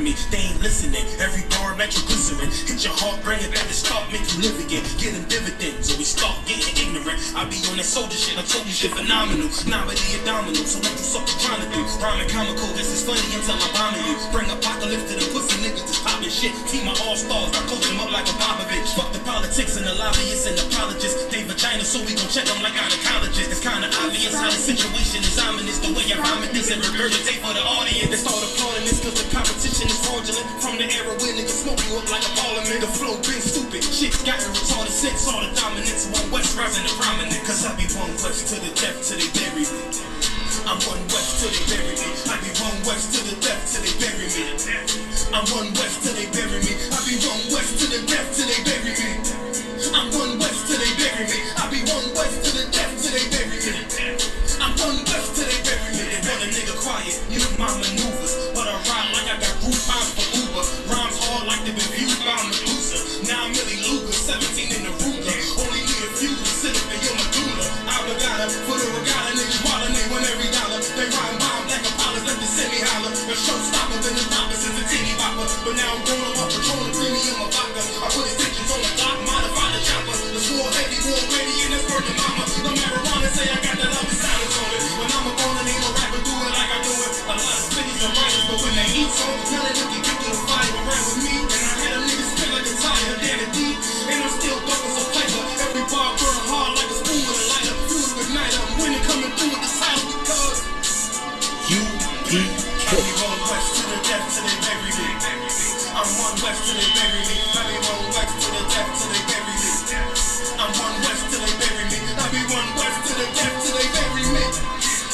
bury me. They ain't listening. Every bar nitroglycerin. Hit your heart, bring it back to start, make you live again. Getting dividends, or we start getting ignorant. I be on that soldier shit, I told you shit phenomenal. Nominee a domino, so what you sucker trying to do? Rhyming comical, this is funny until I'm bombing you. Bring apocalypse to the pussy niggas that's popping shit. Team my all-stars, I coach them up like a Popovich. Fuck the politics and the lobbyists and apologists. They vagina, so we gon' check them like gynecologists. It's kinda obvious how the situation is ominous. The way I rhyme this and regurgitate for the audience. They start applauding this cause the competition is fraudulent. From the era where niggas smoke you up like a parliament. The flow been stupid, shit's gotten retarded since all the dominance. One West rising to prominent. Cause I be one West to the death till they bury me. I'm one West till they bury me. I be one West to the death till they bury me. I'm one West till they bury me. I be one West to the death till they bury me. I'm one West till they bury me. I be one West to the death till they bury me. I'm one West till they bury me. They want a nigga quiet, use my maneuvers, but I ride like I got roof bombs for Uber. Rhymes hard like they've been viewed by Medusa. Now I'm really Luger, 17 in the ruler. Only need a few to sit up in your medulla. Obligata, for the regatta, niggas wildin', they win every dollar. They rhyme bomb like Apollos, let the semi holler. A showstopper, then the popper, since a teeny bopper. But now I'm going up, Patron, premium, a vodka. I put extensions on the clock, modify the chopper. The swore heavy, war ready, and that's working mama. No marijuana, say I got that love silence on it. When I'm a born, ain't no rapper do it like I do it. A lot of spitties and writers, but when they eat so, now they looking get to the fire, around with me. And I had a nigga spit like a tire, damn it deep. And I'm still ducking so paper. Every bar burn hard like a spoon with a lighter. Fuel to ignite up, winning coming through with the title because I be one West to the death till they bury me. I'm one West till they bury me. I be one West to the death till they bury me. I'm one West till they bury me. I be one West to the death till they bury me.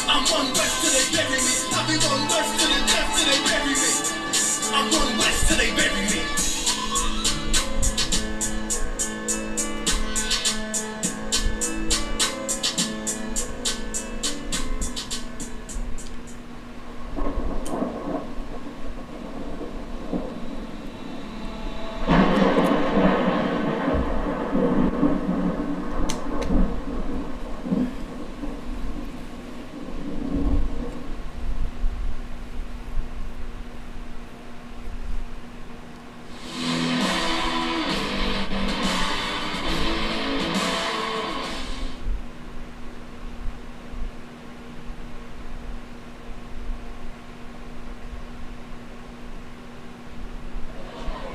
I'm one West till they bury me. I be one West to the death till they bury me. I'm one West till they bury me.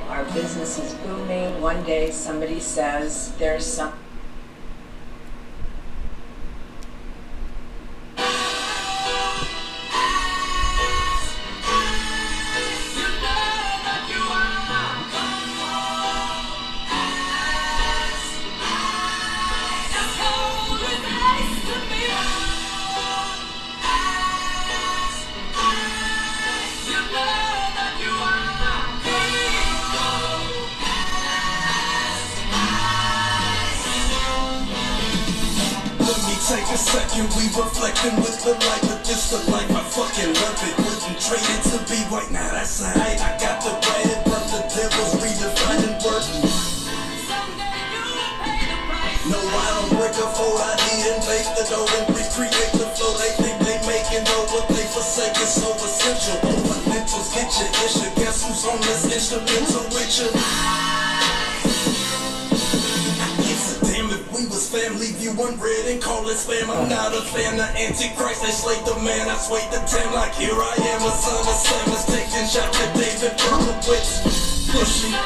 Our business is booming. One day somebody says there's some Take a second, we reflecting with the light, but this the life, I fucking love it. Wouldn't trade it to be white, now that's alright. I got the bread, but the devil's redefining work. No, I don't break a fold, I didn't make the dough and recreate the flow. They think they making though, what they forsake is so essential. Fundamentals get your issue, guess who's on this instrumental with you? Family view unread and call it spam. I'm not a fan of Antichrist, they slayed the man. I swayed the tam like here I am, a son of Sam is taking shots at David Berkowitz. Pushing a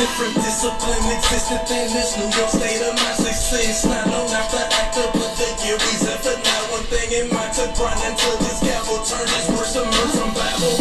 different discipline existed than this New York state of mind. They say it's not known after actor, but the year he's effort. Now one thing in mind to grind until this gavel turns his words to mirth from Babel.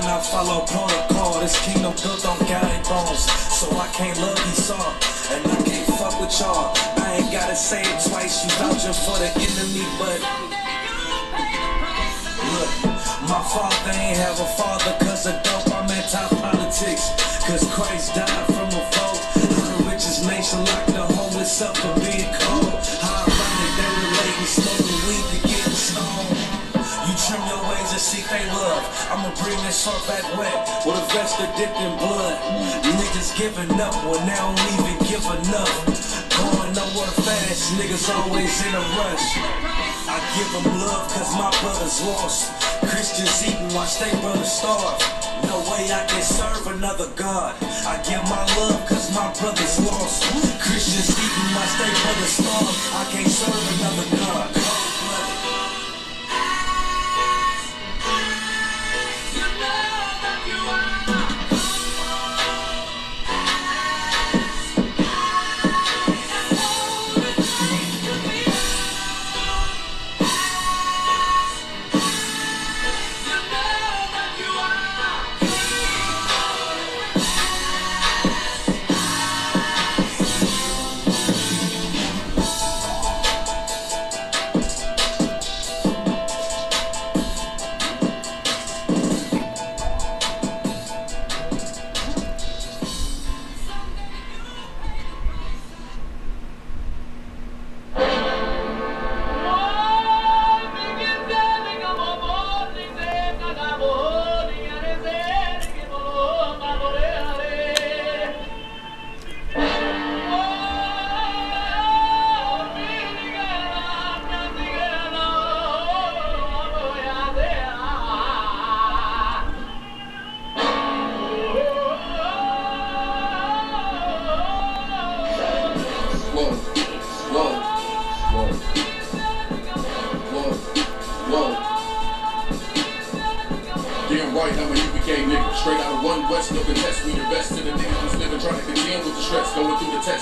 I follow protocol, this kingdom built on guided bones. So I can't love Esau, and I can't fuck with y'all. I ain't gotta say it twice, you vouching for the enemy, but look, ain't have a father cause of dope, I'm anti-politics. Cause Christ died from a foe. How the richest nation locked the homeless up for being cold. How ironic they relating, smoking weed to getting stoned. You trim your ways and seek they love. I'ma bring that short back wet with a vest dipped in blood. Niggas giving up when they don't even give enough. Going nowhere fast, niggas always in a rush. I give them love cause my brother's lost. Christians eating, watch they brothers starve. No way I can serve another God. I give my love cause my brother's lost. Christians eating, watch they brothers starve. I can't serve another God.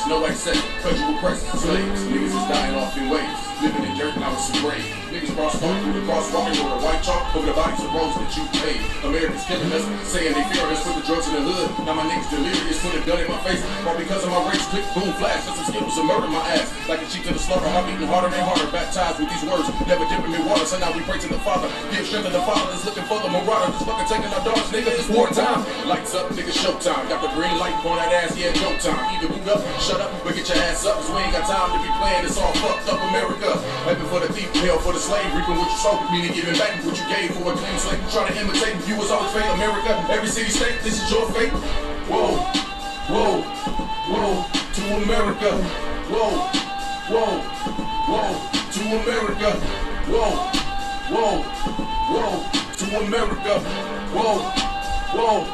No access, cause you oppressed slaves. Niggas is dying off in waves. Living in dirt, now it's a grave. Niggas crosswalk through the crosswalking with a white chalk over the bodies of roads that you paid. Americans killing us, saying they fear us, put the drugs in the hood. Now my niggas delirious, put a gun in my face. All because of my race, click, boom, flash. Just some skittles and murder my ass. Like a cheat to the slaughter, I'm beating harder and harder. Baptized with these words, never dipping in water. So now we pray to the Father. Give strength to the Father that's looking for the marauder. Just fucking taking our dogs, nigga, it's wartime. Lights up, nigga, showtime. Got the green light on that ass, yeah, no time. Either boot up, shut up, but get your ass up. Cause we ain't got time to be playing, it's all fucked up America. Heaven for the thief, hell for the slave. Reaping what you sow, meaning giving back what you gave for a clean slate. Trying to imitate, you was always fate. America, every city, state, this is your fate. Whoa, whoa, whoa, to America. Whoa, whoa, whoa, to America. Whoa, whoa, whoa, to America. Whoa, whoa,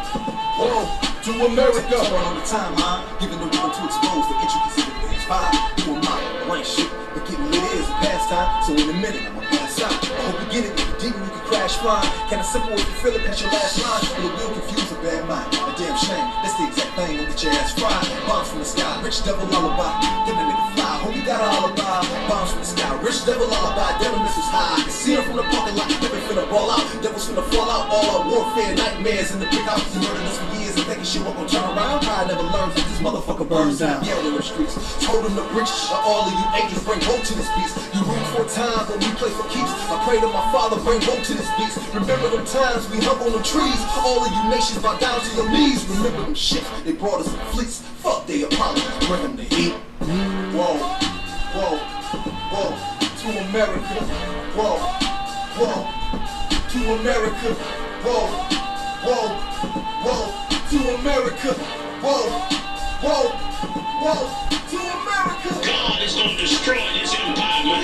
whoa, to America. All the time, huh? Giving the room to expose the intricacies of things. Fire, who am I? I ain't shit, but getting lit is a pastime. So in a minute, I'ma pass out. I hope you get it. If you didn't, you can crash fine. Kinda simple if you feel it, that's your last line. But it will confuse a bad mind. A damn shame. That's the exact thing. Don't get your ass fried. Bombs from the sky, rich devil lullaby. Then the nigga fly. Hope you got a alibi. Bombs from the sky, rich devil lullaby. Devil missiles high. I can see her from the parking lot. Living finna ball out. Devils finna fall out. All our warfare nightmares in the big house. You murdered us for years and thinking shit won't gon' turn around. I never learned that this motherfucker burns down. Yell in the streets. Told them to preach. All of you angels bring hope to this beast. You root for time, but we play for keeps. I pray to my Father, bring hope to this beast. Remember them times we hung on the trees. All of you nations bow down to your knees. Remember them shit, they brought us in fleets. Fuck they apologies, bring them the heat. Whoa, whoa, whoa, to America. Whoa, whoa, to America. Whoa, whoa, whoa, to America. Whoa, whoa, whoa, to America. God is gonna destroy this empire, man.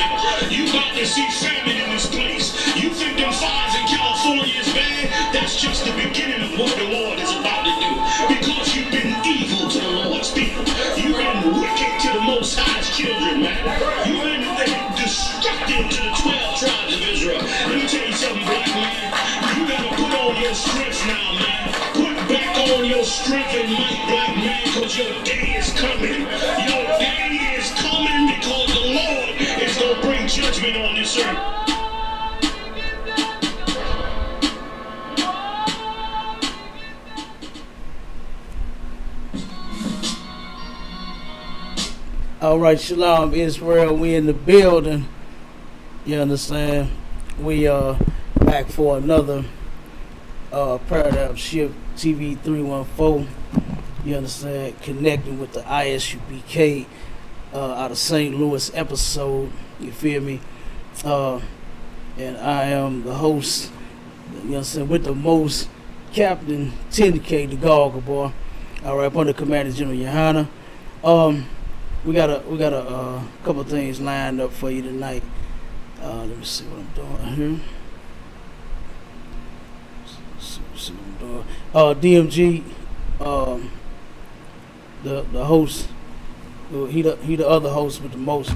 You about to see famine in this place. You think them fires in California is bad? That's just the beginning of what the Lord is about to do. Because you've been evil to the Lord's people. You've been wicked to the Most High's children, man. You've been destructive to the 12 tribes of Israel. Let me tell you something, black man. You gotta put on your strength now, man. Put back on your strength and might, black man, because your day is coming. Your day is coming because the Lord is gonna bring judgment on this earth. All right, Shalom Israel, we in the building. You understand? We are back for another Paradigm Shift TV 314. You understand? Connecting with the ISUPK out of St. Louis episode. You feel me? And I am the host. You understand? With the most, Captain 10K, the Goggle Boy. All right, under Commander General Johanna. We got a couple things lined up for you tonight. Let me see what I'm doing here. See what I'm doing. DMG, the host, he the other host with the most.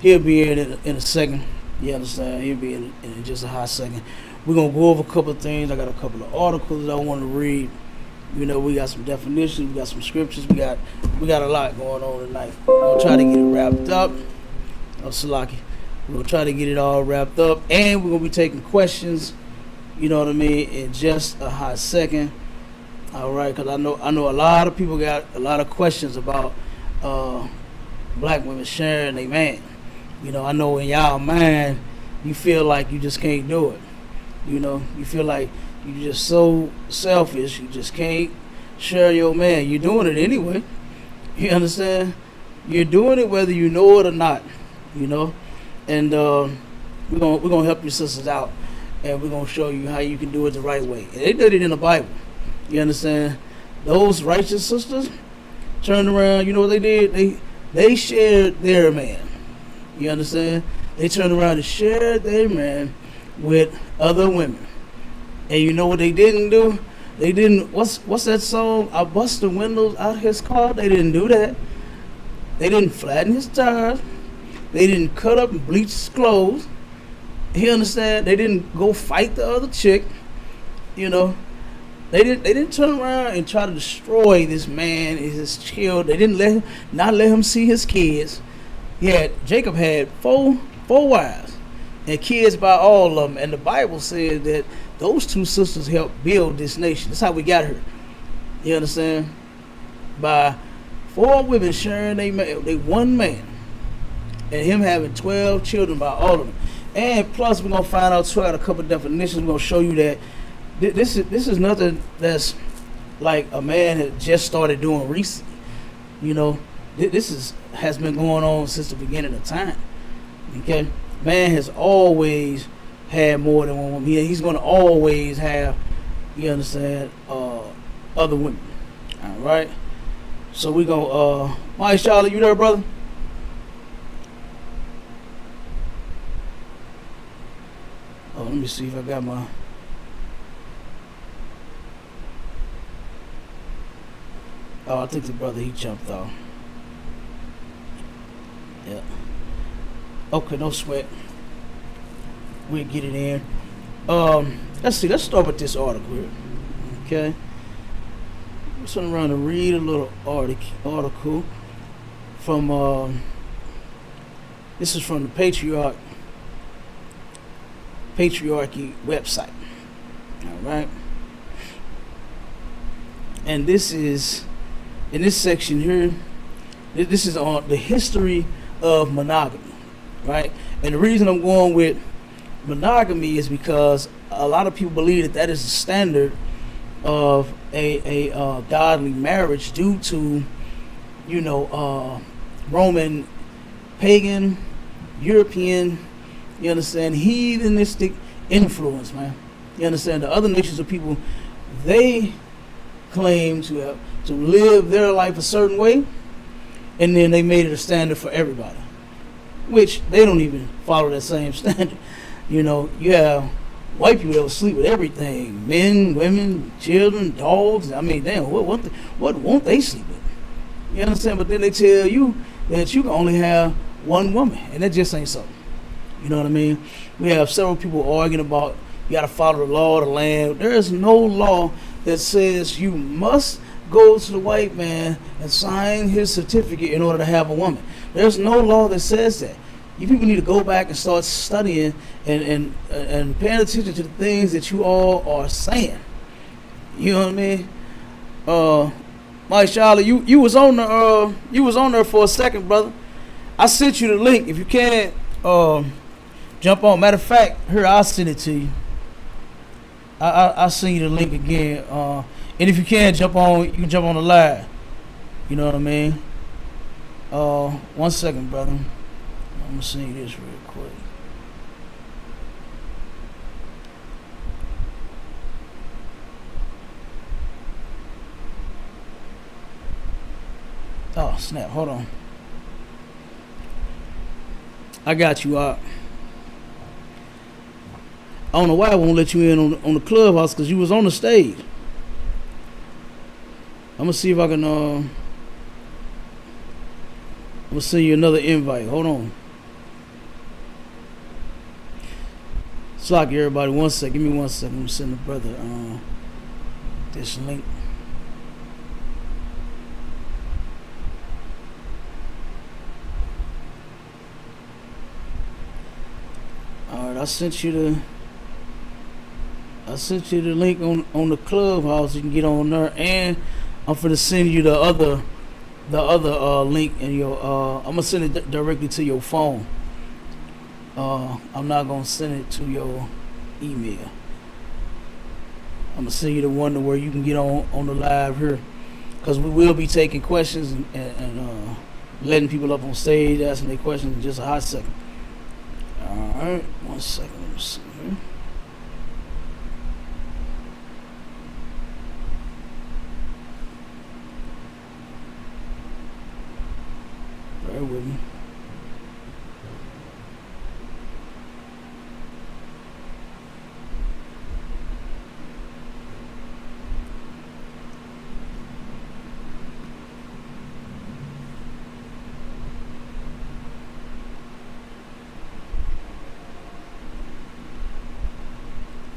He'll be in a second. You understand? He'll be in just a hot second. We're gonna go over a couple of things. I got a couple of articles I want to read. You know, we got some definitions, we got some scriptures, we got a lot going on tonight. We're gonna try to get it wrapped up. Salaki. We're gonna try to get it all wrapped up, and we're gonna be taking questions. You know what I mean? In just a hot second. All right, because I know a lot of people got a lot of questions about black women sharing their man. You know, I know in y'all mind, you feel like you just can't do it. You know, you feel like you're just so selfish, you just can't share your man. You're doing it anyway. You understand? You're doing it whether you know it or not. You know, and we're gonna help your sisters out, and we're gonna show you how you can do it the right way. And they did it in the Bible. You understand? Those righteous sisters turned around. You know what they did? They shared their man. You understand? They turned around and shared their man with other women. And you know what they didn't do? They didn't. What's that song? I bust the windows out his car. They didn't do that. They didn't flatten his tires. They didn't cut up and bleach his clothes. You understand? They didn't go fight the other chick. You know, they didn't turn around and try to destroy this man and his children. They didn't let him see his kids. Jacob had four wives and kids by all of them. And the Bible said that those two sisters helped build this nation. That's how we got here. You understand? By 4 women sharing they one man, and him having 12 children by all of them. And plus, we're gonna find out too, a couple of definitions. We're gonna show you that this is nothing that's like a man had just started doing recently. You know, this has been going on since the beginning of time. Okay, man has always had more than one woman. He's gonna always have, you understand, other women. All right. So we gonna Mike Charlotte, you there, brother? Oh, let me see if I got my. Oh, I think the brother, he jumped off. Yeah. Okay, no sweat. We'll get it in. Let's see. Let's start with this article here. Okay. I'm just around to read a little article from. This is from the Patriarchy website. All right. And this is in this section here. This is on the history of monogamy, right? And the reason I'm going with monogamy is because a lot of people believe that is the standard of a godly marriage due to, you know, Roman, pagan, European, you understand, heathenistic influence, man. You understand, the other nations of people, they claim to live their life a certain way, and then they made it a standard for everybody, which they don't even follow that same standard. You know, you have white people that will sleep with everything, men, women, children, dogs. I mean, damn, what won't they sleep with? You understand? But then they tell you that you can only have one woman, and that just ain't so. You know what I mean? We have several people arguing about you got to follow the law of the land. There is no law that says you must go to the white man and sign his certificate in order to have a woman. There's no law that says that. You people need to go back and start studying and paying attention to the things that you all are saying. You know what I mean? Mike Charlotte, you was on there for a second, brother. I sent you the link. If you can't jump on. Matter of fact, here, I'll send it to you. I send you the link again. And if you can jump on, you can jump on the live. You know what I mean? 1 second, brother. I'm gonna send you this real quick. Oh snap! Hold on. I got you out. I don't know why I won't let you in on the clubhouse because you was on the stage. I'm gonna see if I can. I'm gonna send you another invite. Hold on. Slack everybody. 1 second. Give me 1 second. I'm gonna send the brother this link. All right, I sent you the link on the clubhouse. You can get on there, and I'm finna send you the other link in your. I'm gonna send it directly to your phone. I'm not gonna send it to your email. I'm gonna send you the one to where you can get on the live here, because we will be taking questions and letting people up on stage asking their questions in just a hot second. All right, 1 second. Let me see here. Bear with me.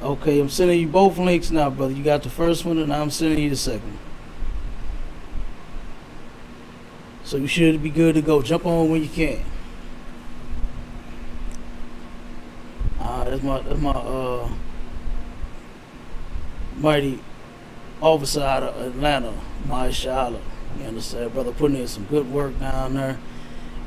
Okay, I'm sending you both links now, brother. You got the first one, and I'm sending you the second. So you should be good to go. Jump on when you can. That's my mighty officer out of Atlanta, mashallah. You understand, brother? Putting in some good work down there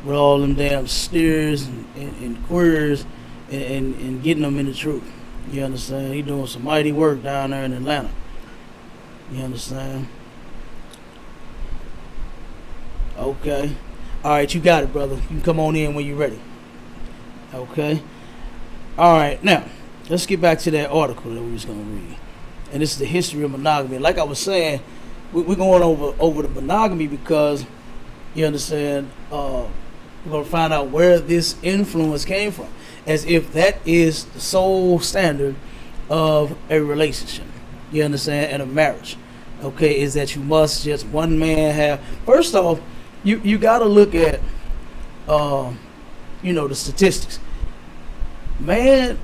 with all them damn steers and queers and getting them in the truth. You understand? He doing some mighty work down there in Atlanta. You understand? Okay. All right, you got it, brother. You can come on in when you're ready. Okay. All right, now let's get back to that article that we was gonna read, and this is the history of monogamy. Like I was saying, we're going over the monogamy because you understand. We're gonna find out where this influence came from, as if that is the sole standard of a relationship. You understand, and a marriage. Okay, is that you must just one man have. First off, you got to look at, the statistics. Man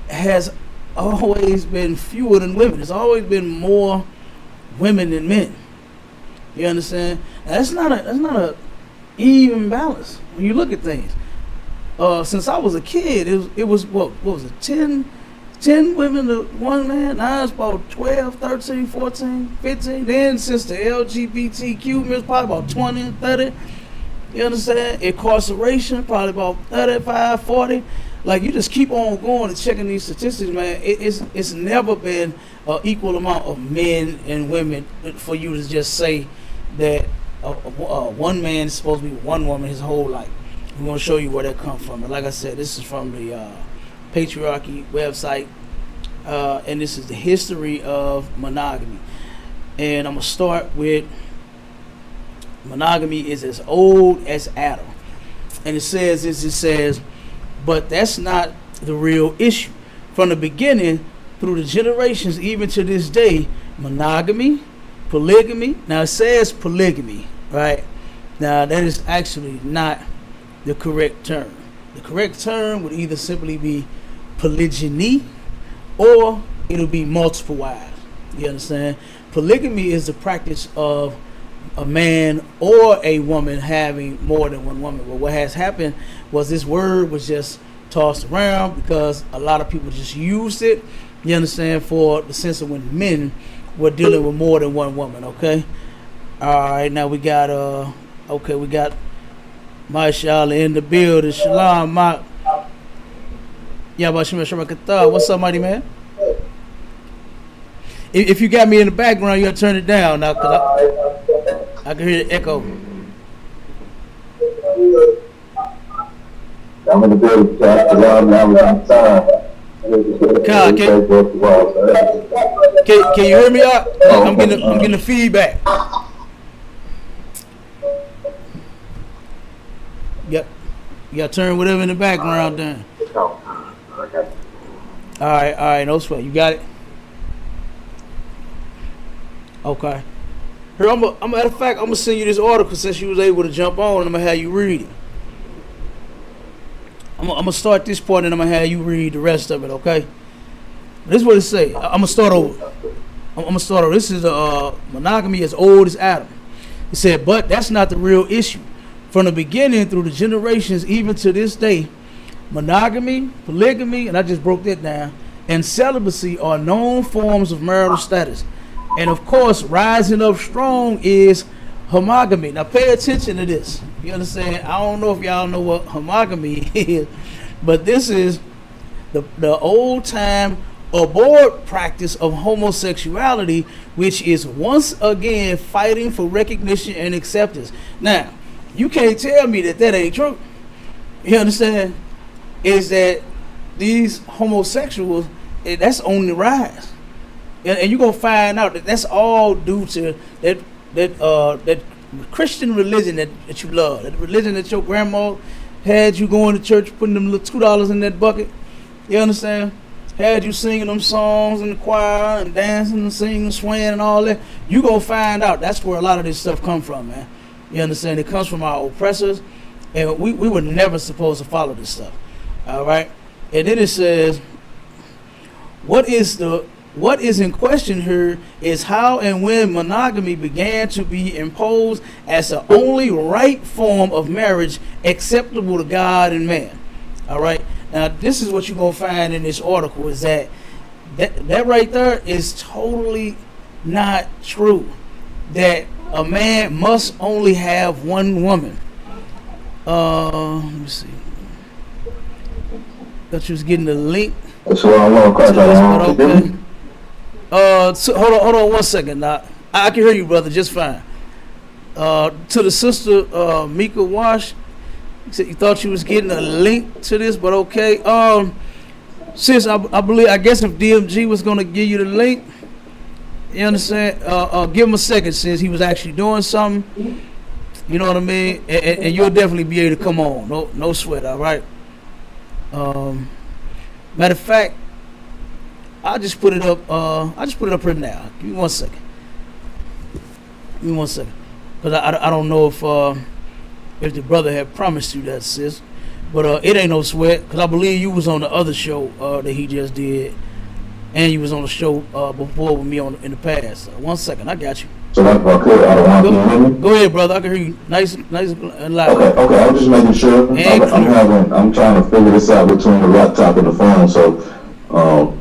has always been fewer than women. There's always been more women than men. You understand? And that's not a even balance when you look at things. Since I was a kid, it was what was it? 10 women to one man. Now it's about 12, 13, 14, 15. Then since the LGBTQ, it's probably about 20, 30. You understand? Incarceration, probably about 35, 40. Like, you just keep on going and checking these statistics, man. It's never been an equal amount of men and women for you to just say that one man is supposed to be one woman his whole life. I'm going to show you where that comes from. And like I said, this is from the Patriarchy website, and this is the history of monogamy. And I'm going to start with monogamy is as old as Adam. And it says, but that's not the real issue. From the beginning, through the generations, even to this day, monogamy, polygamy. Now it says polygamy, right? Now that is actually not the correct term. The correct term would either simply be polygyny or it'll be multiple wives. You understand? Polygamy is the practice of a man or a woman having more than one woman. But what has happened was this word was just tossed around because a lot of people just used it, you understand, for the sense of when men were dealing with more than one woman. Okay. All right. Now we got we got Mashallah in the building. Shalom, Mak. Yeah, what's up, mighty man? If you got me in the background, you gotta turn it down now, cause I can hear the echo. I'm gonna do it because I'm outside. Can you hear me out? I'm getting the feedback. Yep. You gotta turn whatever in the background down. All right, no sweat. You got it? Okay. Here, matter of fact, I'm gonna send you this article since you was able to jump on, and I'm gonna have you read it. I'm gonna start this part, and I'm gonna have you read the rest of it. Okay? This is what it say. I'm gonna start over. This is monogamy as old as Adam. It said, but that's not the real issue. From the beginning through the generations, even to this day, monogamy, polygamy, and I just broke that down, and celibacy are known forms of marital status. And of course, rising up strong is homogamy. Now pay attention to this. You understand? I don't know if y'all know what homogamy is, but this is the old time abhorred practice of homosexuality, which is once again fighting for recognition and acceptance. Now, you can't tell me that ain't true. You understand? Is that these homosexuals, that's on the rise. And you're going to find out that that's all due to that Christian religion that you love, that religion that your grandma had you going to church, putting them little $2 in that bucket. You understand? Had you singing them songs in the choir and dancing and singing and swaying and all that. You're going to find out that's where a lot of this stuff come from, man. You understand? It comes from our oppressors, and we were never supposed to follow this stuff. All right? And then it says, what is in question here is how and when monogamy began to be imposed as the only right form of marriage acceptable to God and man. All right? Now, this is what you're going to find in this article is that right there is totally not true. That a man must only have one woman. Let me see. Thought you was getting the link. That's what I want to okay. So hold on 1 second. Now, I can hear you, brother, just fine. To the sister Mika Wash, you said you thought you was getting a link to this, but okay. Since I guess if DMG was gonna give you the link, you understand? Give him a second since he was actually doing something. You know what I mean? And you'll definitely be able to come on. No sweat. All right. Matter of fact, I just put it up. Here now. Give me 1 second. Because I don't know if the brother had promised you that, sis. But it ain't no sweat. Because I believe you was on the other show that he just did. And you was on the show before with me in the past. 1 second. I got you. So that's okay. I don't want to go ahead, brother. I can hear you nice and loud. Okay. I'm just making sure. I'm trying to figure this out between the laptop and the phone. So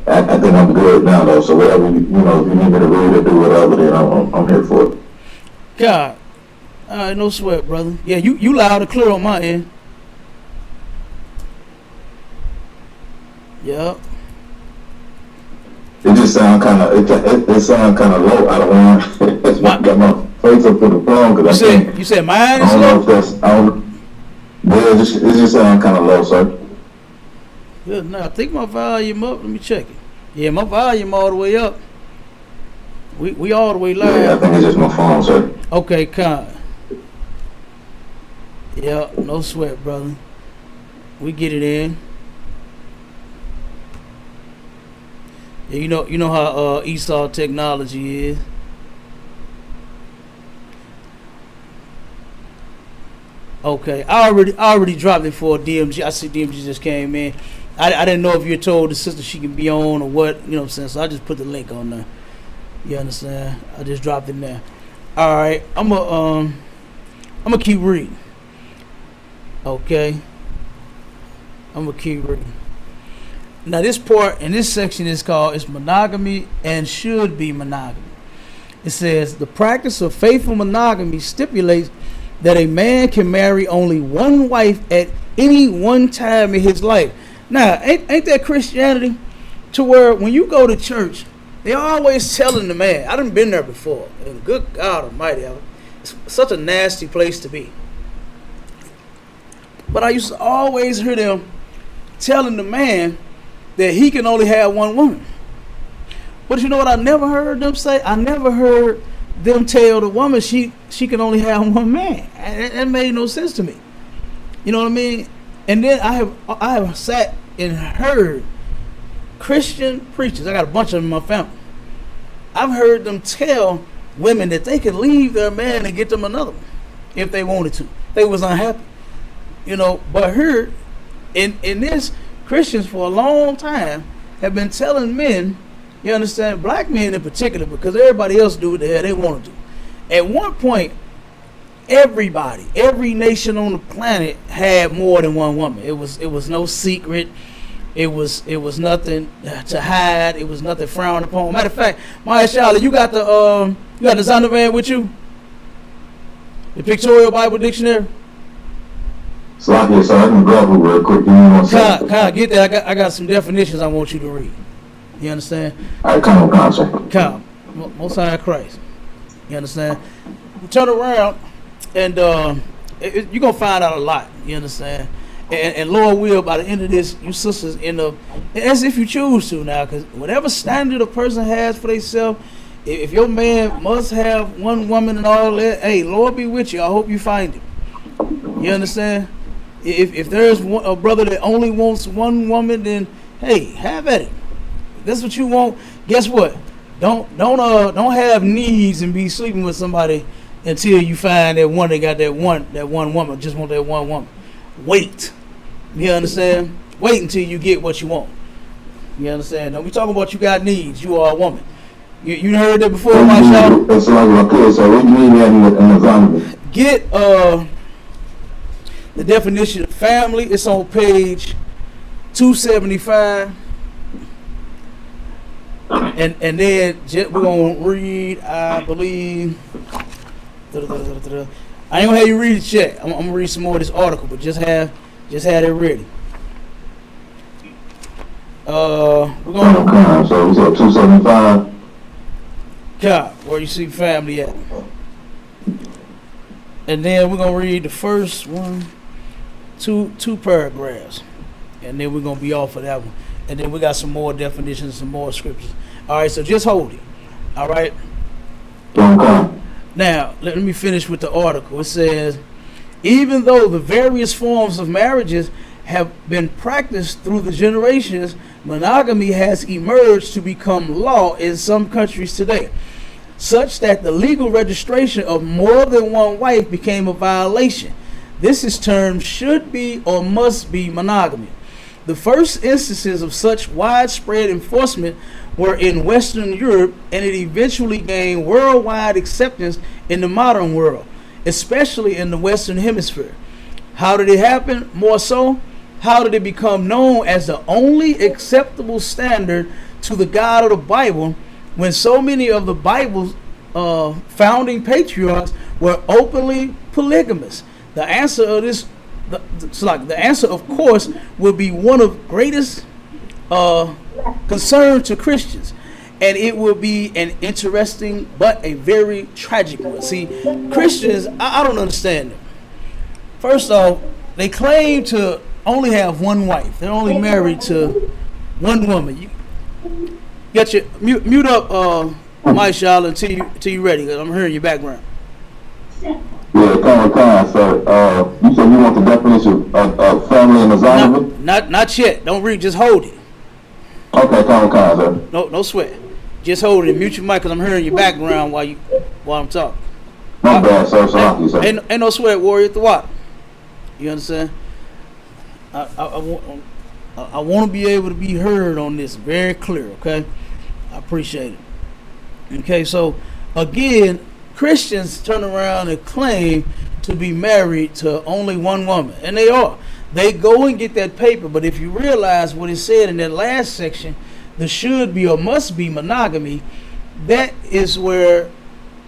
I think I'm good now, though. So whatever if you need me to read or do whatever, then I'm here for it. God, all right, no sweat, brother. Yeah, you loud and clear on my end. Yeah. It just sound kind of it sound kind of low. I don't want to got my face up to the phone because you said mine is low. It just sound kind of low, sir. Yeah, no, I think my volume up. Let me check it. Yeah, my volume all the way up. We all the way live. Yeah, I think it's just my phone, sir. Okay, kind. Yeah, no sweat, brother. We get it in. Yeah, you know how Esau technology is. Okay, I already dropped it for DMG. I see DMG just came in. I didn't know if you told the sister she can be on or what, you know what I'm saying? So I just put the link on there. You understand? I just dropped it there. All right, I'm gonna keep reading. Okay, I'm gonna keep reading. Now this part in this section is called "It's monogamy and should be monogamy." It says the practice of faithful monogamy stipulates that a man can marry only one wife at any one time in his life. Now, ain't that Christianity? To where when you go to church, They're always telling the man. I done been there before. And good God Almighty, it's such a nasty place to be. But I used to always hear them telling the man that he can only have one woman. But you know what I never heard them say? I never heard them tell the woman she can only have one man. That made no sense to me. You know what I mean? And then I have sat and heard Christian preachers. I got a bunch of them in my family. I've heard them tell women that they can leave their man and get them another one if they wanted to. They was unhappy. You know, but here in this, Christians for a long time have been telling men, you understand, black men in particular, because everybody else do what the hell they want to do. At one point, everybody, every nation on the planet had more than one woman. It was no secret. It was nothing to hide. It was nothing frowned upon. Matter of fact, Maya Charlotte, you got the Zondervan with you? The Pictorial Bible Dictionary? So I can grab it real quick. Give me 1 second. Kyle, get that. I got some definitions I want you to read. You understand? All right, come on, sir. Kyle, Most High Christ. You understand? Turn around and you're going to find out a lot. You understand? And Lord will, by the end of this, you sisters end up, as if you choose to now, because whatever standard a person has for themselves, if your man must have one woman and all that, hey, Lord be with you. I hope you find him. You understand? If there's a brother that only wants one woman, then hey, have at it. If that's what you want. Guess what? Don't have needs and be sleeping with somebody until you find that one that got that one woman. Just want that one woman. Wait. You understand? Wait until you get what you want. You understand? Don't be talking about you got needs. You are a woman. You heard that before, my child? That's like what I could. So what do you mean in the Zondervan? Get the definition of family. It's on page 275. And then we're going to read, I believe. I ain't going to have you read it yet. I'm going to read some more of this article, but just have it ready. We're going to. So what's up, 275? God, where you see family at. And then we're going to read the first two paragraphs. And then we're going to be off of that one. And then we got some more definitions, some more scriptures. All right, so just hold it. All right? Now, let me finish with the article. It says, even though the various forms of marriages have been practiced through the generations, monogamy has emerged to become law in some countries today, such that the legal registration of more than one wife became a violation. This is termed should be or must be monogamy. The first instances of such widespread enforcement were in Western Europe, and it eventually gained worldwide acceptance in the modern world, especially in the Western Hemisphere. How did it happen? More so, how did it become known as the only acceptable standard to the God of the Bible when so many of the Bible's founding patriarchs were openly polygamous? The answer of this, the answer, of course, will be one of greatest concern to Christians, and it will be an interesting but a very tragic one. See, Christians, I don't understand them. First off, they claim to only have one wife. They're only married to one woman. You get your mute up, my Charlotte, until you ready, because I'm hearing your background. Yeah, come on. So, you said you want the definition of family in the Zondervan? Not yet. Don't read. Just hold it. Okay, come on, sir. No sweat. Just hold it and mute your mic, because I'm hearing your background while I'm talking. My bad, sir. Sorry, sir. Ain't no sweat, warrior at the water. You understand? I want to be able to be heard on this very clear. Okay, I appreciate it. Okay, so again, Christians turn around and claim to be married to only one woman, and they are. They go and get that paper, but if you realize what it said in that last section, the should be or must be monogamy, that is where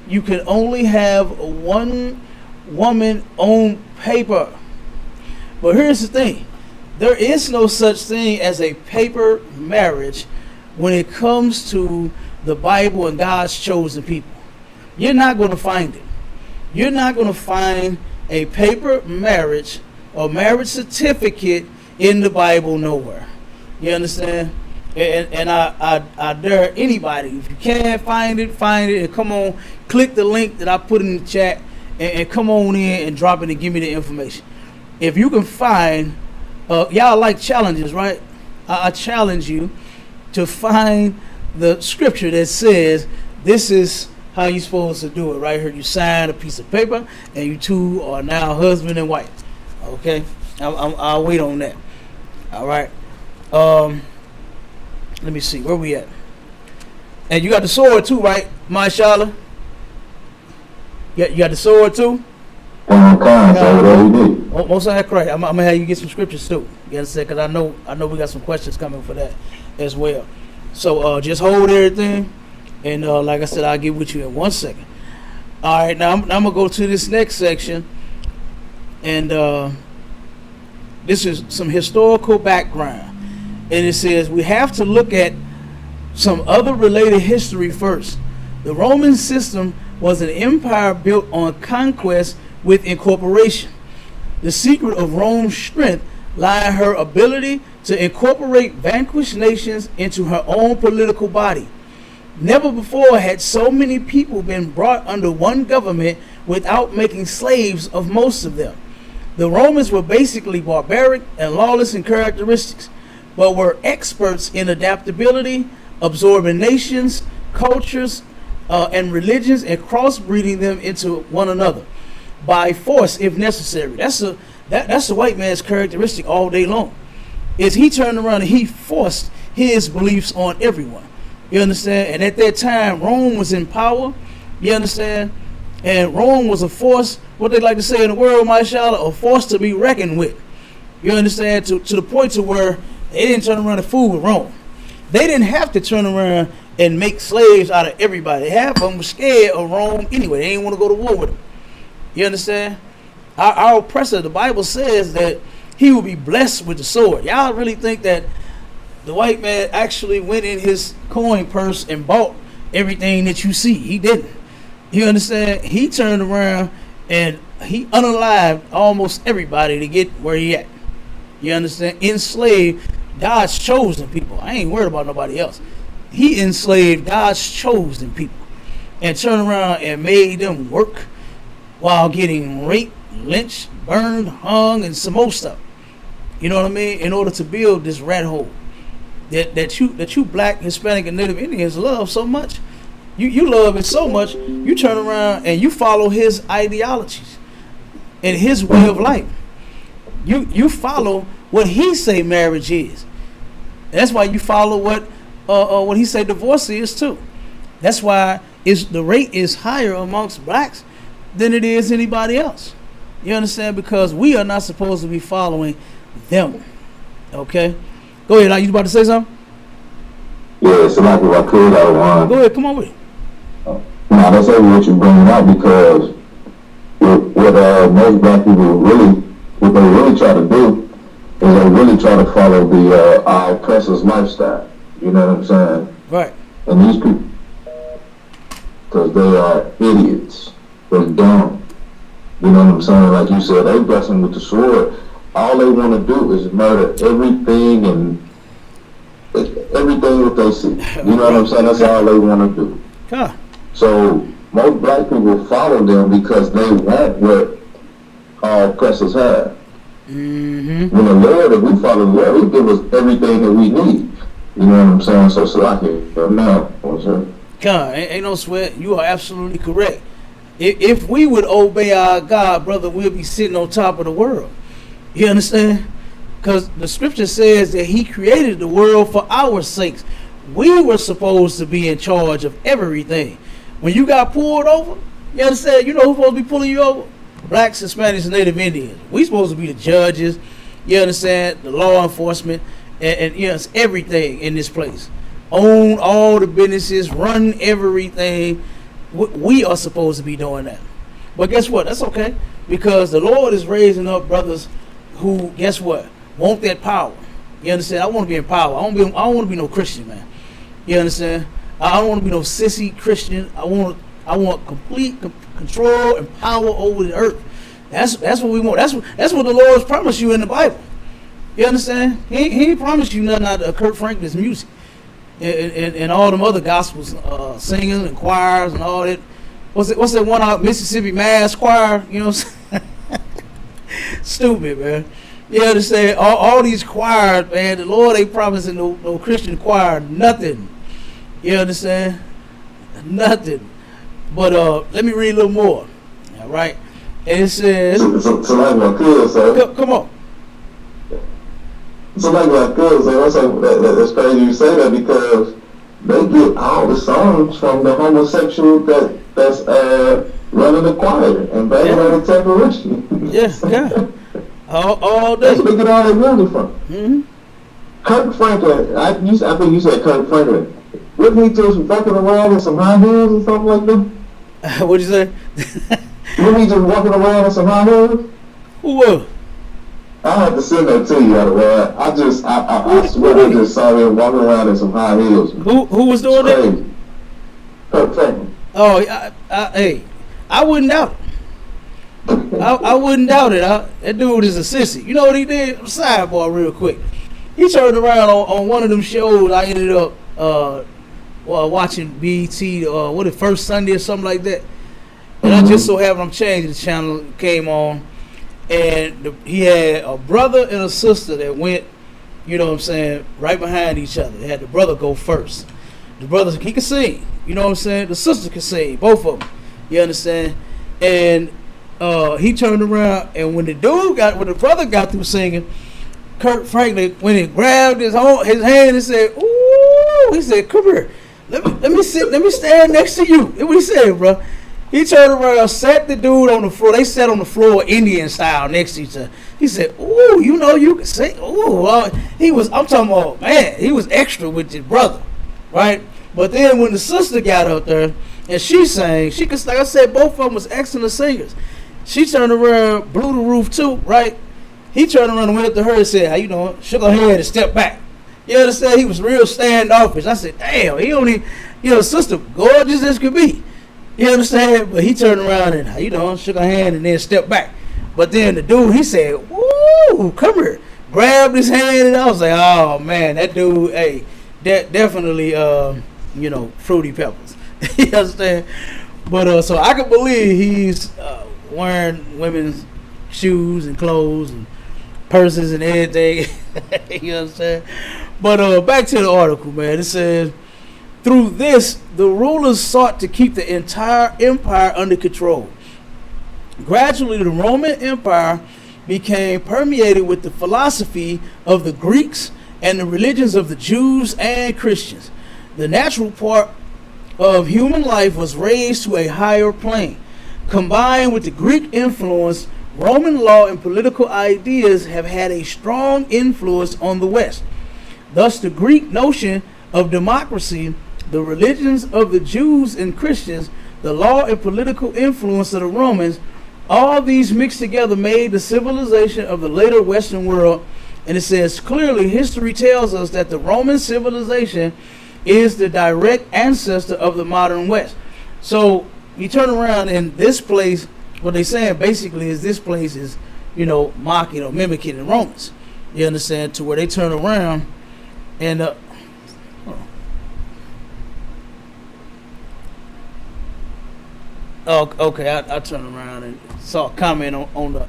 you can only have one woman on paper. But here's the thing. There is no such thing as a paper marriage when it comes to the Bible and God's chosen people. You're not going to find it. You're not going to find a paper marriage or marriage certificate in the Bible nowhere. You understand? And I dare anybody, if you can't find it, and come on, click the link that I put in the chat and come on in and drop it and give me the information. If you can find, y'all like challenges, right? I challenge you to find the scripture that says this is how you're supposed to do it. Right here, you sign a piece of paper and you two are now husband and wife. Okay, I'll wait on that. All right. Let me see, where we at? And you got the sword too, right, Mashallah? You got the sword too? Most of that correct. I'm gonna have you get some scriptures too. You understand? Because I know we got some questions coming for that as well. So just hold everything, and like I said, I'll get with you in 1 second. All right, now I'm gonna go to this next section, and this is some historical background. And it says we have to look at some other related history first. The Roman system was an empire built on conquest with incorporation. The secret of Rome's strength lay in her ability to incorporate vanquished nations into her own political body. Never before had so many people been brought under one government without making slaves of most of them. The Romans were basically barbaric and lawless in characteristics, but were experts in adaptability, absorbing nations, cultures, and religions, and crossbreeding them into one another by force if necessary. That's the white man's characteristic all day long. Is he turned around and he forced his beliefs on everyone. You understand? And at that time, Rome was in power. You understand? And Rome was a force, what they like to say in the world, mashallah, a force to be reckoned with. You understand? To the point to where they didn't turn around and fool with Rome. They didn't have to turn around and make slaves out of everybody. Half of them were scared of Rome anyway. They didn't want to go to war with them. You understand? Our oppressor, the Bible says that he will be blessed with the sword. Y'all really think that the white man actually went in his coin purse and bought everything that you see? He didn't. You understand? He turned around and he unalived almost everybody to get where he at. You understand? Enslaved God's chosen people. I ain't worried about nobody else. He enslaved God's chosen people and turned around and made them work while getting raped, lynched, burned, hung, and some more stuff. You know what I mean? In order to build this rat hole that you black, Hispanic, and Native Indians love so much. You love it so much, you turn around and you follow his ideologies and his way of life. You follow what he say marriage is. That's why you follow what he say divorce is too. That's why the rate is higher amongst blacks than it is anybody else. You understand? Because we are not supposed to be following them. Okay? Go ahead. Are you about to say something? Yeah, so like if I could, I want. Go ahead. Come on with it. Now, that's only what you're bringing up because what most black people what they really try to do is they really try to follow the our oppressor's lifestyle. You know what I'm saying? Right. And these people, because they are idiots, they're dumb. You know what I'm saying? Like you said, they blessing with the sword. All they want to do is murder everything and everything that they see. You know what I'm saying? That's all they want to do. Huh. So most black people follow them because they want what our oppressors have. Mm-hmm. When the Lord, if we follow the Lord, He give us everything that we need. You know what I'm saying? So Salaki, now, what's up? God, ain't no sweat. You are absolutely correct. If we would obey our God, brother, we'll be sitting on top of the world. You understand? Because the scripture says that He created the world for our sakes. We were supposed to be in charge of everything. When you got pulled over, you understand? You know who's supposed to be pulling you over? Blacks, Hispanics, and Native Indians. We supposed to be the judges. You understand? The law enforcement, and you know, it's everything in this place. Own all the businesses, run everything. We are supposed to be doing that. But guess what? That's okay, because the Lord is raising up brothers who, guess what, want that power. You understand? I want to be in power. I don't want to be no Christian, man. You understand? I don't want to be no sissy Christian. I want complete control and power over the earth. That's what we want. That's what the Lord's promised you in the Bible. You understand? He ain't promised you nothing out of Kurt Franklin's music and all them other gospels, singing and choirs and all that. What's that one out, Mississippi Mass Choir? You know what I'm saying? Stupid, man. You understand? All these choirs, man, the Lord ain't promising no Christian choir nothing. You understand? Nothing. But let me read a little more. All right. And it says, So like my cousin say, come on. so like my cousin say, that's crazy you say that because they get all the songs from the homosexual that's running the choir and banging on the temporary. Yeah. All day. That's where they get all their music from. Mm-hmm. Kirk Franklin, I think you said Kirk Franklin. Wasn't he just walking around in some high heels or something like that? What'd you say? Wasn't he just walking around in some high heels? Who was? I have to send that to you, otherwise. I swear I just saw him walking around in some high heels. Who was doing that? Crazy. Kirk Franklin. Oh, hey, I wouldn't doubt it. I wouldn't doubt it. That dude is a sissy. You know what he did? Sidebar real quick. He turned around on one of them shows. I ended up watching BET, First Sunday or something like that. And I just so happened I'm changing the channel, came on, and he had a brother and a sister that went, you know what I'm saying, right behind each other. They had the brother go first. The brother, he could sing, you know what I'm saying? The sister could sing, both of them, you understand? And he turned around, and when the brother got through singing, Kurt Franklin, when he grabbed his hand and said, "Ooh," he said, "Come here, let me stand next to you." That's what he said, bro. He turned around, sat the dude on the floor. They sat on the floor Indian style next to each other. He said, "Ooh, you know you can sing." Ooh, I'm talking about, man, he was extra with his brother, right? But then when the sister got up there and she sang, she could, like I said, both of them was excellent singers. She turned around, blew the roof too, right? He turned around and went up to her and said, "How you doing?" Shook her hand and stepped back. You understand? He was real standoffish. I said, damn, he only, sister, gorgeous as could be. You understand? But he turned around and, "How you doing?" Shook her hand and then stepped back. But then the dude, he said, "Woo, come here." Grabbed his hand and I was like, oh man, that dude, hey, definitely, Fruity Peppers. You understand? But so I can believe he's wearing women's shoes and clothes and purses and everything. You understand? But back to the article, man. It says, through this, the rulers sought to keep the entire empire under control. Gradually, the Roman Empire became permeated with the philosophy of the Greeks and the religions of the Jews and Christians. The natural part of human life was raised to a higher plane. Combined with the Greek influence, Roman law and political ideas have had a strong influence on the West. Thus, the Greek notion of democracy, the religions of the Jews and Christians, the law and political influence of the Romans, all these mixed together made the civilization of the later Western world. And it says, clearly, history tells us that the Roman civilization is the direct ancestor of the modern West. So you turn around in this place, what they're saying basically is this place is, mocking or mimicking the Romans. You understand? To where they turn around and okay, I turned around and saw a comment on the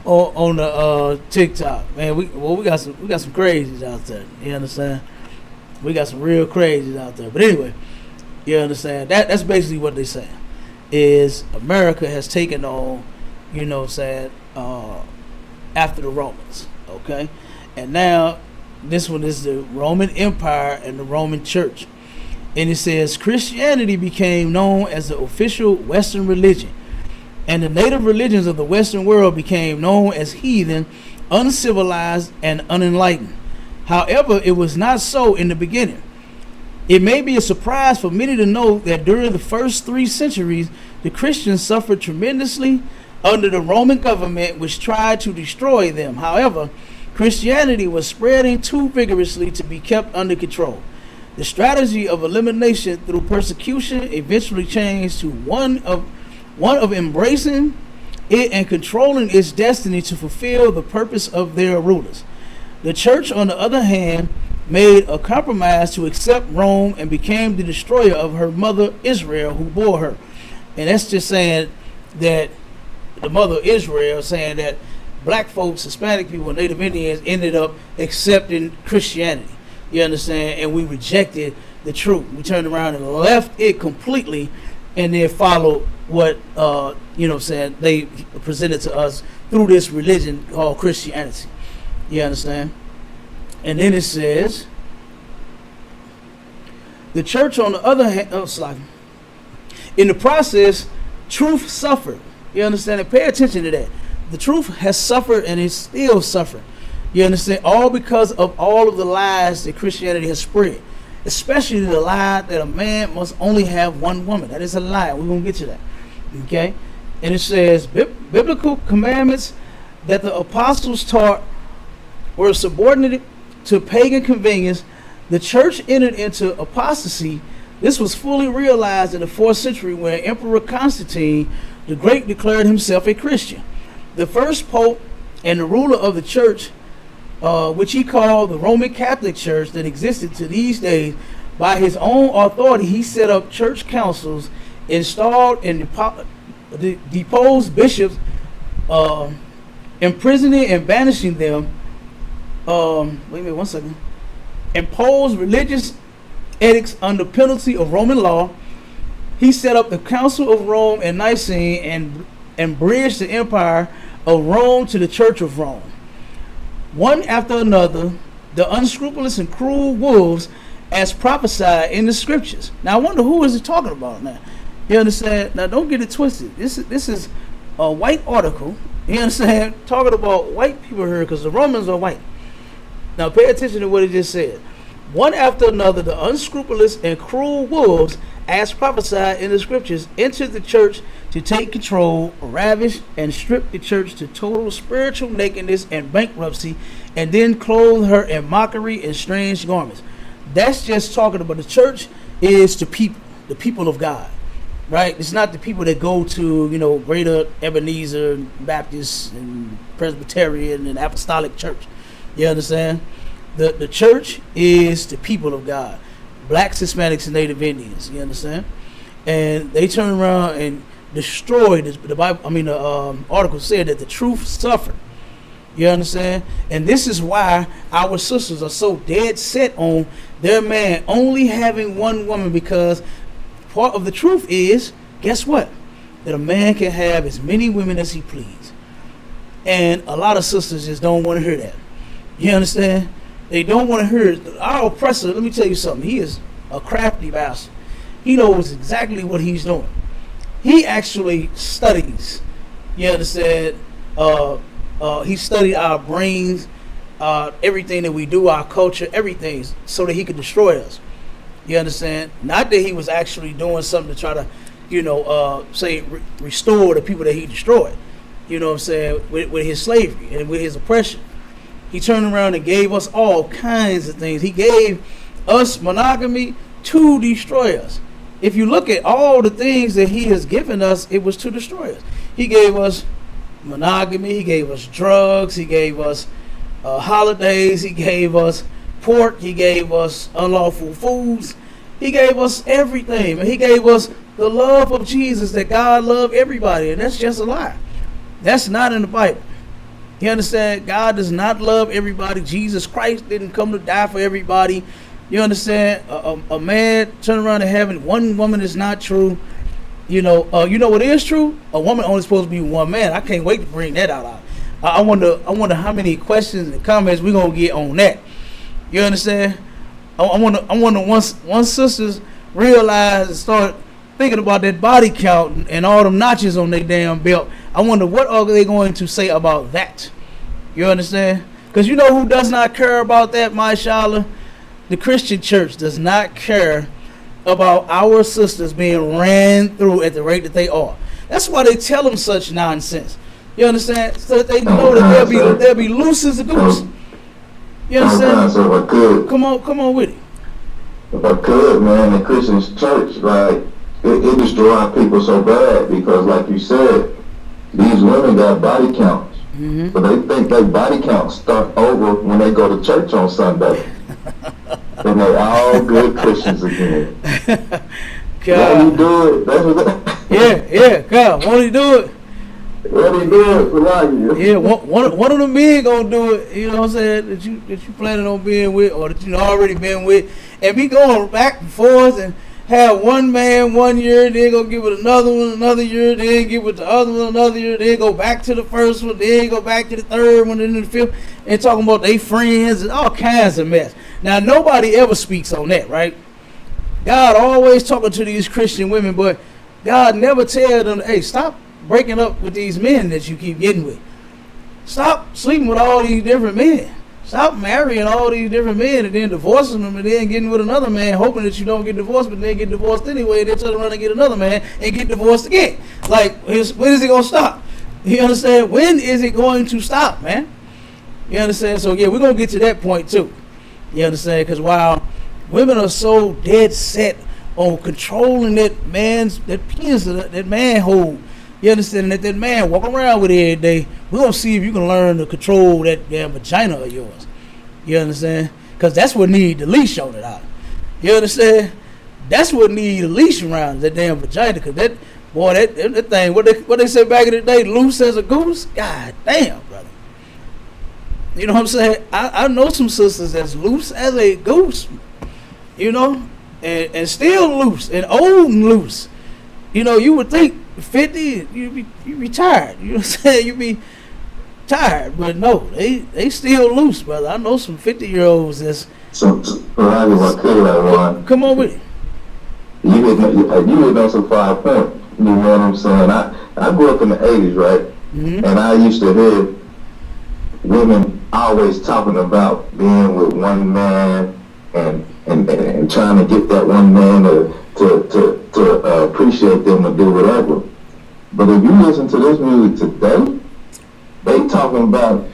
on the TikTok. Man, we got some crazies out there. You understand? We got some real crazies out there. But anyway, you understand? That's basically what they saying. Is America has taken on, after the Romans, okay? And now this one is the Roman Empire and the Roman Church. And it says Christianity became known as the official Western religion, and the native religions of the Western world became known as heathen, uncivilized, and unenlightened. However, it was not so in the beginning. It may be a surprise for many to know that during the first 3 centuries, the Christians suffered tremendously under the Roman government, which tried to destroy them. However, Christianity was spreading too vigorously to be kept under control. The strategy of elimination through persecution eventually changed to one of embracing it and controlling its destiny to fulfill the purpose of their rulers. The church, on the other hand, made a compromise to accept Rome and became the destroyer of her mother Israel, who bore her. And that's just saying that the mother Israel, saying that black folks, Hispanic people, Native Indians ended up accepting Christianity. You understand? And we rejected the truth. We turned around and left it completely, and then followed what they presented to us through this religion called Christianity. You understand? And then it says, the church, on the other hand, in the process, truth suffered. You understand? And pay attention to that. The truth has suffered and is still suffering. You understand? All because of all of the lies that Christianity has spread. Especially the lie that a man must only have one woman. That is a lie. We're going to get to that. Okay? And it says, biblical commandments that the apostles taught were subordinated to pagan convenience. The church entered into apostasy. This was fully realized in the 4th century when Emperor Constantine the Great declared himself a Christian. The first pope and the ruler of the church, which he called the Roman Catholic Church that existed to these days, by his own authority, he set up church councils, installed and deposed bishops, imprisoning and banishing them. Imposed religious edicts under penalty of Roman law. He set up the Council of Rome and Nicene and bridged the empire of Rome to the Church of Rome. One after another, the unscrupulous and cruel wolves, as prophesied in the scriptures. Now, I wonder who is it talking about now? You understand? Now, don't get it twisted. This is a white article. You understand? Talking about white people here because the Romans are white. Now, pay attention to what it just said. One after another, the unscrupulous and cruel wolves, as prophesied in the scriptures, entered the church to take control, ravish, and strip the church to total spiritual nakedness and bankruptcy, and then clothe her in mockery and strange garments. That's just talking about the church is the people of God, right? It's not the people that go to, Greater Ebenezer, Baptist, and Presbyterian, and Apostolic Church. You understand? The church is the people of God. Blacks, Hispanics, and Native Indians. You understand? And they turn around and destroy this. The Bible. The article said that the truth suffered. You understand? And this is why our sisters are so dead set on their man only having one woman, because part of the truth is, guess what? That a man can have as many women as he please. And a lot of sisters just don't want to hear that. You understand? They don't want to hear it. Our oppressor, let me tell you something. He is a crafty bastard. He knows exactly what he's doing. He actually studies. You understand? He studied our brains, everything that we do, our culture, everything, so that he could destroy us. You understand? Not that he was actually doing something to try to, restore the people that he destroyed. You know what I'm saying? With his slavery and with his oppression. He turned around and gave us all kinds of things. He gave us monogamy to destroy us. If you look at all the things that he has given us, it was to destroy us. He gave us monogamy. He gave us drugs. He gave us holidays. He gave us pork. He gave us unlawful foods. He gave us everything. And he gave us the love of Jesus, that God loved everybody. And that's just a lie. That's not in the Bible. You understand? God does not love everybody. Jesus Christ didn't come to die for everybody. You understand? A man turn around to heaven, one woman is not true. You know what is true? A woman only supposed to be one man. I can't wait to bring that out. I wonder how many questions and comments we're gonna get on that. You understand? I wonder once sisters realize and start thinking about that body count and all them notches on their damn belt. I wonder what are they going to say about that. You understand? Because you know who does not care about that, mashallah? The Christian church does not care about our sisters being ran through at the rate that they are. That's why they tell them such nonsense. You understand? So that they know that they'll be loose as a goose. You understand? Come on with it. if I could, man, the Christian church, like, it destroyed people so bad because, like you said, these women got body counts. Mm-hmm. But they think their body counts start over when they go to church on Sunday. And they're all good Christians again. Won't he do it? That's what Yeah, God, won't he do it? Won't he do it for like Yeah, one of the men gonna do it, you know what I'm saying, that you planning on being with, or that you already been with, and be going back and forth and have one man 1 year, then go get with another one another year, then get with the other one another year, then go back to the first one, then go back to the third one, and then the fifth, and talking about they friends and all kinds of mess. Now, nobody ever speaks on that, right? God always talking to these Christian women, but God never tell them, hey, stop breaking up with these men that you keep getting with. Stop sleeping with all these different men. Stop marrying all these different men and then divorcing them and then getting with another man, hoping that you don't get divorced, but then get divorced anyway, then turn around and get another man and get divorced again. Like, when is it going to stop? You understand? When is it going to stop, man? You understand? So, yeah, we're going to get to that point, too. You understand? Because while women are so dead set on controlling that penis that man hold, you understand, that man walk around with it every day, we're going to see if you can learn to control that damn vagina of yours. You understand? Because that's what need the leash on it out. You understand? That's what need a leash around, that damn vagina. Because that thing, what they said back in the day, loose as a goose? God damn, brother. You know what I'm saying? I know some sisters that's loose as a goose, you know, and still loose, and old and loose. You know, you would think 50, you be tired. You know what I'm saying? You be tired, but no, they still loose, brother. I know some 50-year-olds that's. So I was like, come on with it. You hit on some 5 points. You know what I'm saying? I grew up in the 80s, right? Mm-hmm. And I used to hear women always talking about being with one man and trying to get that one man to appreciate them or do whatever. But if you listen to this music today, they talking about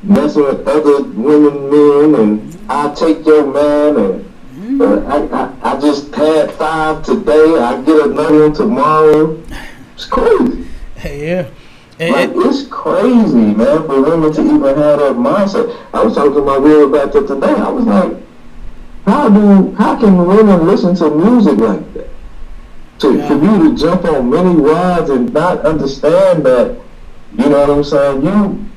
messing with other women, men, and I take your man, and I just had 5 today, I get another one tomorrow. It's crazy. Yeah. Like, it's crazy, man, for women to even have that mindset. I was talking to my girl about that today. I was like, how can women listen to music like that? For you to jump on many rides and not understand that, you know what I'm saying?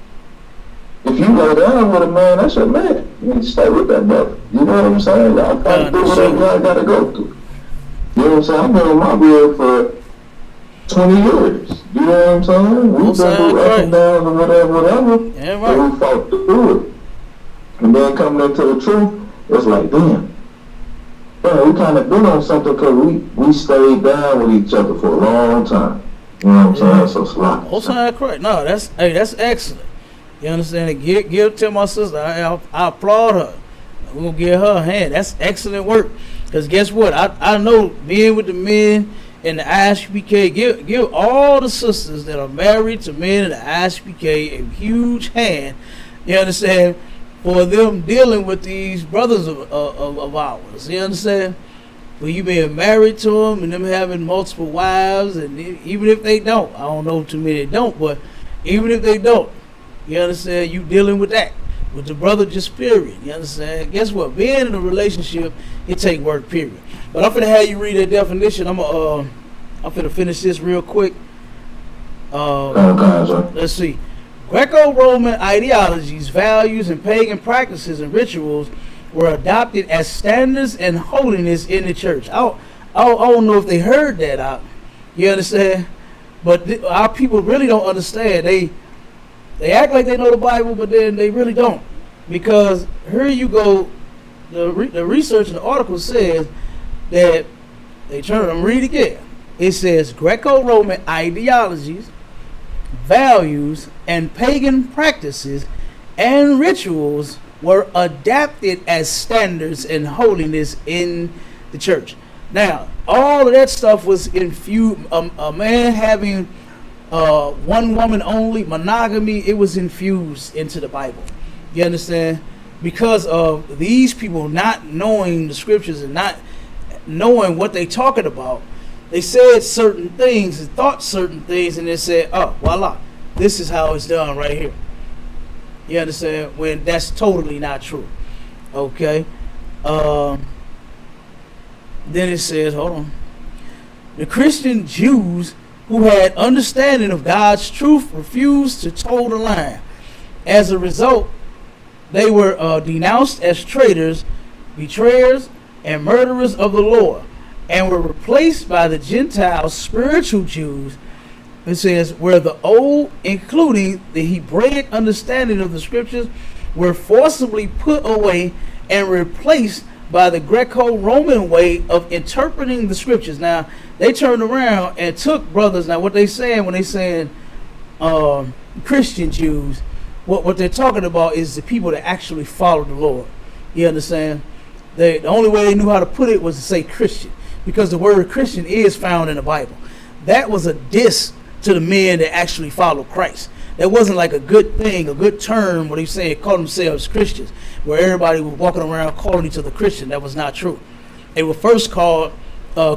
If you go down with a man, that's your man. You need to stay with that brother. You know what I'm saying? Y'all gotta do whatever y'all gotta go through. You know what I'm saying? I've been on my girl for 20 years. You know what I'm saying? We've been through ups and downs and whatever. Yeah, right. And we fought through it. And then coming into the truth, it's like, damn, we kind of been on something because we stayed down with each other for a long time. You know what I'm saying? So it's like. Whole time correct. No, that's excellent. You understand? Tell my sister, I applaud her. We're going to give her a hand. That's excellent work. Because guess what? I know being with the men in the ISPK, give all the sisters that are married to men in the ISPK a huge hand. You understand? For them dealing with these brothers of ours. You understand? For you being married to them and them having multiple wives, and even if they don't, I don't know too many that don't, but even if they don't, you understand, you dealing with that, with the brother, just period. You understand? Guess what? Being in a relationship, it take work, period. But I'm finna have you read that definition. I'm finna finish this real quick. Let's see. Greco-Roman ideologies, values, and pagan practices and rituals were adopted as standards and holiness in the church. I don't know if they heard that out. You understand? But our people really don't understand. They act like they know the Bible, but then they really don't. Because here you go, the research in the article says that read again. It says Greco-Roman ideologies, values, and pagan practices and rituals were adapted as standards and holiness in the church. Now, all of that stuff was infused. A man having one woman only, monogamy, it was infused into the Bible. You understand? because of these people not knowing the scriptures and not knowing what they talking about, they said certain things and thought certain things, and they said, oh, voila, this is how it's done right here. You understand? When that's totally not true. Okay. Then it says, hold on. The Christian Jews who had understanding of God's truth refused to toe the line. As a result, they were denounced as traitors, betrayers, and murderers of the Lord, and were replaced by the Gentile spiritual Jews. It says, where the old, including the Hebraic understanding of the scriptures, were forcibly put away and replaced by the Greco-Roman way of interpreting the scriptures. Now, they turned around and took brothers. Now, what they saying when they saying Christian Jews, what they're talking about is the people that actually follow the Lord. You understand? The only way they knew how to put it was to say Christian, because the word Christian is found in the Bible. That was a diss to the men that actually follow Christ. That wasn't like a good thing, a good term what they say, call themselves Christians, where everybody was walking around calling each other Christian. That was not true. They were first called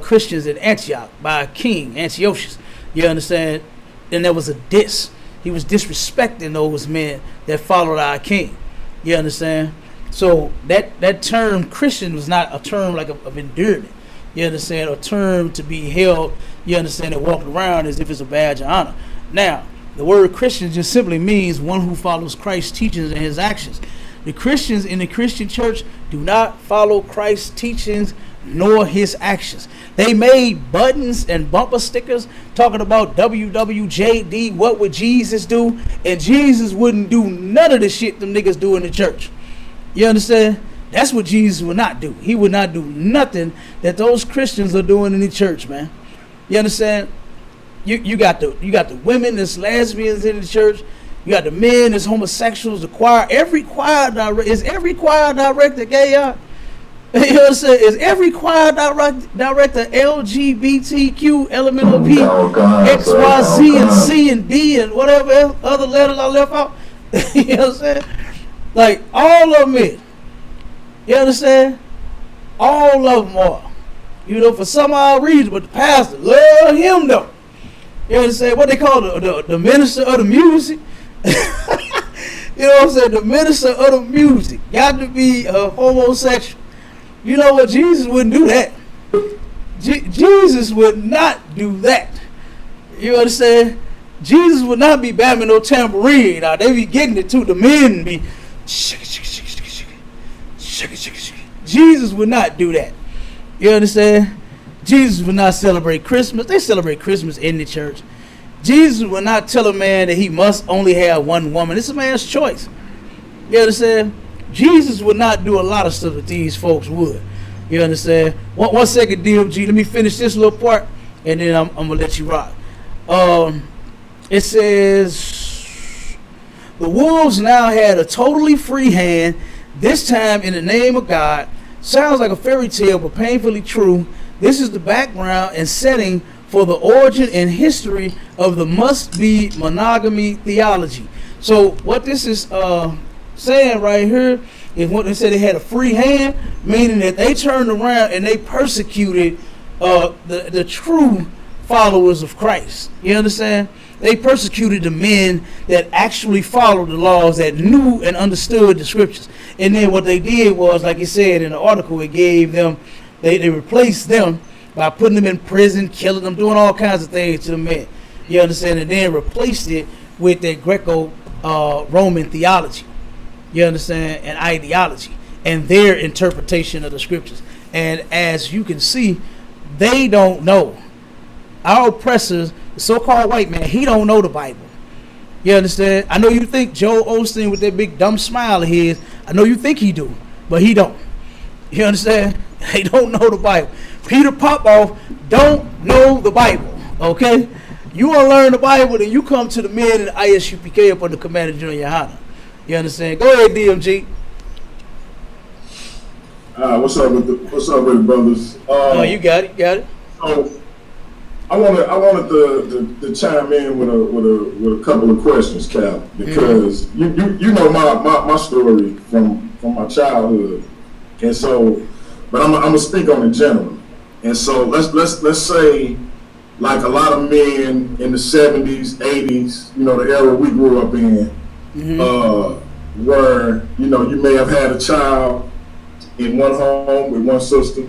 Christians in Antioch by a king, Antiochus. You understand? And there was a diss. He was disrespecting those men that followed our king. You understand? So that term Christian was not a term like of endearment. You understand? A term to be held, you understand, and walked around as if it's a badge of honor. Now, the word Christian just simply means one who follows Christ's teachings and his actions. The Christians in the Christian church do not follow Christ's teachings nor his actions. They made buttons and bumper stickers talking about WWJD, what would Jesus do? And Jesus wouldn't do none of the shit them niggas do in the church. You understand? That's what Jesus would not do. He would not do nothing that those Christians are doing in the church, man. You understand? You got the women that's lesbians in the church. You got the men that's homosexuals, the choir. Every choir director, is every choir director gay, y'all? You know what I'm saying? Is every choir director LGBTQ, LMNOP, X, Y, Z, and C, and D, and whatever other letters I left out? You know what I'm saying? Like, all of them is. You understand? All of them are. You know, for some odd reason, but the pastor love him, though. You understand? What they call the minister of the music? You know what I'm saying? The minister of the music got to be homosexual. You know what? Jesus wouldn't do that. Jesus would not do that. You understand? Jesus would not be bamming no tambourine. Now, they be getting it too. The men be Jesus would not do that. You understand? Jesus would not celebrate Christmas. They celebrate Christmas in the church. Jesus would not tell a man that he must only have one woman. It's a man's choice. You understand? Jesus would not do a lot of stuff that these folks would. You understand? One second, DMG. Let me finish this little part, and then I'm going to let you rock. It says, the wolves now had a totally free hand, this time in the name of God. Sounds like a fairy tale, but painfully true. This is the background and setting for the origin and history of the must-be monogamy theology. So what this is saying right here is what they said they had a free hand, meaning that they turned around and they persecuted the true followers of Christ. You understand? They persecuted the men that actually followed the laws, that knew and understood the scriptures. And then what they did was, like it said in the article, it gave them, they replaced them by putting them in prison, killing them, doing all kinds of things to the men. You understand? And then replaced it with their Greco-Roman theology. You understand? And ideology and their interpretation of the scriptures. And as you can see, they don't know. Our oppressors, the so-called white man, he don't know the Bible. You understand? I know you think Joel Osteen with that big dumb smile of his, I know you think he do, but he don't. You understand? They don't know the Bible. Peter Popoff don't know the Bible, okay? You want to learn the Bible, then you come to the men in the ISUPK up under Commander General Yohana. You understand? Go ahead, DMG. What's up with the brothers? You got it. So I wanted to chime in with a couple of questions, Cal, because you know my story from from my childhood, and so, but I'm gonna speak on it generally. And so let's say, like a lot of men in the 70s, 80s, you know, the era we grew up in, where, you know, you may have had a child in one home with one sister,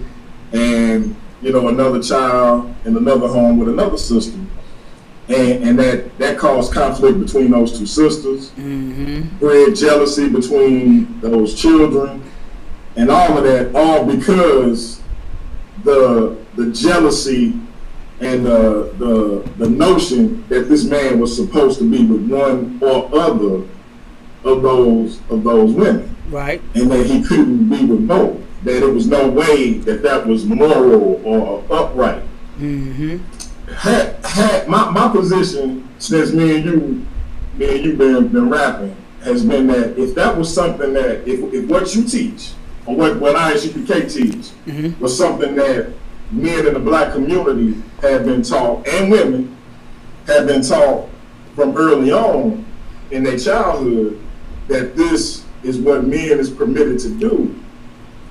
and, you know, another child in another home with another sister. And that caused conflict between those two sisters, bred jealousy between those children, and all of that, all because the jealousy and the notion that this man was supposed to be with one or other of those women, Right. and that he couldn't be with both. That it was no way that was moral or upright. Had my position since me and you been rapping has been that if that was something that if what you teach or what ISUPK teach was something that men in the black community have been taught, and women have been taught from early on in their childhood, that this is what men is permitted to do,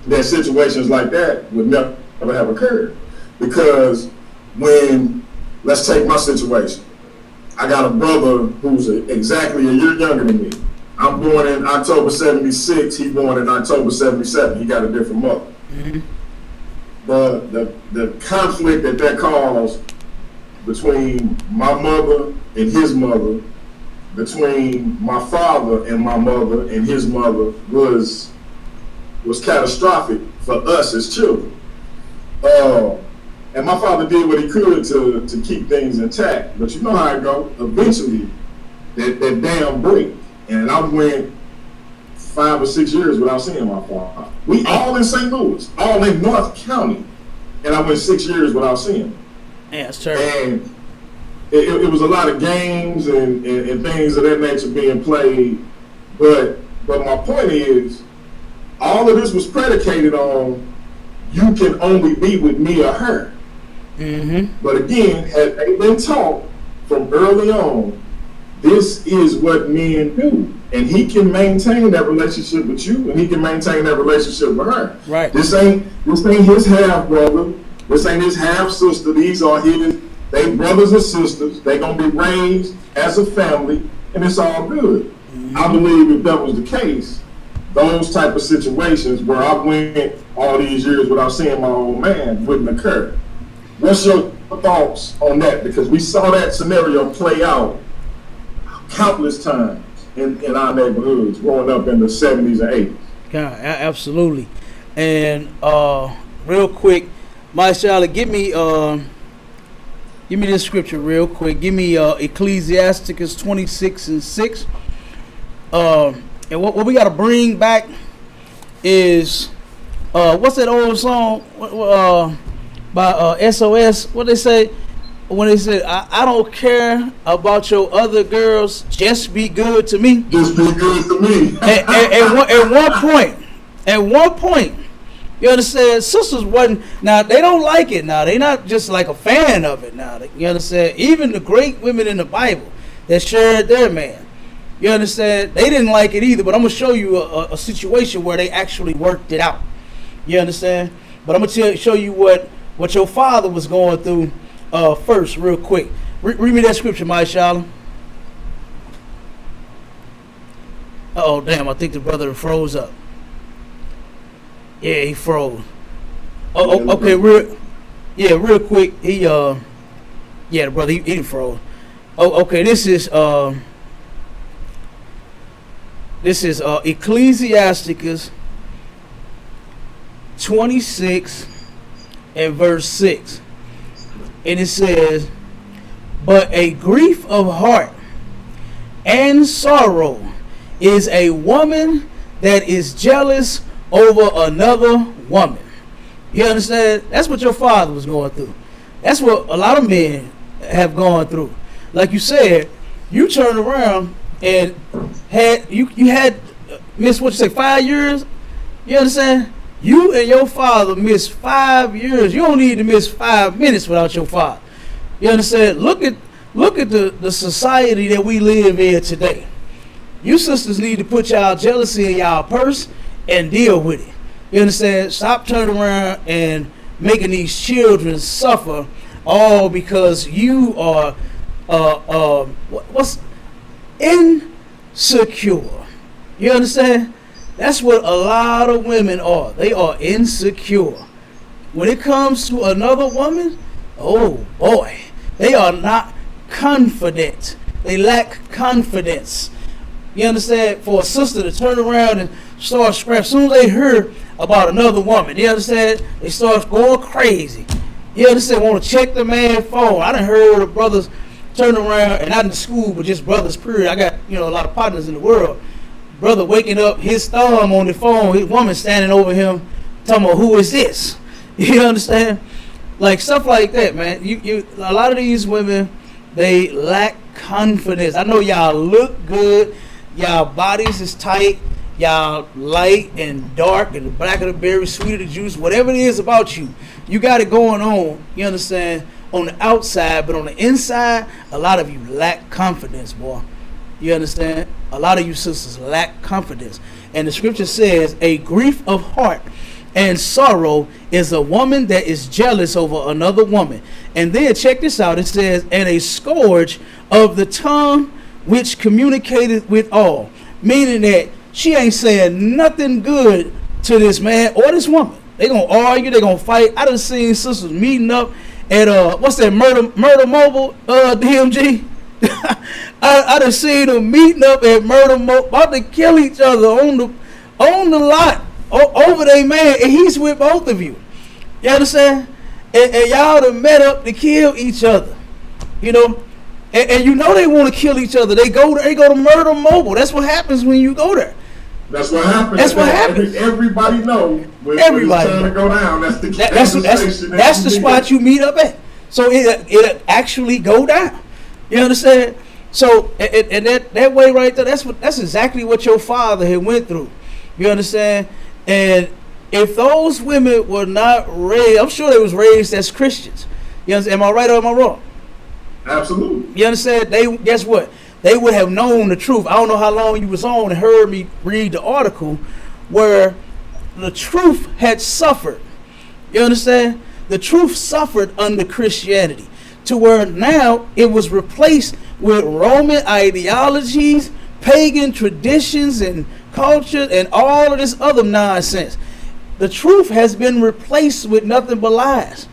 that situations like that would never have occurred. Because when, let's take my situation, I got a brother who's exactly a year younger than me. I'm born in October 76, he born in October 77. He got a different mother. The conflict that caused between my mother and his mother, between my father and my mother and his mother, was catastrophic for us as children. And my father did what he could to keep things intact. But you know how it go. Eventually, that dam break. And I went 5 or 6 years without seeing my father. We all in St. Louis, all in North County. And I went 6 years without seeing him. Yeah, that's terrible. And it was a lot of games and things of that nature being played. But my point is, all of this was predicated on you can only be with me or her. But again, had they been taught from early on, this is what men do, and he can maintain that relationship with you, and he can maintain that relationship with her. Right. This ain't his half brother. This ain't his half sister. These are they brothers and sisters. They gonna be raised as a family, and it's all good. I believe if that was the case, those type of situations where I went all these years without seeing my old man wouldn't occur. What's your thoughts on that? Because we saw that scenario play out countless times in our neighborhoods growing up in the 70s and 80s. Yeah, absolutely. And real quick, Marshall, give me this scripture real quick. Give me Ecclesiasticus 26:6. And what we got to bring back is what's that old song by SOS? What they say when they said, I don't care about your other girls, just be good to me. Just be good to me. At one point, you understand, sisters wasn't, now they don't like it now. They not just like a fan of it now. You understand? Even the great women in the Bible that shared their man, you understand, they didn't like it either. But I'm going to show you a situation where they actually worked it out. You understand? But I'm going to show you what your father was going through first, real quick. Read me that scripture, my Shalom. Oh damn! I think the brother froze up. Yeah, he froze. Oh, okay, real quick. The brother he froze. Oh, okay. This is Ecclesiasticus 26 and verse 6. And it says, but a grief of heart and sorrow is a woman that is jealous over another woman. You understand? That's what your father was going through. That's what a lot of men have gone through. Like you said, you turned around and had missed 5 years. You understand? You and your father missed 5 years. You don't need to miss 5 minutes without your father. You understand? Look at the society that we live in today. You sisters need to put y'all jealousy in y'all purse and deal with it. You understand? Stop turning around and making these children suffer all because you are what's insecure. You understand? That's what a lot of women are. They are insecure. When it comes to another woman, oh boy, they are not confident. They lack confidence. You understand? For a sister to turn around and start scrapping, as soon as they hear about another woman, you understand? They start going crazy. You understand? Want to check the man's phone. I done heard of brothers turn around, and not in the school, but just brothers, period. I got, a lot of partners in the world. Brother waking up, his thumb on the phone, his woman standing over him, talking about, who is this? You understand? Like stuff like that, man. A lot of these women, they lack confidence. I know y'all look good, y'all bodies is tight, y'all light and dark and the black of the berry, sweet of the juice, whatever it is about you, you got it going on, you understand, on the outside, but on the inside, a lot of you lack confidence, boy. You understand? A lot of you sisters lack confidence. And the scripture says, a grief of heart and sorrow is a woman that is jealous over another woman. And then check this out. It says, and a scourge of the tongue which communicated with all. Meaning that she ain't saying nothing good to this man or this woman. They gonna argue, they gonna fight. I done seen sisters meeting up at what's that, Murder Mobile, DMG? I done seen them meeting up at Murder Mobile, about to kill each other on the lot over their man, and he's with both of you. You understand? And y'all done met up to kill each other. And they want to kill each other. They go to Murder Mobile. That's what happens when you go there. That's what happens. That's what happens. Everybody know when everybody it's trying to go down. That's the spot you meet up at. So it actually go down. You understand? So and that way right there, that's exactly what your father had went through. You understand? And if those women were not raised, I'm sure they was raised as Christians. You understand? Am I right or am I wrong? Absolutely. You understand? Guess what? They would have known the truth. I don't know how long you was on and heard me read the article where the truth had suffered. You understand? The truth suffered under Christianity to where now it was replaced with Roman ideologies, pagan traditions and culture and all of this other nonsense. The truth has been replaced with nothing but lies.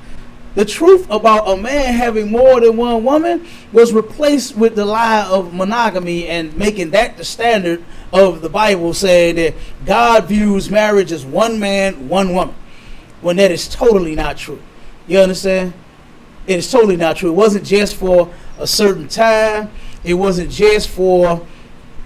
The truth about a man having more than one woman was replaced with the lie of monogamy and making that the standard of the Bible, saying that God views marriage as one man, one woman, when that is totally not true. You understand? It is totally not true. It wasn't just for a certain time. It wasn't just for,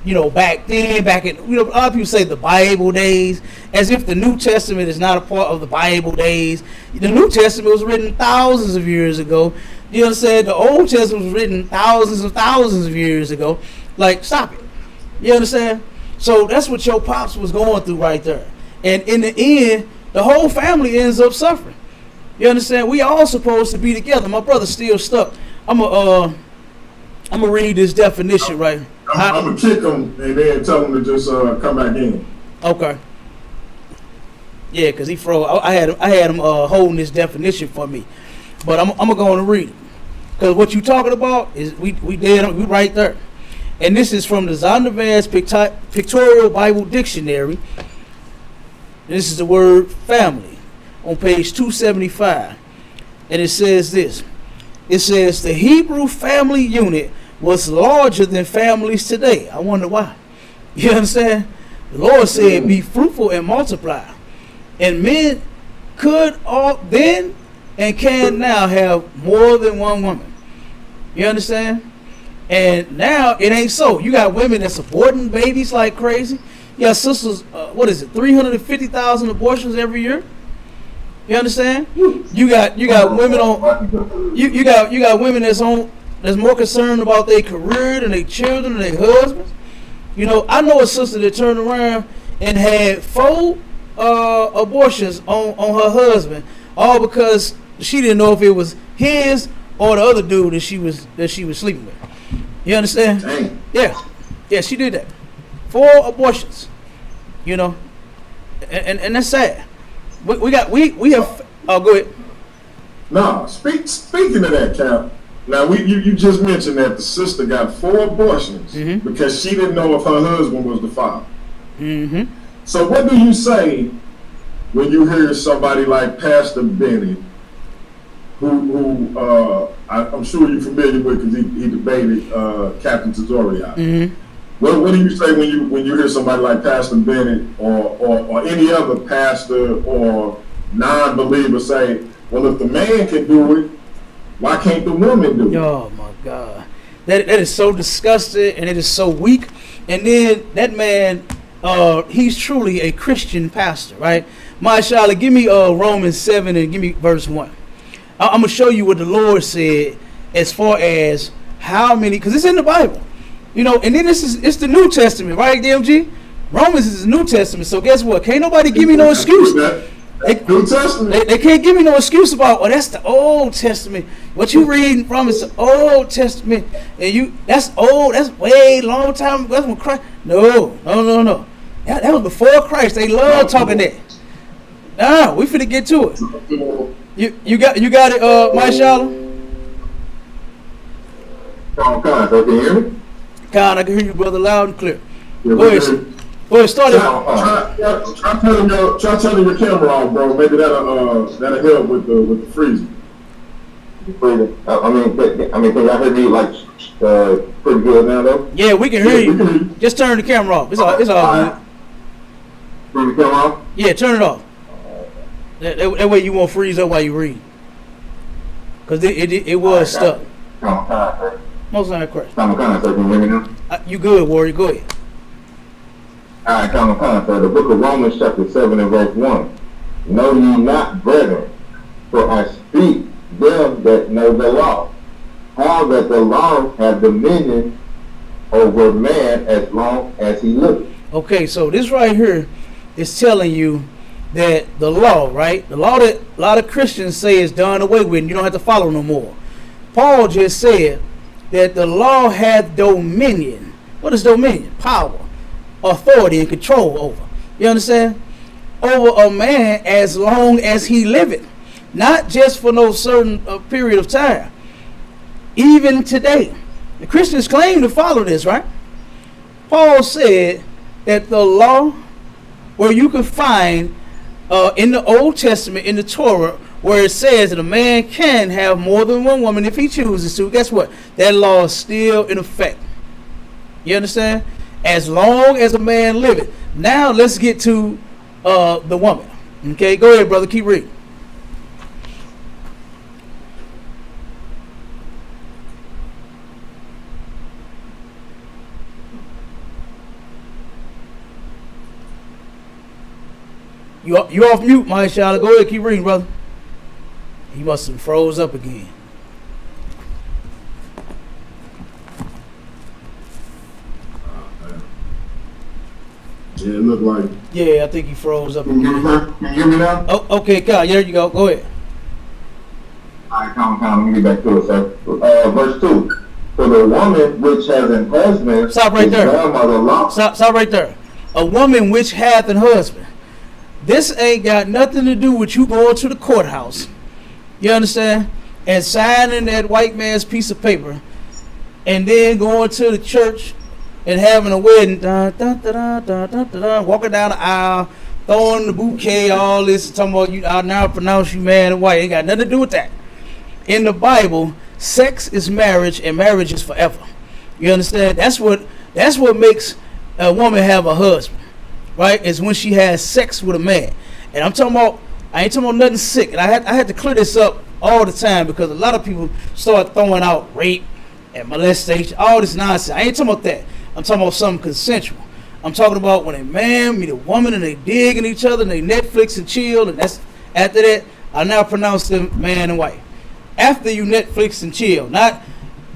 back then, a lot of people say the Bible days, as if the New Testament is not a part of the Bible days. The New Testament was written thousands of years ago. You understand? The Old Testament was written thousands of years ago. Like, stop it. You understand? So that's what your pops was going through right there. And in the end, the whole family ends up suffering. You understand? We all supposed to be together. My brother's still stuck. I'm gonna read this definition right. I'm gonna kick him and then tell him to just come back in. Okay. Yeah, cause he froze. I had him holding this definition for me, but I'm gonna go on and read it. Cause what you talking about is we right there, and this is from the Zondervan's Pictorial Bible Dictionary. This is the word family on page 275, and it says this. It says the Hebrew family unit was larger than families today. I wonder why. You understand? The Lord said, be fruitful and multiply. And men could then and can now have more than one woman. You understand? And now it ain't so. You got women that's aborting babies like crazy. You got sisters, 350,000 abortions every year. You understand? You got women on you got women that's more concerned about their career than their children and their husbands. I know a sister that turned around and had 4 abortions on her husband, all because she didn't know if it was his or the other dude that she was sleeping with. You understand? Dang. Yeah, she did that. 4 abortions. and that's sad. We have. Oh, go ahead. No, speaking of that, Cap. Now you just mentioned that the sister got 4 abortions because she didn't know if her husband was the father. Mm-hmm. So what do you say when you hear somebody like Pastor Bennett, who I'm sure you're familiar with because he debated Captain Tazoriak. Mm-hmm. What do you say when you hear somebody like Pastor Bennett or any other pastor or non-believer say, well, if the man can do it, why can't the woman do it? Oh my God, that is so disgusting and it is so weak. And then that man, he's truly a Christian pastor, right? Mashallah, give me Romans 7 and give me verse 1. I'm gonna show you what the Lord said as far as how many, because it's in the Bible, you know. And then it's the New Testament, right, DMG? Romans is the New Testament. So guess what? Can't nobody give me no excuse. New Testament. They can't give me no excuse about, oh, that's the Old Testament. What you reading from is the Old Testament, and that's old. That's way long time ago. That's when Christ. No. That was before Christ. They love talking that. Nah, we finna get to it. You got it, Mashallah? Can you hear me? Con, I can hear you, brother, loud and clear. Yeah, Go ahead, start it. Try turning your camera off, bro. Maybe that'll help with the freezing. I mean, can y'all hear me like pretty good now though? Yeah, we can hear you. Just turn the camera off. It's all good. Turn the camera off? Yeah, turn it off. That way you won't freeze up while you read. Because it was stuck. Most of the correct. Common concept, can you hear me now? You good, Warrior. Go ahead. Alright, common concept. The book of Romans chapter 7 and verse 1. Know ye not, brethren, for I speak them that know the law, how that the law hath dominion over man as long as he liveth. Okay, so this right here is telling you that the law, right? The law that a lot of Christians say is done away with and you don't have to follow no more. Paul just said that the law hath dominion. What is dominion? Power, authority, and control over. You understand? Over a man as long as he liveth. Not just for no certain period of time. Even today. The Christians claim to follow this, right? Paul said that the law, where you can find in the Old Testament, in the Torah, where it says that a man can have more than one woman if he chooses to, guess what? That law is still in effect. You understand? As long as a man liveth. Now let's get to the woman. Okay, go ahead, brother. Keep reading. You off mute, Mashallah. Go ahead, keep reading, brother. He must have froze up again. Yeah, it looked like. Yeah, I think he froze up again. Can you hear me now? Oh, okay, God, there you go. Go ahead. Alright, let me get back to it, sir. Verse 2. For the woman which has an husband. Stop right there. Law. Stop right there. A woman which hath an husband. This ain't got nothing to do with you going to the courthouse. You understand? And signing that white man's piece of paper. And then going to the church and having a wedding. Walking down the aisle. Throwing the bouquet. All this. Talking about you. I now pronounce you man and white. Ain't got nothing to do with that. In the Bible, sex is marriage and marriage is forever. You understand? That's what makes a woman have a husband. Right, is when she has sex with a man. And I ain't talking about nothing sick. And I had to clear this up all the time because a lot of people start throwing out rape and molestation, all this nonsense. I ain't talking about that. I'm talking about something consensual. I'm talking about when a man meet a woman and they dig in each other and they Netflix and chill, and that's after that, I now pronounce them man and wife. After you Netflix and chill, not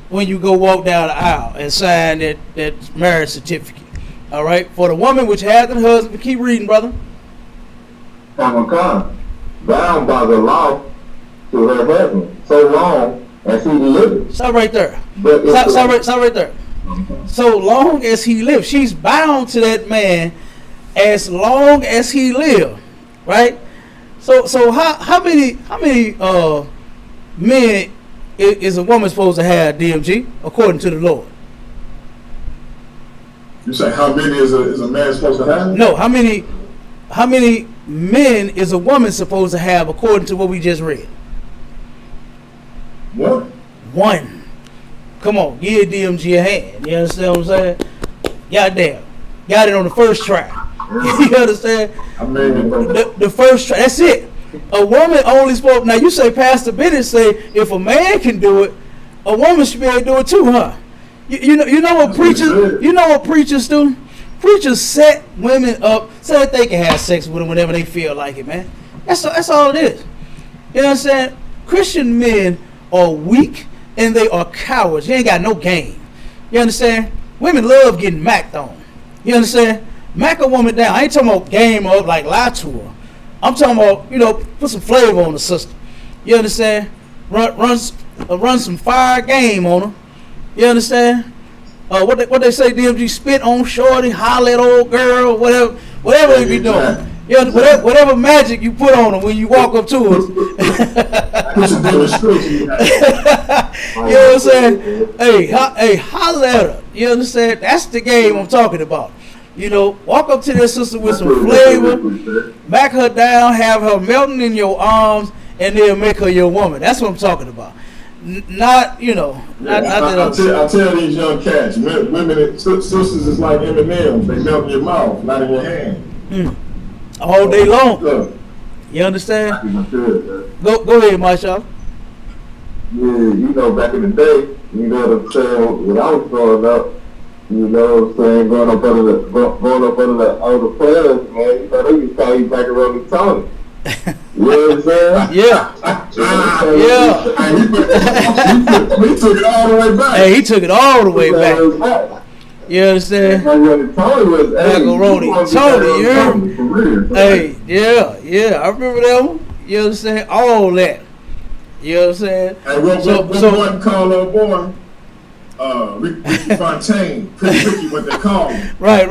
when you go walk down the aisle and sign that marriage certificate. All right, for the woman which hath an husband, keep reading, brother. Bound by the law to her husband, so long as he liveth. Stop right there. Stop right there. So long as he lives, she's bound to that man as long as he lived, right? So how many men is a woman supposed to have, DMG, according to the Lord? You say how many is a man supposed to have? No, how many men is a woman supposed to have according to what we just read? What? One. Come on, give DMG a hand. You understand what I'm saying? Goddamn. Got it on the first try. You understand? I mean, The first try. That's it. A woman only supposed. Now you say Pastor Bennett say if a man can do it, a woman should be able to do it too, huh? You know what preachers do? Preachers set women up so that they can have sex with them whenever they feel like it, man. That's all it is. You know what I'm saying? Christian men are weak and they are cowards. You ain't got no game. You understand? Women love getting macked on. You understand? Mack a woman down. I ain't talking about game up like lie to her. I'm talking about, put some flavor on the sister. You understand? Run some fire game on her. You understand? What they say, DMG, spit on shorty, holler at old girl, whatever they be doing. Yeah, whatever magic you put on them when you walk up to us. You know what I'm saying? Hey, holler at her. You understand? That's the game I'm talking about. Walk up to this sister with some flavor, back her down, have her melting in your arms, and then make her your woman. That's what I'm talking about. Not that. I tell these young cats, women, sisters is like M&M's. They melt in your mouth, not in your hand. All day long. You understand? Go ahead, Marshall. Yeah, back in the day, you know what I'm saying, when I was growing up, you know what I'm saying, going up under the older players, man, they used to call you back around the Tony. You know what I'm saying? Yeah. He took it all the way back. Hey, he took it all the way back. You understand? Macaroni Tony, you heard me? Hey, yeah, I remember that one. You understand? All that. You know what I'm saying? Hey, what one call old boy? Ricky Fontaine, Pretty Ricky, what they call him. Right.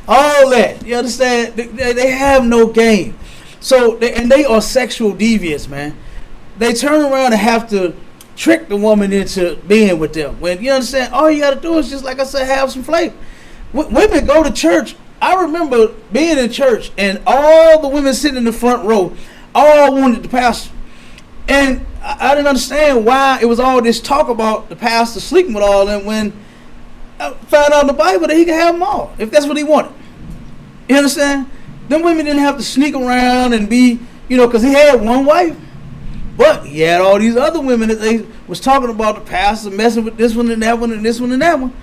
All that. You understand? They have no game. So, they are sexual deviants, man. They turn around and have to trick the woman into being with them. When, you understand, all you got to do is just, like I said, have some flavor. Women go to church. I remember being in church and all the women sitting in the front row all wanted the pastor. And I didn't understand why it was all this talk about the pastor sleeping with all them when I found out in the Bible that he could have them all if that's what he wanted. You understand? Them women didn't have to sneak around and be, because he had one wife. But he had all these other women that they was talking about the pastor messing with this one and that one and this one and that one.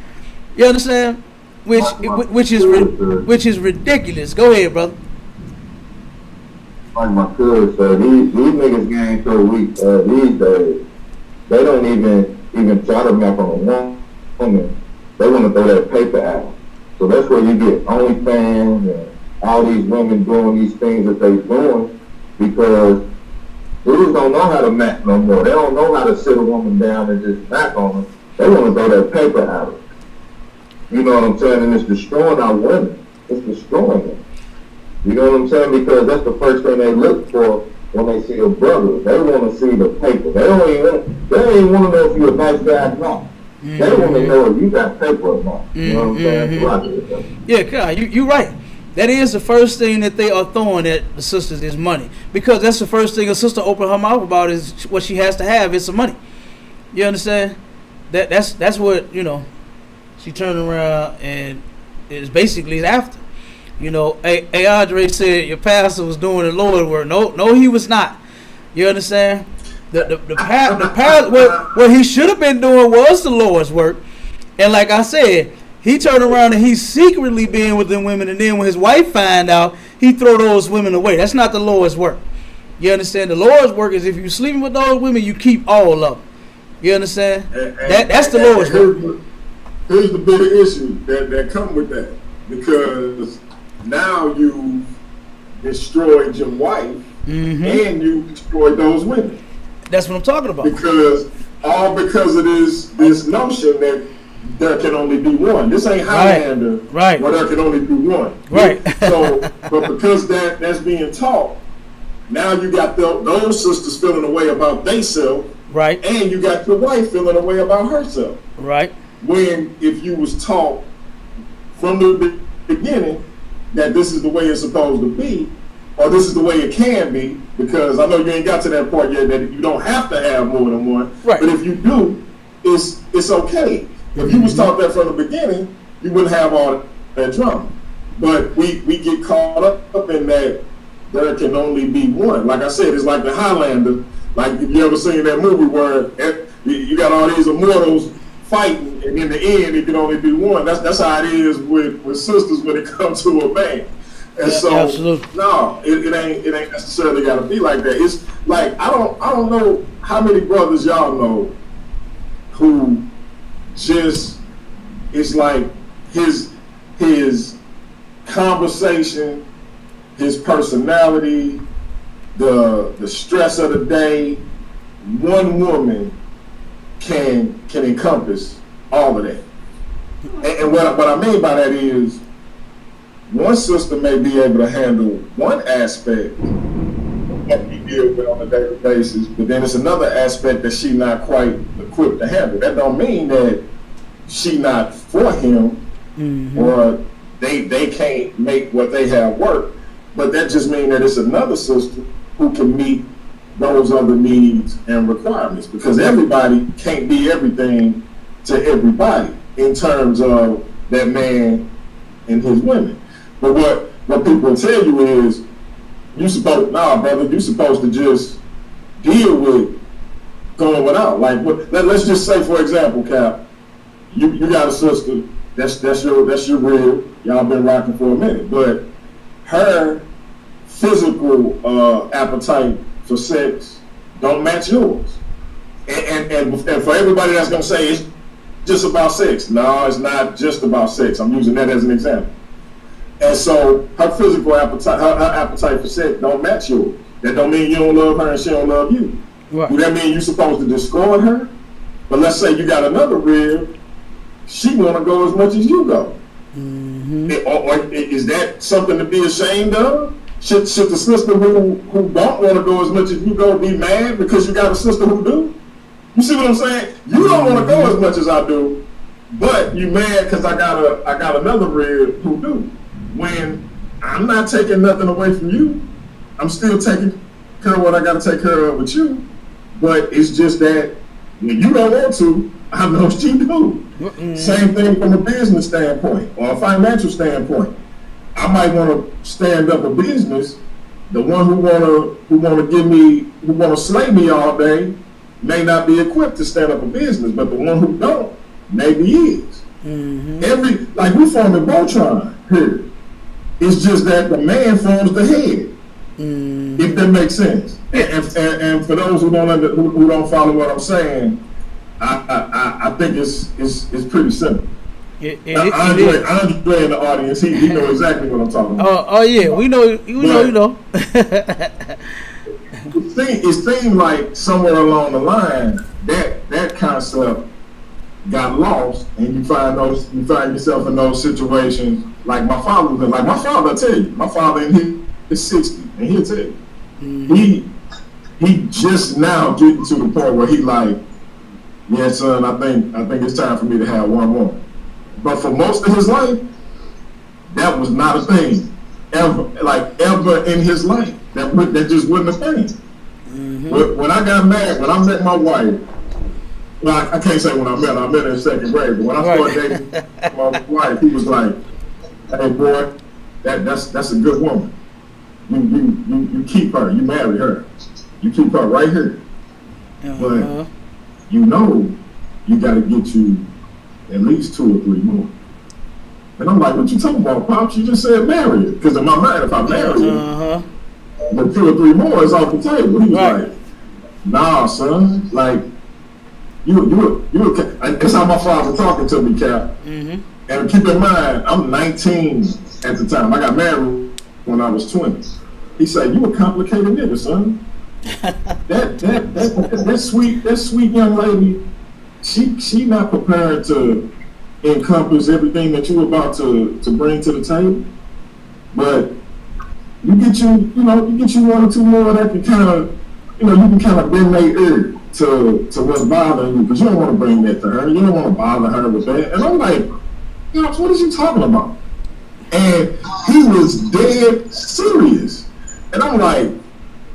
You understand? Which is ridiculous. Go ahead, brother. Like my cousin said, these niggas getting so weak these days. They don't even try to map on a woman. They want to throw that paper out. So that's where you get OnlyFans and all these women doing these things that they doing because dudes don't know how to map no more. They don't know how to sit a woman down and just back on her. They want to throw that paper at her. You know what I'm saying? And it's destroying our women. It's destroying them. You know what I'm saying? Because that's the first thing they look for when they see a brother. They want to see the paper. They don't even want to know if you're a nice guy or not. Mm-hmm. They want to know if you got paper or not. You know what I'm saying? Yeah, God, you're right. That is the first thing that they are throwing at the sisters is money. Because that's the first thing a sister open her mouth about is what she has to have is some money. You understand? That's what, she turned around and is basically after. Andre said your pastor was doing the Lord's work. No, he was not. You understand? What he should have been doing was the Lord's work. And like I said, he turned around and he's secretly being with them women, and then when his wife find out, he throw those women away. That's not the Lord's work. You understand? The Lord's work is if you're sleeping with those women, you keep all of them. You understand? That's the Lord's work. Here's the bigger issue that come with that. Because now you destroyed your wife and you destroyed those women. That's what I'm talking about. Because of this notion that there can only be one. This ain't Highlander, Right. where there can only be one. Right. So, but because that's being taught, now you got those sisters feeling a way about themselves, Right. and you got your wife feeling a way about herself. Right. When if you was taught from the beginning that this is the way it's supposed to be, or this is the way it can be, because I know you ain't got to that point yet that you don't have to have more than one. Right. But if you do, it's okay. If you was taught that from the beginning, you wouldn't have all that drama. But we get caught up in that there can only be one. Like I said, it's like the Highlander. Like, if you ever seen that movie where you got all these immortals fighting, and in the end, it can only be one. That's how it is with sisters when it comes to a man. And so, absolutely. no, it ain't necessarily got to be like that. It's like I don't know how many brothers y'all know who just, it's like his conversation, his personality, the stress of the day, one woman can encompass all of that. And what I mean by that is, one sister may be able to handle one aspect that we deal with on a daily basis, but then it's another aspect that she not quite equipped to handle. That don't mean that she not for him, or they can't make what they have work, but that just means that it's another sister who can meet those other needs and requirements, because everybody can't be everything to everybody in terms of that man and his women. But what people tell you is, you supposed to just deal with going without. Like, let's just say, for example, Cap, you got a sister that's your real. Y'all been rocking for a minute, but her physical appetite for sex don't match yours. And for everybody that's gonna say it's just about sex, no, it's not just about sex. I'm using that as an example. And so her physical appetite, her appetite for sex don't match yours. That don't mean you don't love her and she don't love you. Right. Do that mean you're supposed to discard her? But let's say you got another rib, she wanna go as much as you go. Or is that something to be ashamed of? Should the sister who don't want to go as much as you go be mad because you got a sister who do? You see what I'm saying? You don't want to go as much as I do, but you mad because I got another rib who do. When I'm not taking nothing away from you, I'm still taking care of what I got to take care of with you. But it's just that when you don't want to, I know she do. Same thing from a business standpoint or a financial standpoint. I might want to stand up a business. The one who wanna slay me all day may not be equipped to stand up a business, but the one who don't maybe is. Like we form a Voltron here. It's just that the man forms the head. If that makes sense. And for those who don't follow what I'm saying, I think it's pretty simple. Andre in the audience, he know exactly what I'm talking about. Oh yeah, we know. You know. It seemed like somewhere along the line that concept got lost, and you find yourself in those situations. Like my father was in. Like my father, I tell you, my father in his 60s, and he'll tell you, he just now getting to the point where he like, yeah, son, I think it's time for me to have one woman. But for most of his life, that was not a thing. Ever in his life. That just wasn't a thing. When I got married, when I met my wife, well, I can't say when I met her in second grade, but when I started dating my wife, he was like, hey boy, that's a good woman. You keep her, you marry her. You keep her right here. But you know you gotta get you at least 2 or 3 more. And I'm like, what you talking about, Pops? You just said marry it. Because in my mind, if I marry it, the 2 or 3 more is off the table. He was like, nah, son. Like, that's how my father talking to me, Cap. And keep in mind, I'm 19 at the time. I got married when I was 20. He said, you a complicated nigga, son. that sweet young lady, she not prepared to encompass everything that you're about to bring to the table. But you get you one or two more that can kind of, you can kind of bend their ear to what's bothering you, because you don't want to bring that to her. You don't want to bother her with that. And I'm like, what is you talking about? And he was dead serious. And I'm like,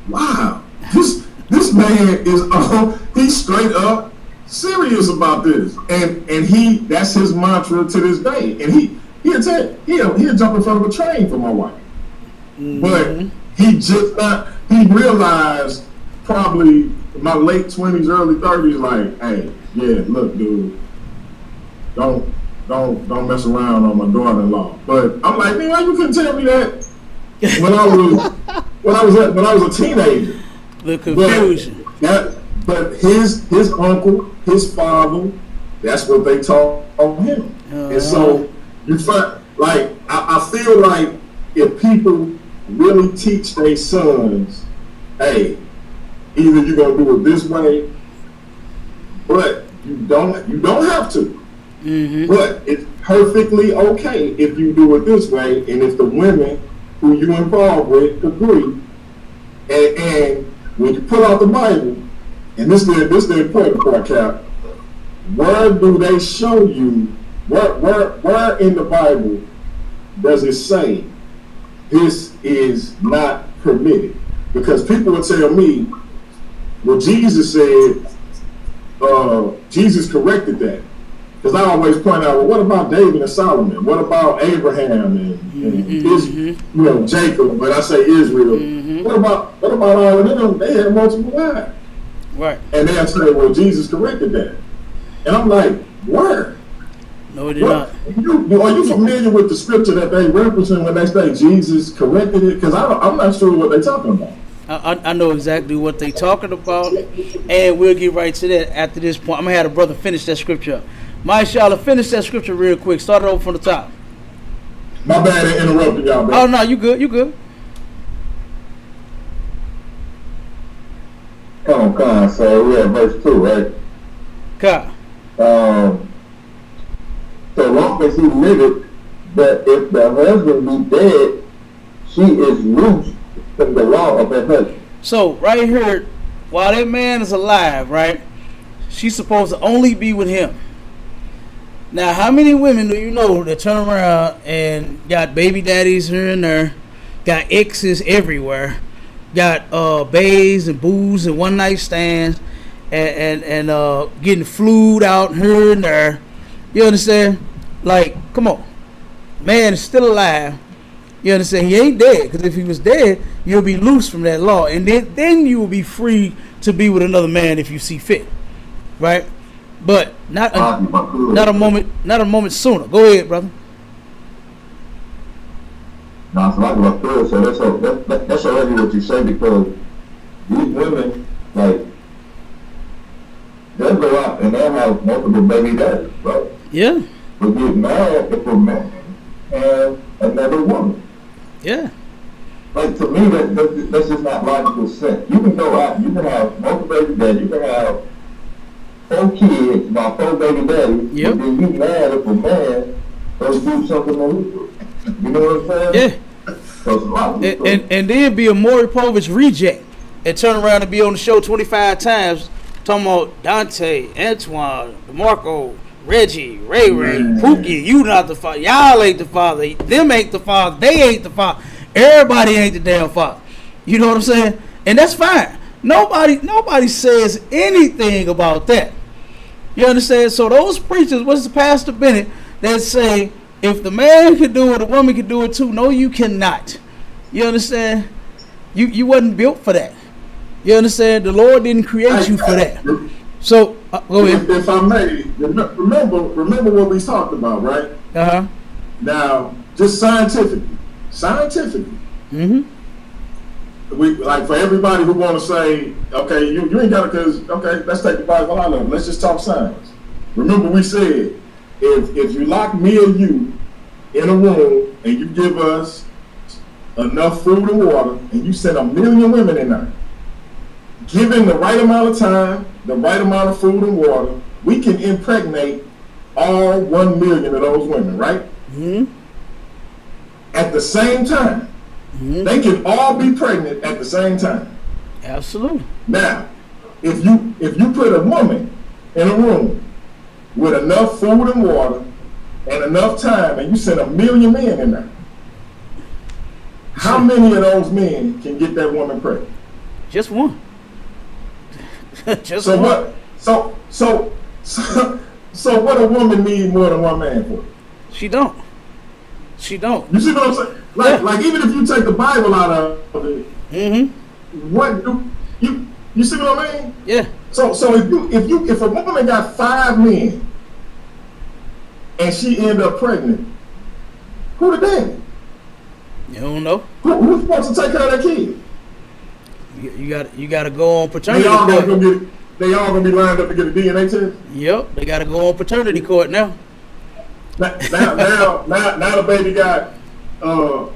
wow, this man is he's straight up serious about this. And that's his mantra to this day. And he'll jump in front of a train for my wife. But he realized probably in my late 20s, early 30s, like, hey, yeah, look, dude, don't mess around on my daughter-in-law. But I'm like, man, why you couldn't tell me that when I was a teenager? The confusion. But his uncle, his father, that's what they taught him. And so you find, like, I feel like if people really teach their sons, hey, either you're gonna do it this way, but you don't have to. Mm-hmm. But it's perfectly okay if you do it this way, and if the women who you involved with agree. And when you pull out the Bible, and this is the important part, Cap, where do they show you, where in the Bible does it say this is not permitted? Because people will tell me, well, Jesus said, Jesus corrected that. Because I always point out, well, what about David and Solomon? What about Abraham and Jacob? But I say Israel. Mm-hmm. What about all of them? They had multiple wives. Right. And they'll say, well, Jesus corrected that. And I'm like, where? No, it did not. Are you familiar with the scripture that they represent when they say Jesus corrected it? Because I'm not sure what they're talking about. I know exactly what they're talking about, and we'll get right to that after this point. I'm going to have the brother finish that scripture up. Mashallah, finish that scripture real quick. Start it over from the top. My bad for interrupting y'all, bro. Oh, no, you good. Come on. So we have verse 2, right? Come. So long as he liveth, but if the husband be dead, she is loose from the law of her husband. So right here, while that man is alive, right, she's supposed to only be with him. Now, how many women do you know that turn around and got baby daddies here and there, got exes everywhere, got bays and booze and one night stands, and getting flued out here and there? You understand? Like, come on, man is still alive. You understand? He ain't dead, because if he was dead, you'll be loose from that law, and then you will be free to be with another man if you see fit, right? But not a moment sooner. Go ahead, brother. No, so that's already what you say, because these women, like, they'll go out and they'll have multiple baby daddies, right? Yeah. But get mad if a man and another woman. Yeah. Like, to me, that's just not logical sense. You can go out, you can have multiple baby daddies, you can have 4 kids by 4 baby daddies, yep. But then you mad if a man goes do something illegal. You know what I'm saying? Yeah. So and then be a Maury Povich reject and turn around and be on the show 25 times talking about Dante, Antoine, DeMarco, Reggie, Ray, Pookie, you not the father, y'all ain't the father, them ain't the father, they ain't the father, everybody ain't the damn father. You know what I'm saying? And that's fine. Nobody says anything about that. You understand? So those preachers, what's the Pastor Bennett, that say, if the man can do it, the woman can do it too. No, you cannot. You understand? You wasn't built for that. You understand? The Lord didn't create you for that. So, go ahead. If I may, remember what we talked about, right? Uh-huh. Now, just scientifically. Mm-hmm. We, like, for everybody who want to say, okay, you ain't got to, because, okay, let's take the Bible out of it. Let's just talk science. Remember we said, if you lock me or you in a room and you give us enough food and water and you send 1 million women in there, given the right amount of time, the right amount of food and water, we can impregnate all 1 million of those women, right? Mm-hmm. At the same time, they can all be pregnant at the same time. Absolutely. Now, if you put a woman in a room with enough food and water and enough time, and you send 1 million men in there, how many of those men can get that woman pregnant? Just one. Just So one. what? So what a woman need more than one man for? She don't. She don't. You see what I'm saying? Like even if you take the Bible out of it, what do you see what I mean? Yeah. So if a woman got 5 men and she end up pregnant, who the daddy? You don't know. Who's supposed to take care of that kid? You got to go on paternity They all court. gonna be lined up to get a DNA test. Yep, they got to go on paternity court now. Now the baby got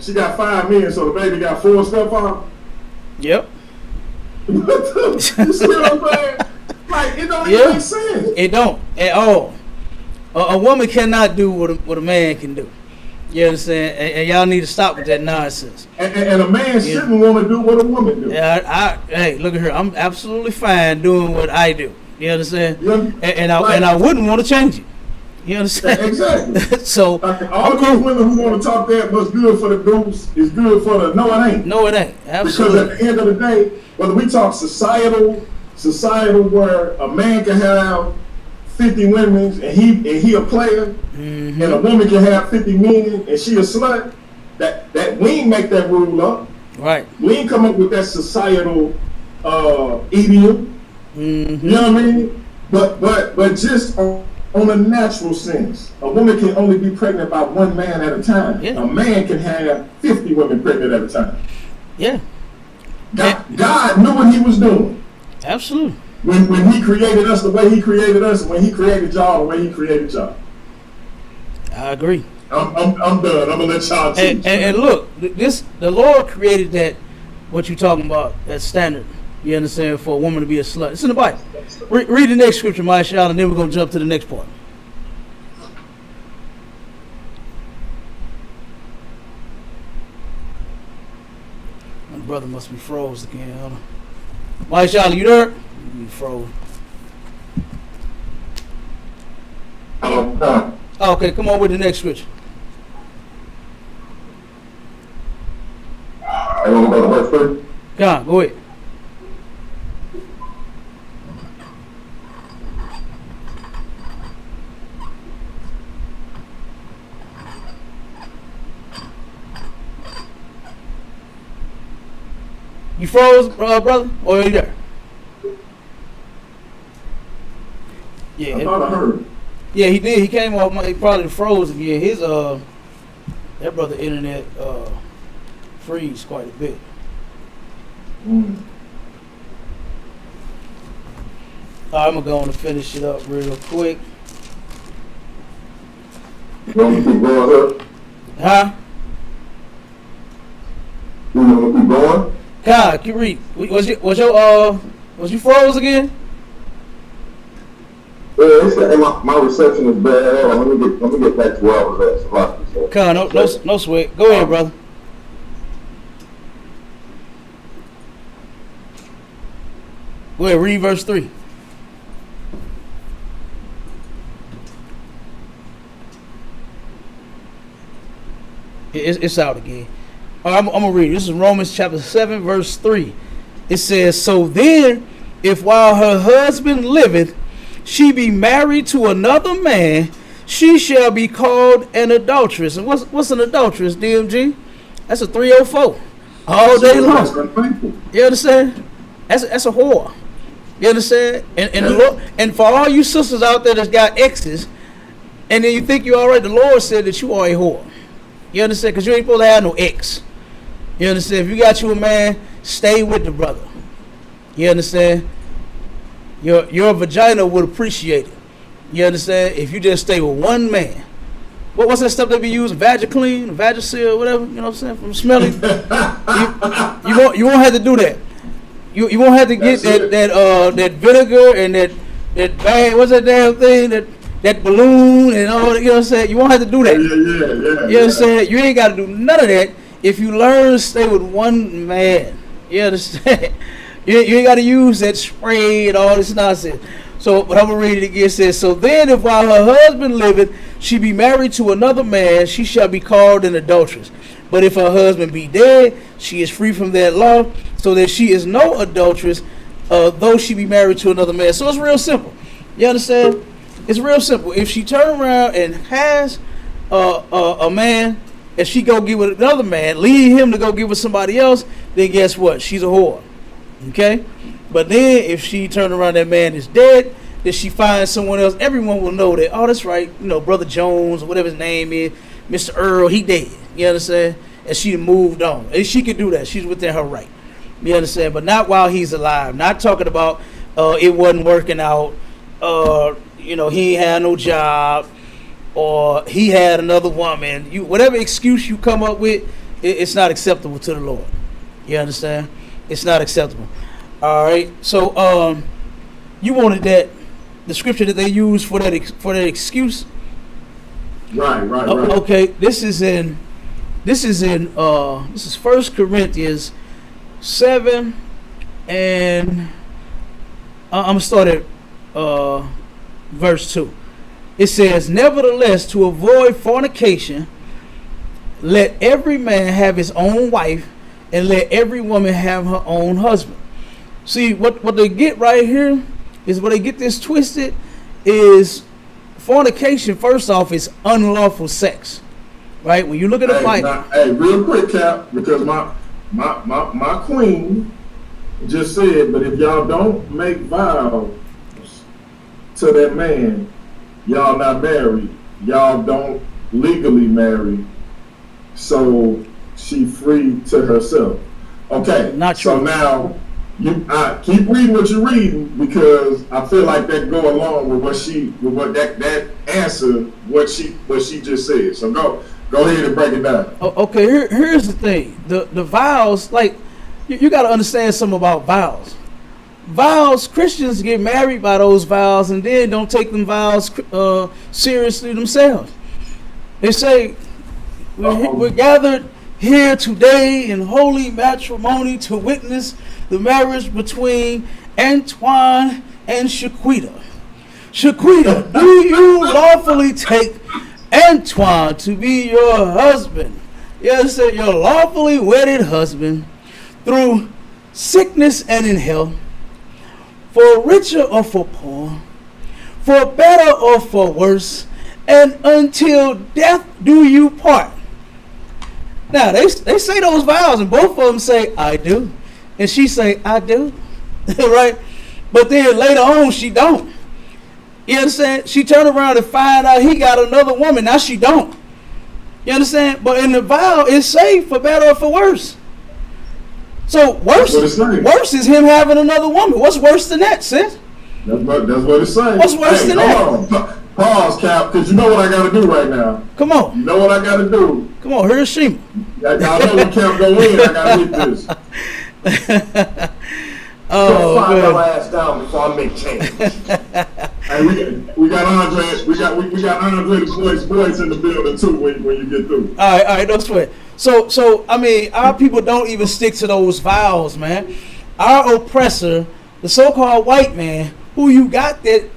she got 5 men, so the baby got 4 stepfathers. Yep. You see what I'm saying? Like it don't even make sense. It don't at all. A woman cannot do what a man can do. You understand? And y'all need to stop with that nonsense. And a man shouldn't want to do what a woman do. Yeah, hey, look at her. I'm absolutely fine doing what I do. You understand? Yeah. And I wouldn't want to change it. You understand? Exactly. So all these women who want to talk that what's good for the goose is good for the no, it ain't. No, it ain't. Absolutely. Because at the end of the day, whether we talk societal where a man can have 50 women and he a player, and a woman can have 50 men and she a slut, that we ain't make that rule up. Right. We ain't come up with that societal idiom. You know what I mean? But just on a natural sense, a woman can only be pregnant by 1 man at a time. Yeah. A man can have 50 women pregnant at a time. Yeah. God knew what he was doing. Absolutely. When he created us the way he created us, and when he created y'all the way he created y'all. I agree. I'm done. I'm gonna let y'all teach. And look, the Lord created that, what you talking about, that standard. You understand, for a woman to be a slut. It's in the Bible. Read the next scripture, my child, and then we're gonna jump to the next part. My brother must be froze again. Hold on. My child, you there? You froze. Oh, okay, come on with the next scripture. I want to go to verse 3. Come on, go ahead. You froze, brother? Or are you there? Yeah. I thought I heard. Yeah, he did. He came off. He probably froze again. His that brother internet freeze quite a bit. All right, I'm gonna go on and finish it up real quick. You want me to keep going, sir? Huh? You want me to keep going? God, can you read? Was you froze again? Yeah, my reception is bad. Hold on, let me get back to where I was at. God, no sweat. Go ahead, brother. Go ahead, read verse 3. It's out again. All right, I'm going to read. This is Romans chapter 7, verse 3. It says, "So then, if while her husband liveth, she be married to another man, she shall be called an adulteress." And what's an adulteress, DMG? That's a 304. All day long. You understand? That's a whore. You understand? And the Lord, and for all you sisters out there that's got exes, and then you think you're all right, the Lord said that you are a whore. You understand? Because you ain't supposed to have no ex. You understand? If you got you a man, stay with the brother. You understand? Your vagina would appreciate it. You understand? If you just stay with one man. What's that stuff they be using? Vagiclean, Vagisil, whatever. You know what I'm saying? From smelling. you won't have to do that. You won't have to get that vinegar and that bag. What's that damn thing? that balloon and all that, you know what I'm saying? You won't have to do that. Yeah. You know what I'm saying? You ain't got to do none of that if you learn to stay with one man. You understand? You ain't got to use that spray and all this nonsense. So, but I'm going to read it again. It says, so then if while her husband liveth, she be married to another man, she shall be called an adulteress. But if her husband be dead, she is free from that law, so that she is no adulteress, though she be married to another man. So it's real simple. You understand? It's real simple. If she turn around and has a man, and she go get with another man, leave him to go get with somebody else, then guess what? She's a whore. Okay? But then if she turn around, that man is dead, then she finds someone else, everyone will know that, oh, that's right, you know, Brother Jones, or whatever his name is, Mr. Earl, he dead. You understand? And she moved on. And she could do that. She's within her right. You understand? But not while he's alive. Not talking about it wasn't working out, you know, he ain't had no job, or he had another woman. Whatever excuse you come up with, it's not acceptable to the Lord. You understand? It's not acceptable. All right. So you wanted the scripture that they use for that excuse. Right. Okay. This is 1 Corinthians 7, and I'm gonna start at verse 2. It says, nevertheless, to avoid fornication, let every man have his own wife, and let every woman have her own husband. See, what they get right here is, what they get this twisted, is fornication, first off, is unlawful sex. Right? When you look at the Bible. Hey, real quick, Cap, because my queen just said, but if y'all don't make vows to that man, y'all not married. Y'all don't legally marry. So she free to herself. Okay. Not true. So now I keep reading what you're reading, because I feel like that go along with what that answer what she just said. So go ahead and break it down. Okay, here's the thing. The vows, like, you got to understand something about vows. Vows, Christians get married by those vows and then don't take them vows seriously themselves. They say, we're gathered here today in holy matrimony to witness the marriage between Antoine and Shaquita. Shaquita, do you lawfully take Antoine to be your husband? Yes, your lawfully wedded husband, through sickness and in health, for richer or for poor, for better or for worse, and until death do you part. Now, they say those vows, and both of them say, I do. And she say, I do. Right? But then later on, she don't. You understand? She turned around and find out he got another woman. Now she don't. You understand? But in the vow, it's safe for better or for worse. So worse is him having another woman. What's worse than that, sis? That's what it's saying. What's worse than that? Pause, Cap, because you know what I got to do right now. Come on. You know what I got to do. Come on, Hiroshima. I know when Cap go in, I got to hit this. Oh, find my ass down before I make change. Hey, we got Andre. We got Andre the boys in the building too. When you get through. All right, don't sweat. So I mean, our people don't even stick to those vows, man. Our oppressor, the so-called white man, who you got that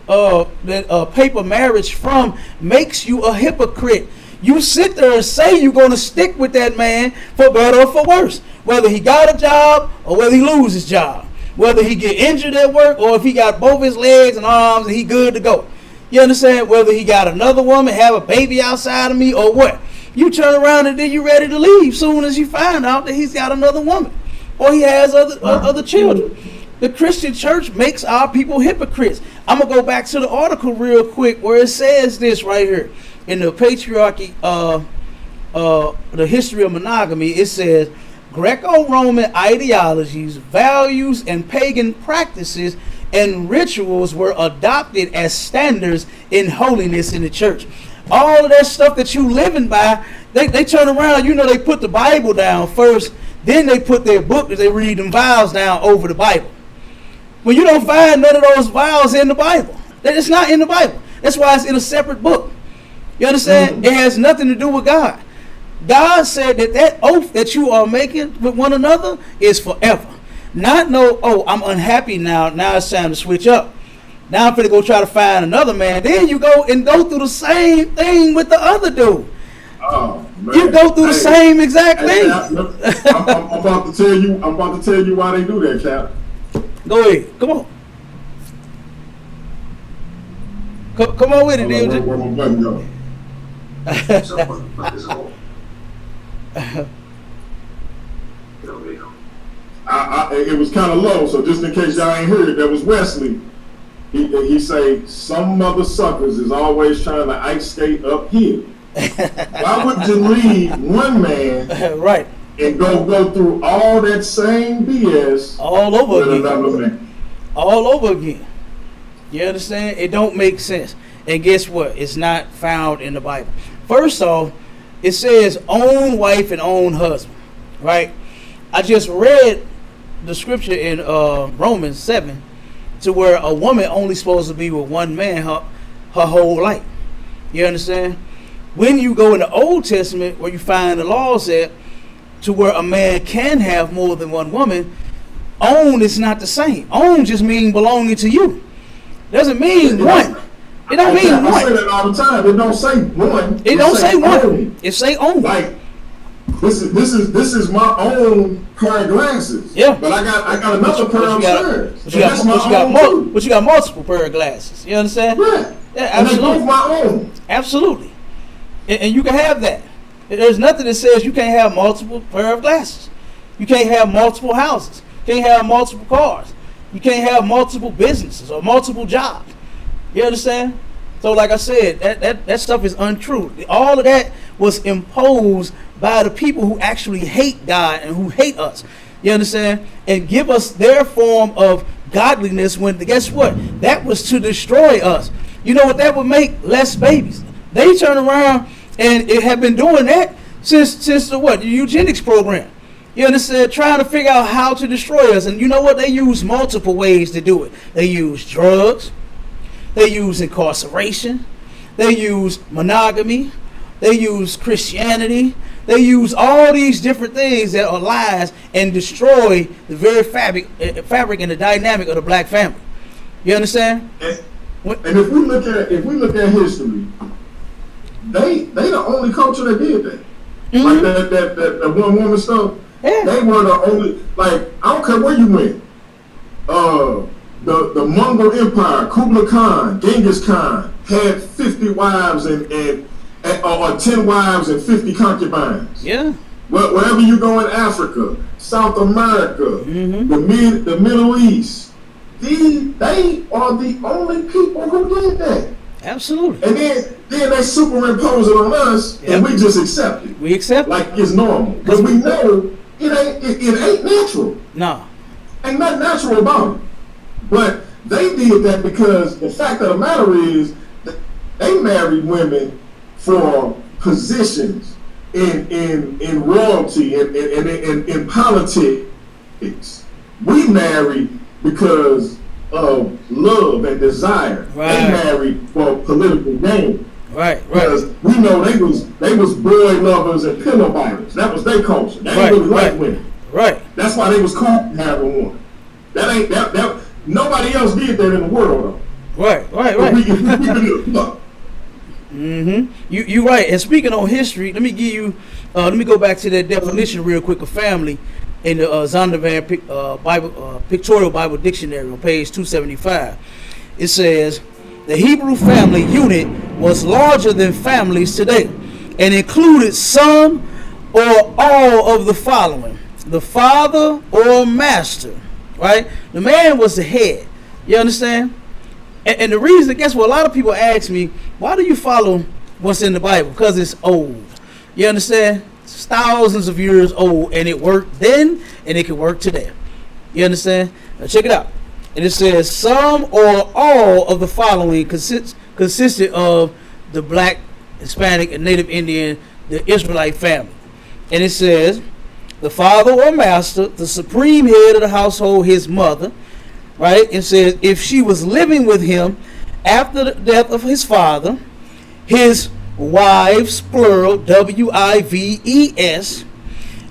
paper marriage from, makes you a hypocrite. You sit there and say you're going to stick with that man for better or for worse, whether he got a job or whether he loses his job, whether he get injured at work or if he got both his legs and arms and he good to go. You understand? Whether he got another woman, have a baby outside of me, or what. You turn around and then you ready to leave soon as you find out that he's got another woman or he has other children. The Christian church makes our people hypocrites. I'm going to go back to the article real quick where it says this right here. In the patriarchy, the history of monogamy, it says, Greco-Roman ideologies, values, and pagan practices and rituals were adopted as standards in holiness in the church. All of that stuff that you living by, they turn around, they put the Bible down first, then they put their book that they read them vows down over the Bible. When you don't find none of those vows in the Bible. It's not in the Bible. That's why it's in a separate book. You understand? It has nothing to do with God. God said that oath that you are making with one another is forever. Not no, oh, I'm unhappy now. Now it's time to switch up. Now I'm going to go try to find another man. Then you go and go through the same thing with the other dude. Oh, man. You go through the same exact thing. I'm about to tell you. I'm about to tell you why they do that, Cap. Go ahead. Come on. Come on with it, dude. Where my button go? It was kind of low, so just in case y'all ain't heard it, that was Wesley. He say some mother suckers is always trying to ice skate uphill. Why would you leave one man right and go through all that same BS all over with again? Another man? All over again. You understand? It don't make sense. And guess what? It's not found in the Bible. First off, it says own wife and own husband, right? I just read the scripture in Romans 7 to where a woman only supposed to be with one man her whole life. You understand? When you go in the Old Testament where you find the laws at to where a man can have more than one woman, own is not the same. Own just means belonging to you. Doesn't mean one. It don't mean one. I say that all the time. It don't say one. It don't say one. It say own. Like this is my own pair of glasses. Yeah. But I got another pair upstairs. But you got multiple pair of glasses. You understand? Yeah. Yeah, and they absolutely. both my own. Absolutely. And you can have that. There's nothing that says you can't have multiple pair of glasses. You can't have multiple houses. You can't have multiple cars. You can't have multiple businesses or multiple jobs. You understand? So like I said, that stuff is untrue. All of that was imposed by the people who actually hate God and who hate us. You understand? And give us their form of godliness when, guess what? That was to destroy us. You know what that would make? Less babies. They turn around and it have been doing that since the what? The eugenics program. You understand? Trying to figure out how to destroy us. And you know what? They use multiple ways to do it. They use drugs. They use incarceration. They use monogamy. They use Christianity. They use all these different things that are lies and destroy the very fabric and the dynamic of the black family. You understand? And if we look at history, they the only culture that did that. Mm-hmm. Like that one woman stuff. Yeah. They were the only. Like, I don't care where you went. The Mongol Empire, Kublai Khan, Genghis Khan had 50 wives or 10 wives and 50 concubines. Yeah. Wherever you go in Africa, South America, mm-hmm. the Middle East, they are the only people who did that. Absolutely. And then they superimpose it on us, and we just accept it. We accept it. Like it's normal. Because we know it ain't natural. No. Ain't nothing natural about it. But they did that because the fact of the matter is that they married women for positions in royalty and in politics. We marry because of love and desire. Right. They married for political gain. Right. Because we know they was boy lovers and pillow biters. That was their culture. They didn't really like women. Right. That's why they was cool having one. That ain't that nobody else did that in the world though. Right. We can look. Mm-hmm. You right. And speaking on history, let me give you. Let me go back to that definition real quick of family in the Zondervan Pictorial Bible Dictionary on page 275. It says the Hebrew family unit was larger than families today, and included some or all of the following: the father or master. Right, the man was the head. You understand? And the reason, guess what? A lot of people ask me, why do you follow what's in the Bible? Because it's old. You understand? It's thousands of years old, and it worked then, and it can work today. You understand? Now check it out. And it says, some or all of the following consisted of the black, Hispanic, and Native Indian, the Israelite family. And it says, the father or master, the supreme head of the household, his mother, right? It says, if she was living with him after the death of his father, his wives, plural, wives,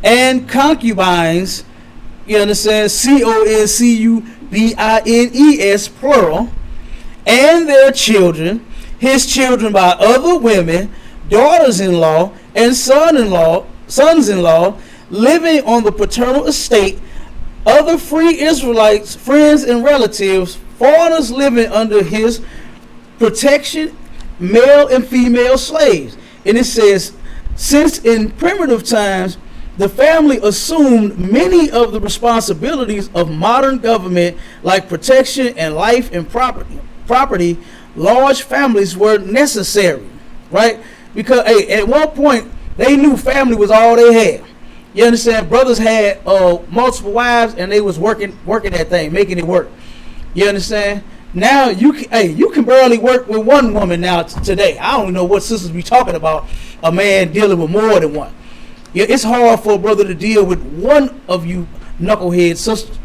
and concubines, you understand, concubines, plural, and their children, his children by other women, daughters-in-law, and sons-in-law, living on the paternal estate, other free Israelites, friends and relatives, foreigners living under his protection, male and female slaves. And it says, since in primitive times, the family assumed many of the responsibilities of modern government, like protection and life and property, large families were necessary, right? Because at one point, they knew family was all they had. You understand? Brothers had multiple wives, and they was working that thing, making it work. You understand? Now you can barely work with one woman now today. I don't know what sisters be talking about. A man dealing with more than one. Yeah, it's hard for a brother to deal with one of you knucklehead sisters.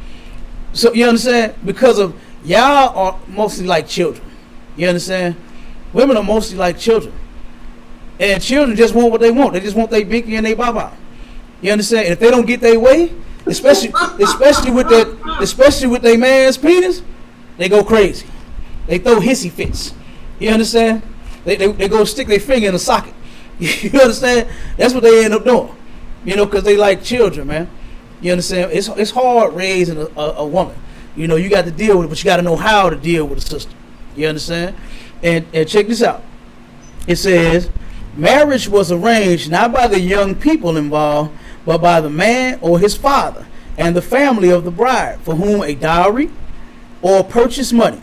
So you understand? Because of y'all are mostly like children. You understand? Women are mostly like children, and children just want what they want. They just want their binky and their baba. You understand? And if they don't get their way, especially with their man's penis, they go crazy. They throw hissy fits. You understand? They go stick their finger in a socket. You understand? That's what they end up doing. You know, because they like children, man. You understand? It's hard raising a woman. You know, you got to deal with it, but you got to know how to deal with a sister. You understand? And check this out. It says, marriage was arranged not by the young people involved, but by the man or his father and the family of the bride, for whom a dowry or purchase money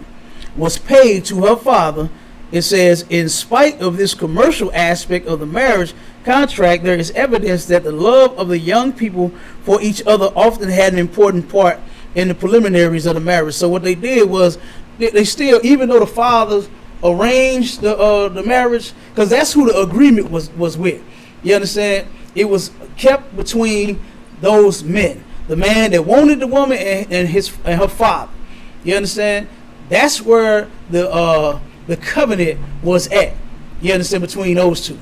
was paid to her father. It says, in spite of this commercial aspect of the marriage contract, there is evidence that the love of the young people for each other often had an important part in the preliminaries of the marriage. So what they did was, they still, even though the fathers arranged the marriage, because that's who the agreement was with. You understand? It was kept between those men, the man that wanted the woman and her father. You understand? That's where the covenant was at. You understand? Between those two.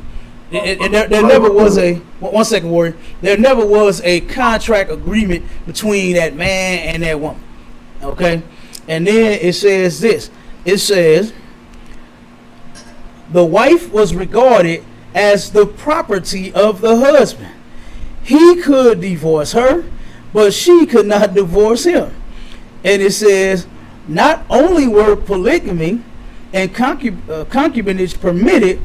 And there never was a, one second, Warrior, there never was a contract agreement between that man and that woman. Okay? And then it says this. It says, the wife was regarded as the property of the husband. He could divorce her, but she could not divorce him. And it says, not only were polygamy and concubinage permitted,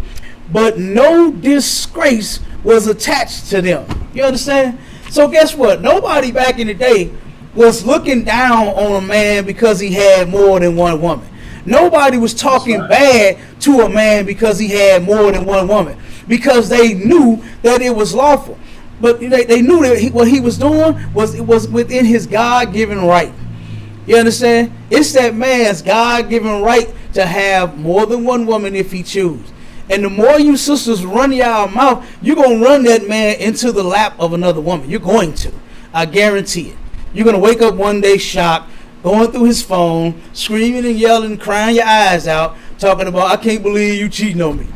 but no disgrace was attached to them. You understand? So guess what? Nobody back in the day was looking down on a man because he had more than one woman. Nobody was talking bad to a man because he had more than one woman, because they knew that it was lawful. But they knew that what he was doing was within his God-given right. You understand? It's that man's God-given right to have more than one woman if he chooses. And the more you sisters run your mouth, you're going to run that man into the lap of another woman. You're going to. I guarantee it. You're going to wake up one day shocked, going through his phone, screaming and yelling, crying your eyes out, talking about, I can't believe you cheating on me.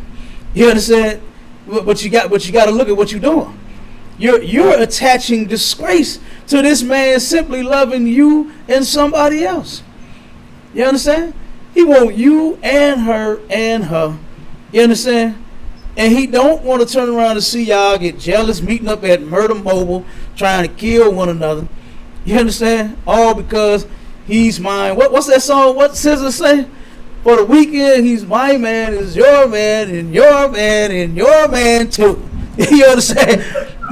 You understand? But you got to look at what you're doing. You're attaching disgrace to this man simply loving you and somebody else. You understand? He want you and her and her. You understand? And he don't want to turn around and see y'all get jealous, meeting up at Murder Mobile, trying to kill one another. You understand? All because he's mine. What's that song? What SZA say? For the weekend, he's my man, is your man, and your man, and your man too. You understand?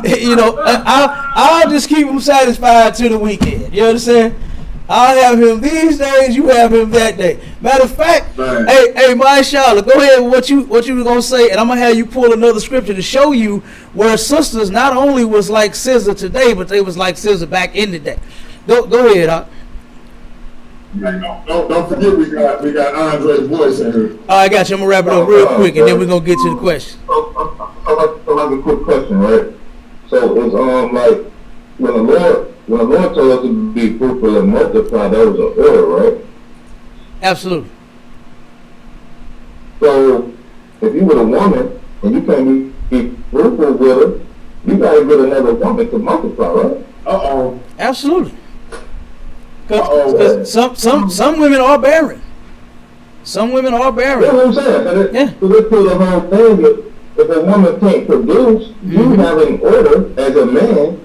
You know, I'll just keep him satisfied to the weekend. You understand? I'll have him these days, you have him that day. Matter of fact, right. Hey, Mashallah, go ahead with what you were gonna say, and I'm gonna have you pull another scripture to show you where sisters not only was like SZA today, but they was like SZA back in the day. Go ahead, Doc. Don't forget we got Andre's voice in here. I got you. I'm gonna wrap it up real quick, and then we're gonna get to the question. I have a quick question, right? So it's like when the Lord told us to be fruitful and multiply, that was an order, right? Absolutely. So if you with a woman and you can't be fruitful with her, you gotta get another woman to multiply, right? Absolutely. Because some women are barren. Some women are barren. That's what I'm saying. Yeah. So let's do the whole thing. If a woman can't produce, you have an order as a man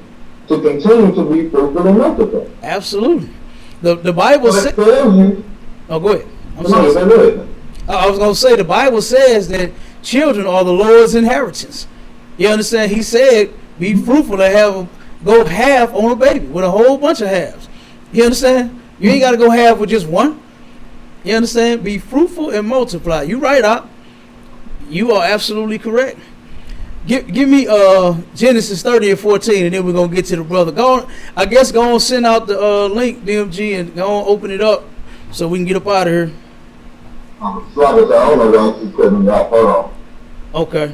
to continue to be fruitful and multiply. Absolutely. The Bible says. Oh, go ahead. I'm sorry. I was going to say the Bible says that children are the Lord's inheritance. You understand? He said, "Be fruitful and go half on a baby with a whole bunch of halves." You understand? You ain't got to go half with just one. You understand? Be fruitful and multiply. You right, Op. You are absolutely correct. Give me Genesis 30 and 14, and then we're gonna get to the brother. Go on, send out the link, DMG, and go on, open it up so we can get up out of here. I don't know why she's putting me out. Hold on. Okay.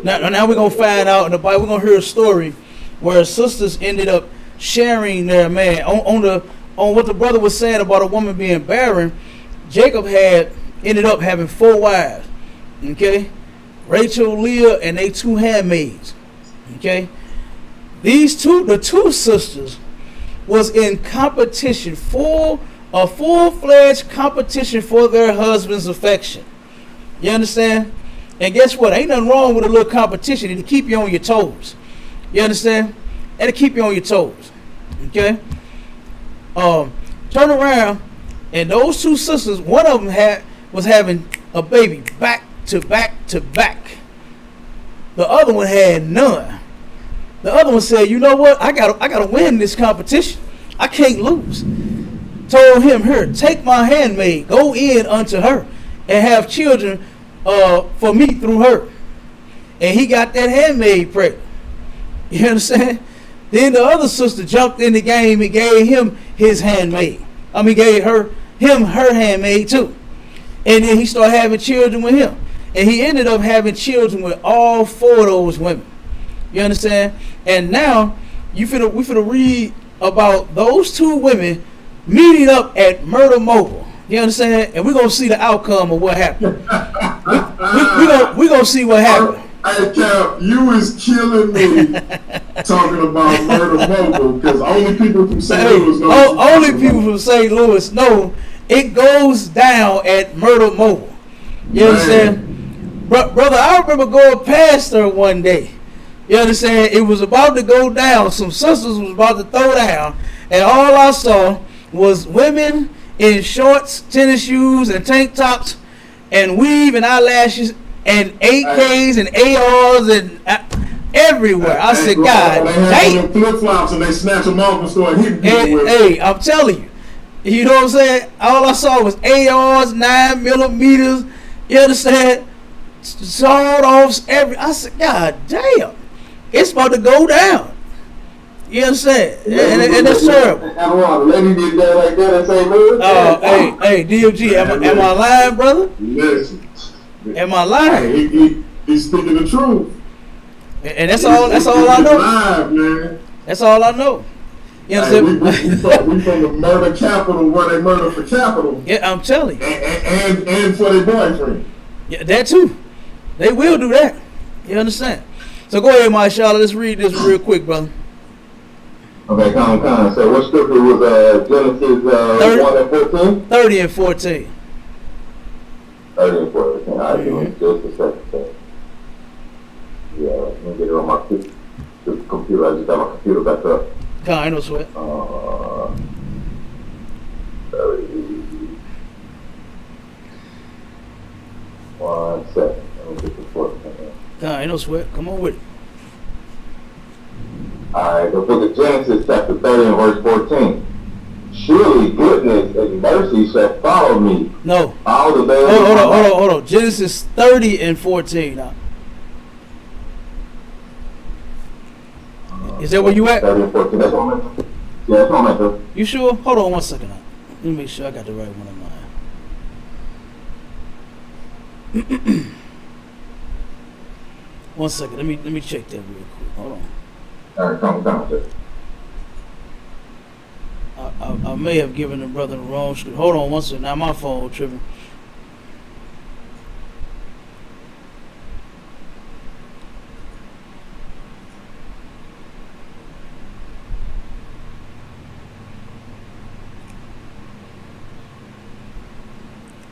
Now we're gonna find out in the Bible. We're gonna hear a story where sisters ended up sharing their man on what the brother was saying about a woman being barren. Jacob ended up having 4 wives. Okay. Rachel, Leah, and they 2 handmaids. Okay. The two sisters was in competition, a full-fledged competition for their husband's affection. You understand? And guess what? Ain't nothing wrong with a little competition. It'll keep you on your toes. You understand? It'll keep you on your toes. Okay. Turn around, and those 2 sisters, one of them was having a baby back to back to back. The other one had none. The other one said, "You know what? I gotta win this competition. I can't lose." Told him, "Here, take my handmaid, go in unto her, and have children for me through her." And he got that handmaid pregnant. You understand? Then the other sister jumped in the game and gave him his handmaid. Gave him her handmaid too. And then he started having children with him. And he ended up having children with all 4 of those women. You understand? And now we finna read about those 2 women meeting up at Murder Mobile. You understand? And we're gonna see the outcome of what happened. We're gonna see what happened. Hey, Cap, you is killing me talking about Murder Mobile, because only people from St. Louis know. Only people from St. Louis know it goes down at Murder Mobile. You understand? Brother, I remember going past her one day. You understand? It was about to go down. Some sisters was about to throw down. And all I saw was women in shorts, tennis shoes, and tank tops, and weave and eyelashes, and AKs and ARs and everywhere. I said, God damn. Flip flops and they snatch them off and start hitting people with. Hey, I'm telling you. You know what I'm saying? All I saw was ARs, 9mm. You understand? Sawed-offs, I said, God damn. It's about to go down. You understand? And that's terrible. A lady did that like that in St. Louis. Hey, DMG, am I lying, brother? Listen. Am I lying? He's speaking the truth. And that's all I know. Live, man. That's all I know. You understand? We from the murder capital where they murder for capital. Yeah, I'm telling you. And for their boyfriend. Yeah, that too. They will do that. You understand? So go ahead, my Charlotte. Let's read this real quick, brother. Okay, come. So what scripture was Genesis 1 and 14? 30 and 14. 30 and 14. All right, just a second. Yeah, let me get it on my computer. I just got my computer back up. I no sweat. 30. 1 second. Let me get the 14. Ain't no sweat. Come on with it. Alright, the book of Genesis, chapter 30 and verse 14. Surely goodness and mercy shall follow me. No. All the days. Hold on. Genesis 30 and 14 now. Is that where you at? 30 and 14. That's what I'm at. Yeah, that's what I'm at, though. You sure? Hold on 1 second now. Let me make sure I got the right one in mind. 1 second. Let me check that real quick. Hold on. Alright, come, sir. I may have given the brother the wrong script. Hold on 1 second. Now my phone tripping.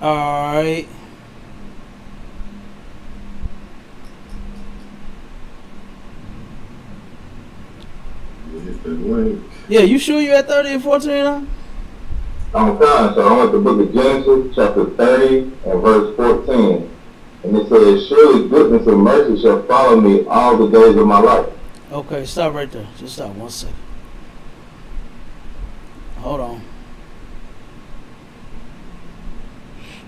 All right. Hit that link. Yeah, you sure you at 30 and 14 now? I'm fine. So I went to the book of Genesis, chapter 30 and verse 14. And it says, surely goodness and mercy shall follow me all the days of my life. Okay, stop right there. Just stop 1 second. Hold on.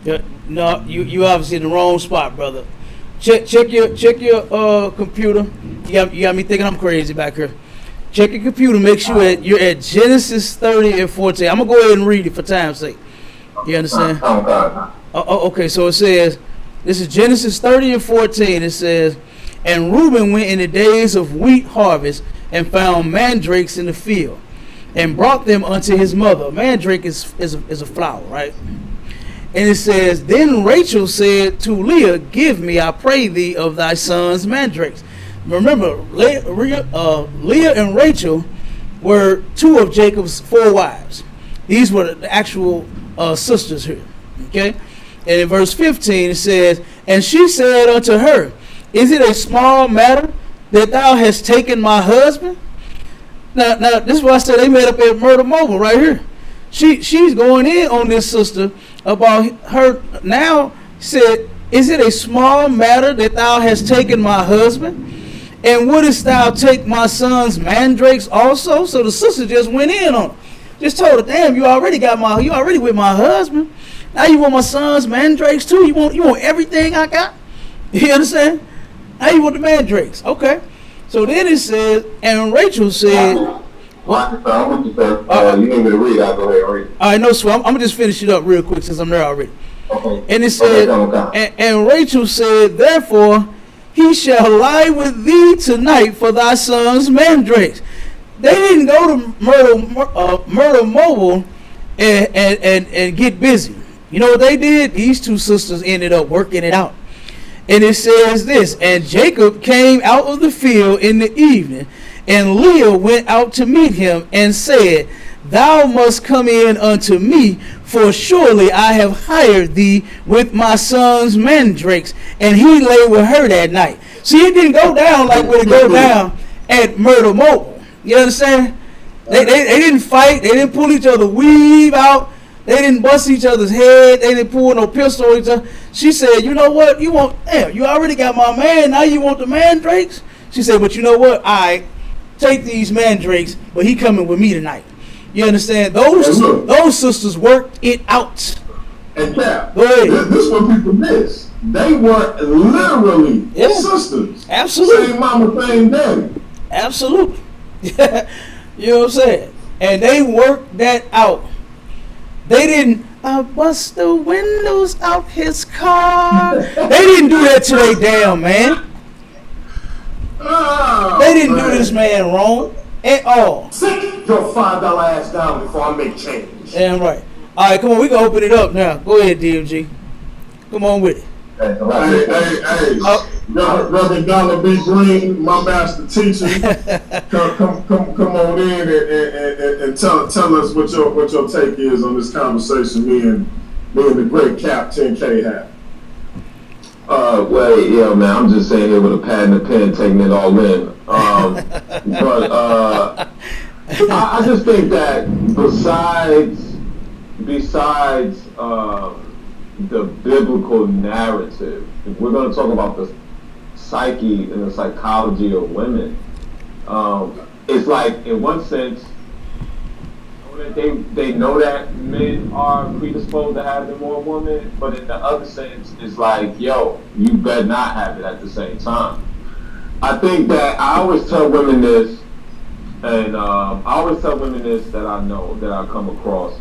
Yeah, no, you obviously in the wrong spot, brother. Check your computer. You got me thinking I'm crazy back here. Check your computer. Make sure you're at Genesis 30 and 14. I'm gonna go ahead and read it for time's sake. You understand? Okay. So it says, this is Genesis 30 and 14. It says, and Reuben went in the days of wheat harvest and found mandrakes in the field, and brought them unto his mother. Mandrake is a flower, right? And it says, then Rachel said to Leah, give me, I pray thee, of thy sons' mandrakes. Remember, Leah and Rachel were two of Jacob's 4 wives. These were the actual sisters here. Okay? And in verse 15 it says, and she said unto her, is it a small matter that thou hast taken my husband? Now this is what I said, they met up at Myrtle Mobile right here. She's going in on this sister about her. Now said, is it a small matter that thou hast taken my husband? And wouldest thou take my son's mandrakes also? So the sister just went in on her. Just told her, damn, you already with my husband. Now you want my son's mandrakes too? You want everything I got? You understand? Now you want the mandrakes. Okay. So then it says, and Rachel said, what? You need me to read? I'll go ahead and read. All right, no sweat. I'm going to just finish it up real quick since I'm there already. Okay. And it said, and Rachel said, therefore, he shall lie with thee tonight for thy son's mandrakes. They didn't go to Myrtle Mobile and get busy. You know what they did? These two sisters ended up working it out. And it says this, and Jacob came out of the field in the evening, and Leah went out to meet him and said, thou must come in unto me, for surely I have hired thee with my son's mandrakes. And he lay with her that night. See, it didn't go down like when it go down at Myrtle Mobile. You understand? They didn't fight. They didn't pull each other weave out. They didn't bust each other's head. They didn't pull no pistol on each other. She said, you know what? You already got my man. Now you want the mandrakes? She said, but you know what? I take these mandrakes, but he coming with me tonight. You understand? Those sisters worked it out. And Cap, go ahead. This what people miss. They were literally sisters. Absolutely. Same mama, same daddy. Absolutely. You know what I'm saying? And they worked that out. They didn't bust the windows out his car. They didn't do that to their damn man. Oh, they didn't do this man wrong at all. Sit your $5 ass down before I make change. Damn right. All right, come on, we can open it up now. Go ahead, DMG. Come on with it. Hey, Reverend Dollar B. Green, my master teacher, come on in and tell us what your take is on this conversation me and the great Cap 10K have. Well, yeah, man, I'm just saying here with a pad and a pen, taking it all in. But I just think that besides the biblical narrative, if we're going to talk about the psyche and the psychology of women, it's like, in one sense, they know that men are predisposed to having more women, but in the other sense, it's like, yo, you better not have it at the same time. I think that I always tell women this, and I always tell women this that I know, that I come across,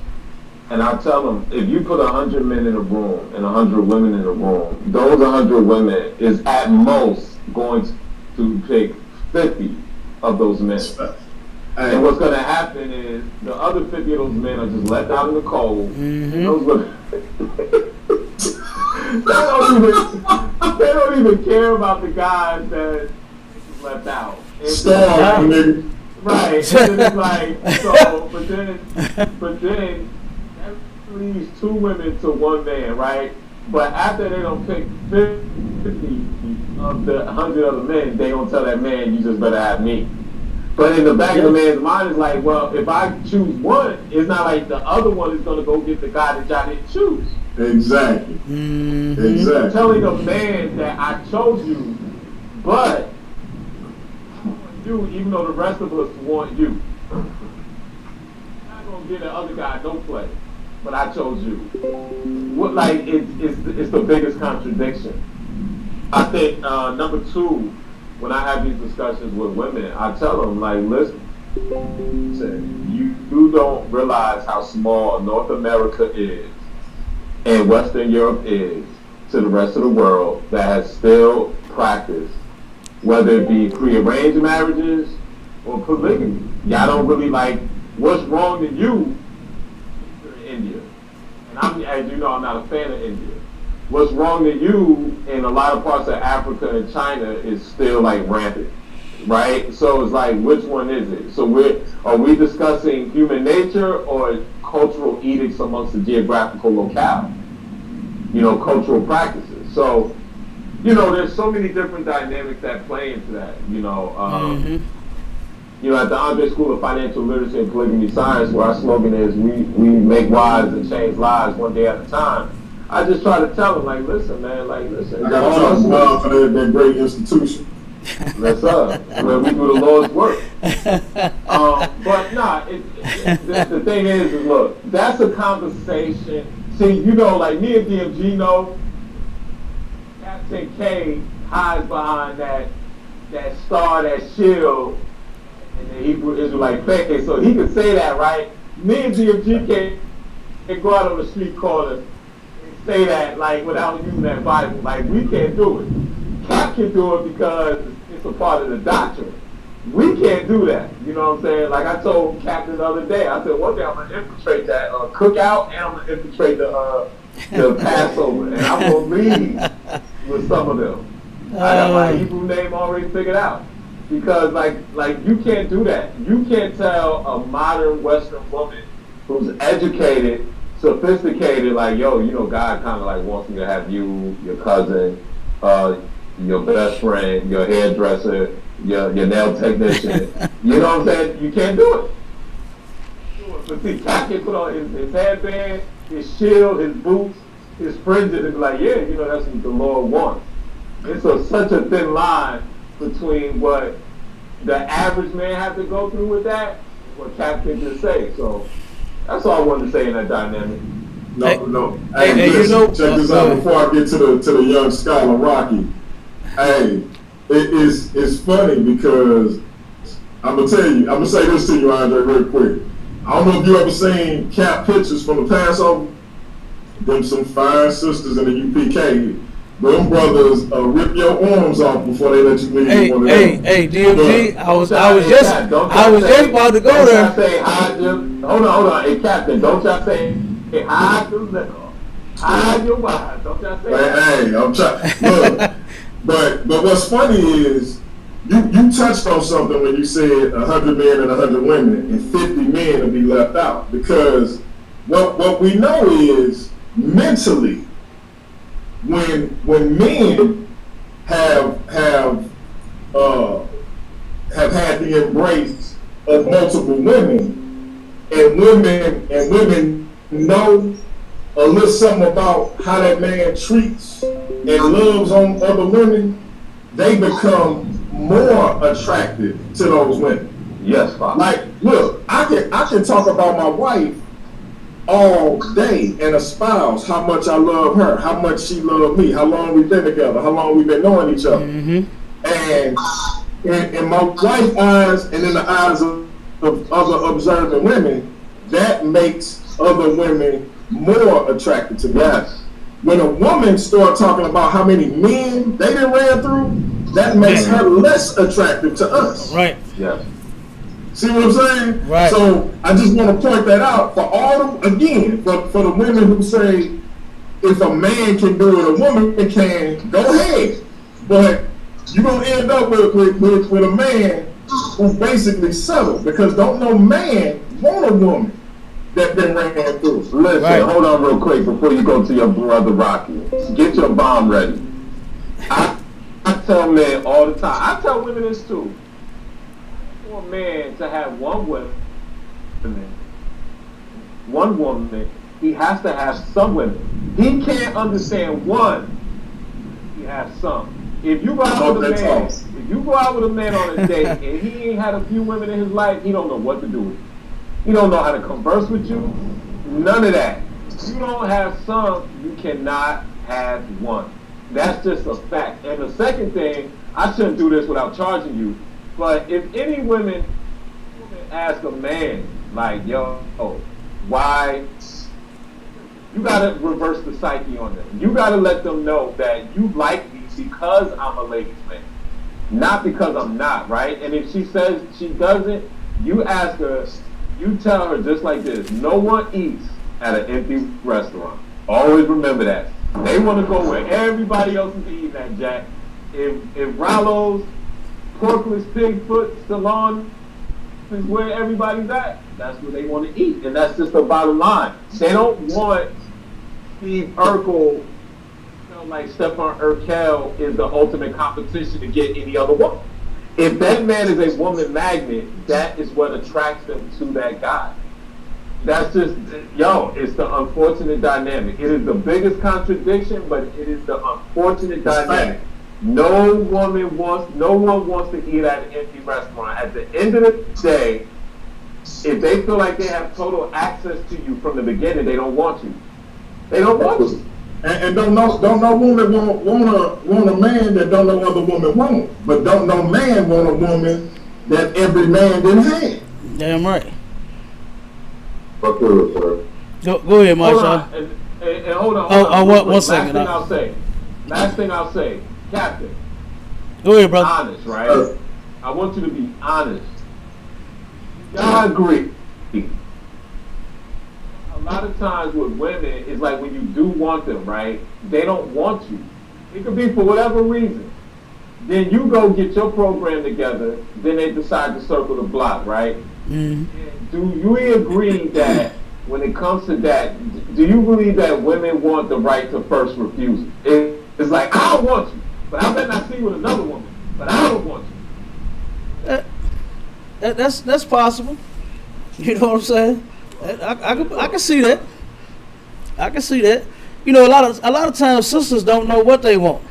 and I tell them, if you put 100 men in a room and 100 women in a room, those 100 women is at most going to pick 50 of those men. And what's going to happen is the other 50 of those men are just left out in the cold. Mm-hmm. Those women, they don't even care about the guys that left out. Right. And then it's like, so, but then leaves 2 women to 1 man, right? But after they don't pick 50 of the 100 other men, they don't tell that man, you just better have me. But in the back of the man's mind is like, well, if I choose one, it's not like the other one is going to go get the guy that y'all didn't choose. Exactly. Mm-hmm. Exactly. Telling a man that I chose you, but I want you, even though the rest of us want you. I'm not going to get the other guy, don't play, but I chose you. What, like, it's the biggest contradiction. I think, number 2, when I have these discussions with women, I tell them, like, listen, you don't realize how small North America is and Western Europe is to the rest of the world that has still practiced, whether it be prearranged marriages or polygamy. Y'all don't really like, what's wrong with you in India? And as you know, I'm not a fan of India. What's wrong with you in a lot of parts of Africa and China is still like rampant, right? So it's like, which one is it? So are we discussing human nature or cultural edicts amongst the geographical locale? You know, cultural practices. So, you know, there's so many different dynamics that play into that. You know, you know, at the Andre School of Financial Literacy and Polygamy Science, where our slogan is we make lives and change lives one day at a time. I just try to tell them, like, listen, man, like, listen. I got to talk for that great institution. That's us, where we do the Lord's work. But nah, the thing is, look, that's a conversation. See, you know, like me and DMG know, Captain K hides behind that star, that shield, and the Hebrew Israelite faith. So he could say that, right? Me and DMG can go out on the street corner and say that, like, without using that Bible. Like, we can't do it. Cap can do it because it's a part of the doctrine. We can't do that. You know what I'm saying? Like I told Captain the other day, I said, one day I'm going to infiltrate that cookout and I'm going to infiltrate the Passover. And I'm going to lead with some of them. I got my Hebrew name already figured out. Because, like you can't do that. You can't tell a modern Western woman who's educated, sophisticated, like, yo, you know, God kind of like wants me to have you, your cousin, your best friend, your hairdresser, your nail technician. You know what I'm saying? You can't do it. But see, Cap can put on his headband, his shield, his boots, his fringes, and be like, yeah, you know, that's what the Lord wants. It's such a thin line between what the average man has to go through with that, what Cap can just say. So that's all I wanted to say in that dynamic. No. Hey, listen, you know, check this out before I get to the young scholar Rocky. Hey, it's funny because I'm gonna say this to you, Andre, real quick. I don't know if you ever seen Cap pictures from the Passover. Them some fine sisters in the UPK. Them brothers rip your arms off before they let you leave. Hey, DMG, I was just about to go there. Say, hold on. Hey, Captain, don't y'all say, hey, hide your liquor. Hide your wine. Don't y'all say that. Hey, I'm trying. Look, but what's funny is you touched on something when you said 100 men and 100 women and 50 men will be left out, because what we know is mentally, when men have had the embrace of multiple women, and women know a little something about how that man treats and loves on other women, they become more attractive to those women. Yes, Father. Like, look, I can talk about my wife all day and espouse how much I love her, how much she loved me, how long we've been together, how long we've been knowing each other. Mm-hmm. And in my wife's eyes and in the eyes of other observing women, that makes other women more attracted to me. Yes. When a woman starts talking about how many men they done ran through, that makes her less attractive to us. Right. Yes. See what I'm saying? Right. So I just want to point that out for all the, again, for the women who say if a man can do it, a woman can, go ahead. But you're going to end up with a man who basically settled, because don't no man want a woman that been ran through. Listen, Right. hold on real quick before you go to your brother Rocky. Get your bomb ready. I tell men all the time. I tell women this too. For a man to have one woman, he has to have some women. He can't understand one. He has some. If you go out with a man, if you go out with a man on a date and he ain't had a few women in his life, he don't know what to do with you. He don't know how to converse with you. None of that. If you don't have some, you cannot have one. That's just a fact. And the second thing, I shouldn't do this without charging you, but if any women ask a man, like, yo, why, you gotta reverse the psyche on them. You gotta let them know that you like me because I'm a ladies' man, not because I'm not, right? And if she says she doesn't, you ask her, you tell her just like this: no one eats at an empty restaurant. Always remember that. They want to go where everybody else is eating at, Jack. If Rollo's, Porkless Pigfoot, Salon is where everybody's at, that's where they want to eat. And that's just the bottom line. They don't want Steve Urkel, like Stephon Urkel is the ultimate competition to get any other woman. If that man is a woman magnet, that is what attracts them to that guy. That's just, it's the unfortunate dynamic. It is the biggest contradiction, but it is the unfortunate dynamic. No one wants to eat at an empty restaurant. At the end of the day, if they feel like they have total access to you from the beginning, they don't want you. They don't want you. And don't no woman want a man that don't no other woman want. But don't no man want a woman that every man didn't have. Damn right. Fuck it, sir. Go ahead, Marshall. And hold on. One second. Last thing I'll say, Captain. Go ahead, brother. Honest, right? I want you to be honest. Y'all agree. A lot of times with women, it's like when you do want them, right? They don't want you. It could be for whatever reason. Then you go get your program together. Then they decide to circle the block, right? Mm-hmm. Do you agree that when it comes to that, do you believe that women want the right to first refusal? It's like, I don't want you, but I better not see you with another woman, but I don't want you. That's possible. You know what I'm saying? I can see that. I can see that. You know, a lot of times sisters don't know what they want.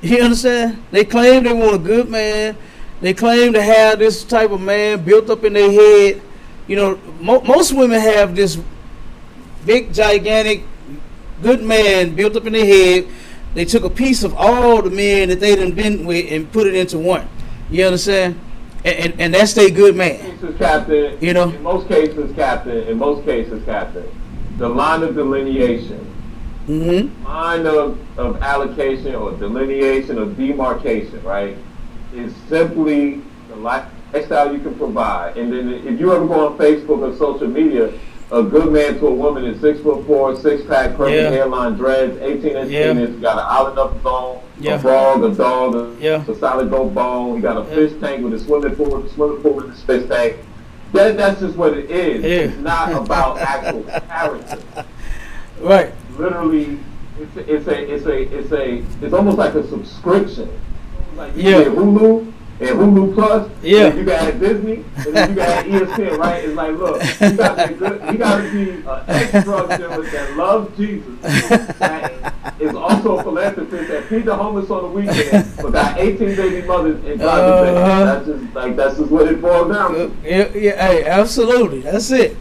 You understand? They claim they want a good man. They claim to have this type of man built up in their head. You know, most women have this big, gigantic, good man built up in their head. They took a piece of all the men that they done been with and put it into one. You understand? And that's their good man. Captain, you know? In most cases, Captain, the line of delineation, line of allocation or delineation or demarcation, right, is simply the lifestyle you can provide. And then if you ever go on Facebook or social media, a good man to a woman is 6'4", 6-pack, perfect hairline, dreads, 18-inch penis, got an island up bone, a frog, a dog, a solid gold bone. He got a fish tank with a swimming pool with his fish tank. That's just what it is. It's not about actual character. Right. Literally, it's almost like a subscription. Like you get Hulu and Hulu Plus, and you got Disney, and then you got ESPN, right? It's like, look, you got to be an ex-drug dealer that loves Jesus, that is also a philanthropist that feeds the homeless on the weekend, but got 18 baby mothers and drives a van. That's just what it boils down to. Hey, absolutely, that's it.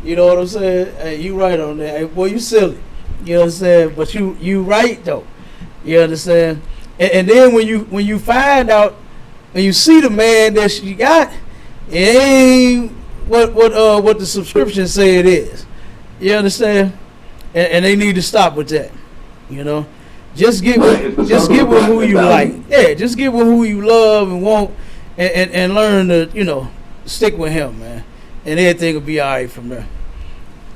You know what I'm saying? Hey, you right on that. Hey, boy, you silly. You know what I'm saying? But you right though. You understand? And then when you find out, when you see the man that she got, it ain't what the subscription say it is. You understand? And they need to stop with that. You know, just get with who you like. Yeah, just get with who you love and want, and learn to stick with him, man, and everything will be all right from there.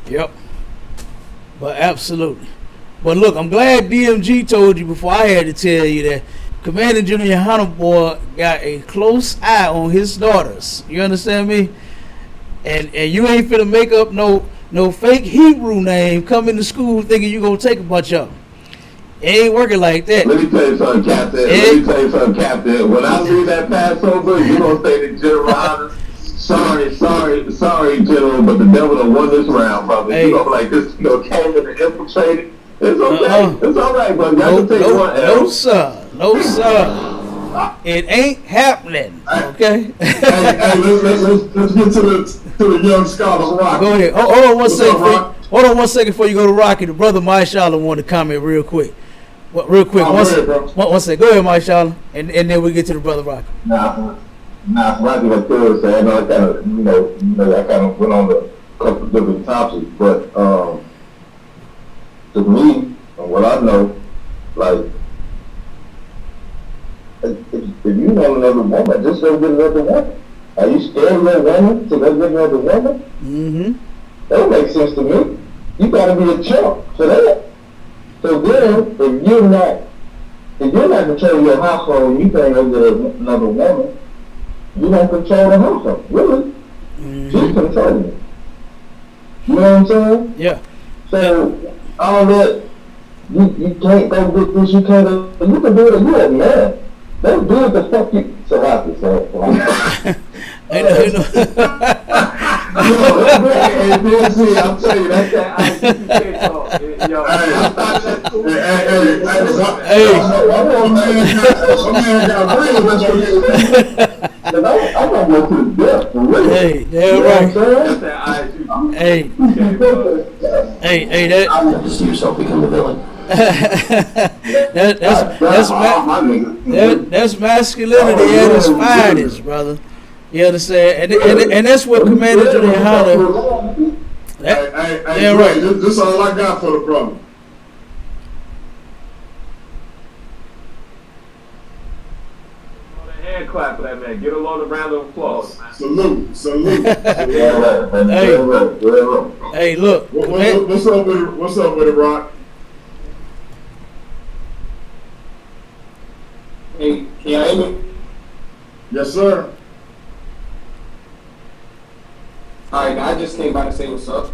Yep. But absolutely. But look, I'm glad DMG told you before I had to tell you that Commander Junior Hunter boy got a close eye on his daughters. You understand me? And you ain't finna make up no no fake Hebrew name coming to school thinking you gonna take a bunch of them. It ain't working like that. Let me tell you something, Captain. When I leave that Passover, you gonna say the General Honor, sorry, General, but the devil done won this round, brother. Hey. You know, like this, came in and infiltrated. It's okay. It's all right, brother. Y'all can take one L. No, sir. It ain't happening. Okay. hey, let's get to the young scholar Rocky. Go ahead. Hold on one What's second. up, Rock? Hold on 1 second before you go to Rocky. The brother Mike Shala wanted to comment real quick. Real quick. Oh, One go ahead, second. bro. One second. Go ahead, Mike Shala, and then we get to the brother Rocky. Nah, Rocky was good, so I know I kind of, I kind of went on a couple of different topics, but to me, and what I know, like, if you want another woman, just go get another woman. Are you scared of that woman to go get another woman? Mm-hmm. That don't make sense to me. You gotta be a chump for that. So then, if you're not controlling your household, you can't go get another woman. You don't control the household, really. Mm-hmm. She's controlling it. You know what I'm saying? Yeah. So all that, you can't go get this, you can't go, you can do it, you're a man. Don't do it the fuck you, so happy, so. Hey, I'm telling you, that's that ICP talk. Yo, Hey, I'm gonna go to the death for real. Hey, damn right. Hey, that. You see yourself become the villain. That's masculinity at its finest, brother. You understand? And that's what Commander Julian Hunter. Hey, right. This is all I got for the brother. Hand clap for that man. Get a lot of round of applause, man. Salute. Hey, look. What's up with it, Rock? Hey, can you hear me? Yes, sir. Alright, I just came by to say what's up.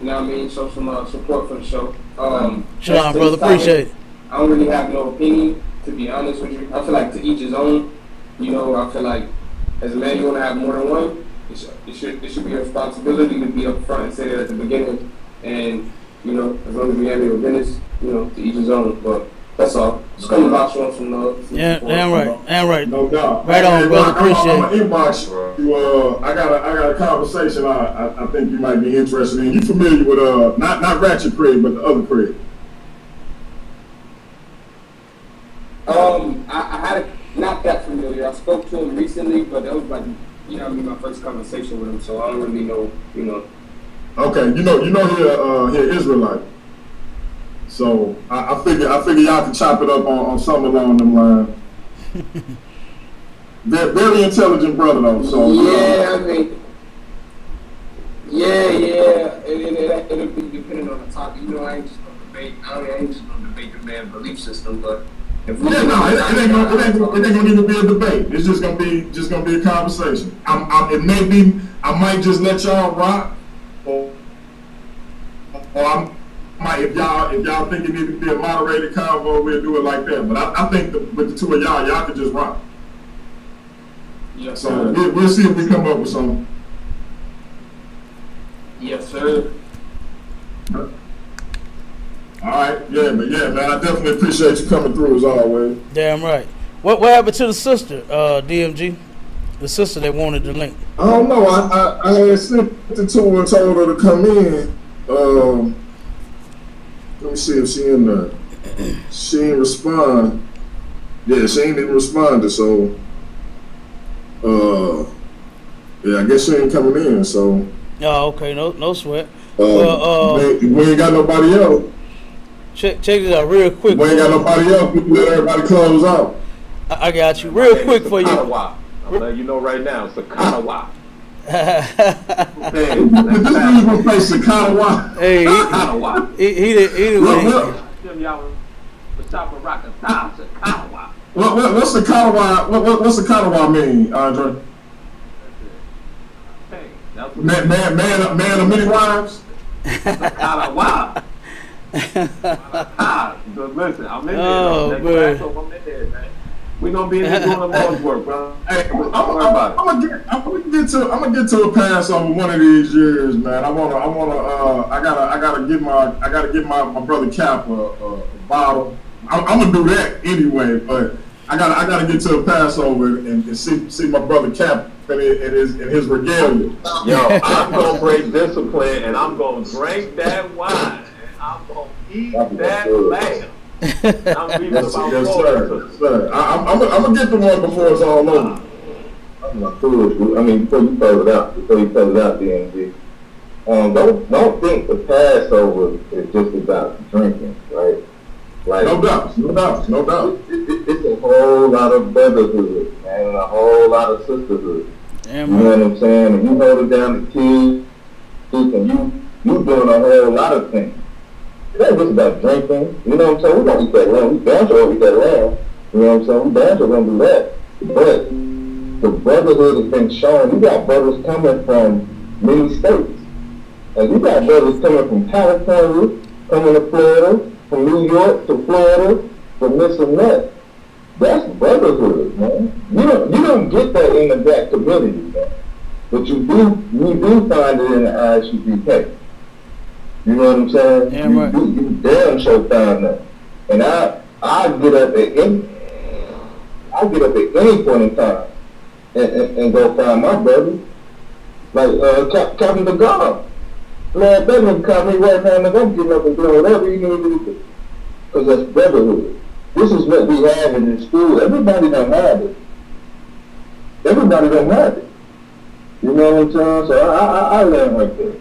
You know what I mean? Show some support for the show. Shalom, brother. Appreciate it. I don't really have no opinion, to be honest with you. I feel like to each his own. You know, I feel like as a man, you want to have more than one. It should be a responsibility to be up front and say that at the beginning. And, you know, as long as we have your business, you know, to each his own. But that's all. Just come about showing some love. Yeah, damn right. No doubt. Right on, brother. Appreciate I'm it. gonna inbox you. I got a conversation. I think you might be interested in. You familiar with not Ratchet Craig, but the other Craig? I had not that familiar. I spoke to him recently, but that was like, you know, my first conversation with him, so I don't really know, you know. Okay, you know, he Israelite. So I figure y'all can chop it up on something along them lines. Very intelligent brother though. So yeah, I mean, it'll be depending on the topic. You know, I ain't just gonna debate the man's belief system, but if we it ain't gonna even be a debate. It's just gonna be a conversation. I might just let y'all rock, or I might, if y'all think it need to be a moderated convo, we'll do it like that. But I think with the two of y'all could just rock. Yes, So sir. we'll see if we come up with something. Yes, sir. All right, man, I definitely appreciate you coming through as always. Damn right. What happened to the sister, DMG? The sister that wanted the link. I don't know. I had sent it to her and told her to come in. Let me see if she in there. She didn't respond. Yeah, she ain't even responded. So, yeah, I guess she ain't coming in. So. Oh, okay. No sweat. We ain't got nobody else. Check this out real quick. We ain't got nobody else. We can let everybody close out. I got you real quick for you. I'll let you know right now. It's a Kanawa. This dude will play Sakanawa. Hey, he did. What's the Kanawa? What's the Kanawa mean, Andre? Man of many wives. Wow. Listen, I'm in there. Oh, Next man. class, I'm in there, man. We gonna be in there doing the Lord's work, bro. Hey, Don't worry about it. I'm gonna get to a Passover one of these years, man. I gotta get my brother Cap a bottle. I'm gonna do that anyway, but I gotta get to a Passover and see my brother Cap in his regalia. Yo, I'm gonna break discipline and I'm gonna drink that wine and I'm gonna eat that lamb. I'm leaving Yes, about yes, 4 sir. Yes, sir. I'm gonna get the one before it's all over. I'm not foolish. I mean, before you close it out, DMG, don't think the Passover is just about drinking, right? Like, No doubt. It's a whole lot of brotherhood, man, and a whole lot of sisterhood. Damn You know what I'm saying? And you hold it down to kids, and you doing a whole lot of things. It ain't just about drinking. You know what I'm saying? We gonna eat that lamb. We damn sure eat that lamb. You know what I'm saying? We damn sure gonna do that. But the brotherhood has been shown. You got brothers coming from many states. And you got brothers coming from California, coming to Florida, from New York to Florida, from this and that. That's brotherhood, man. You don't get that in the black community, man. But you do find it in the ISUPK. You know what I'm saying? Yeah, right. You damn sure find that. And I get up at any point in time and go find my brother. Like Captain the God. Lord Bedlam caught me right now and I'm getting up and doing whatever you need to do. Because that's brotherhood. This is what we have in this school. Everybody don't have it. You know what I'm saying? So I learned right there.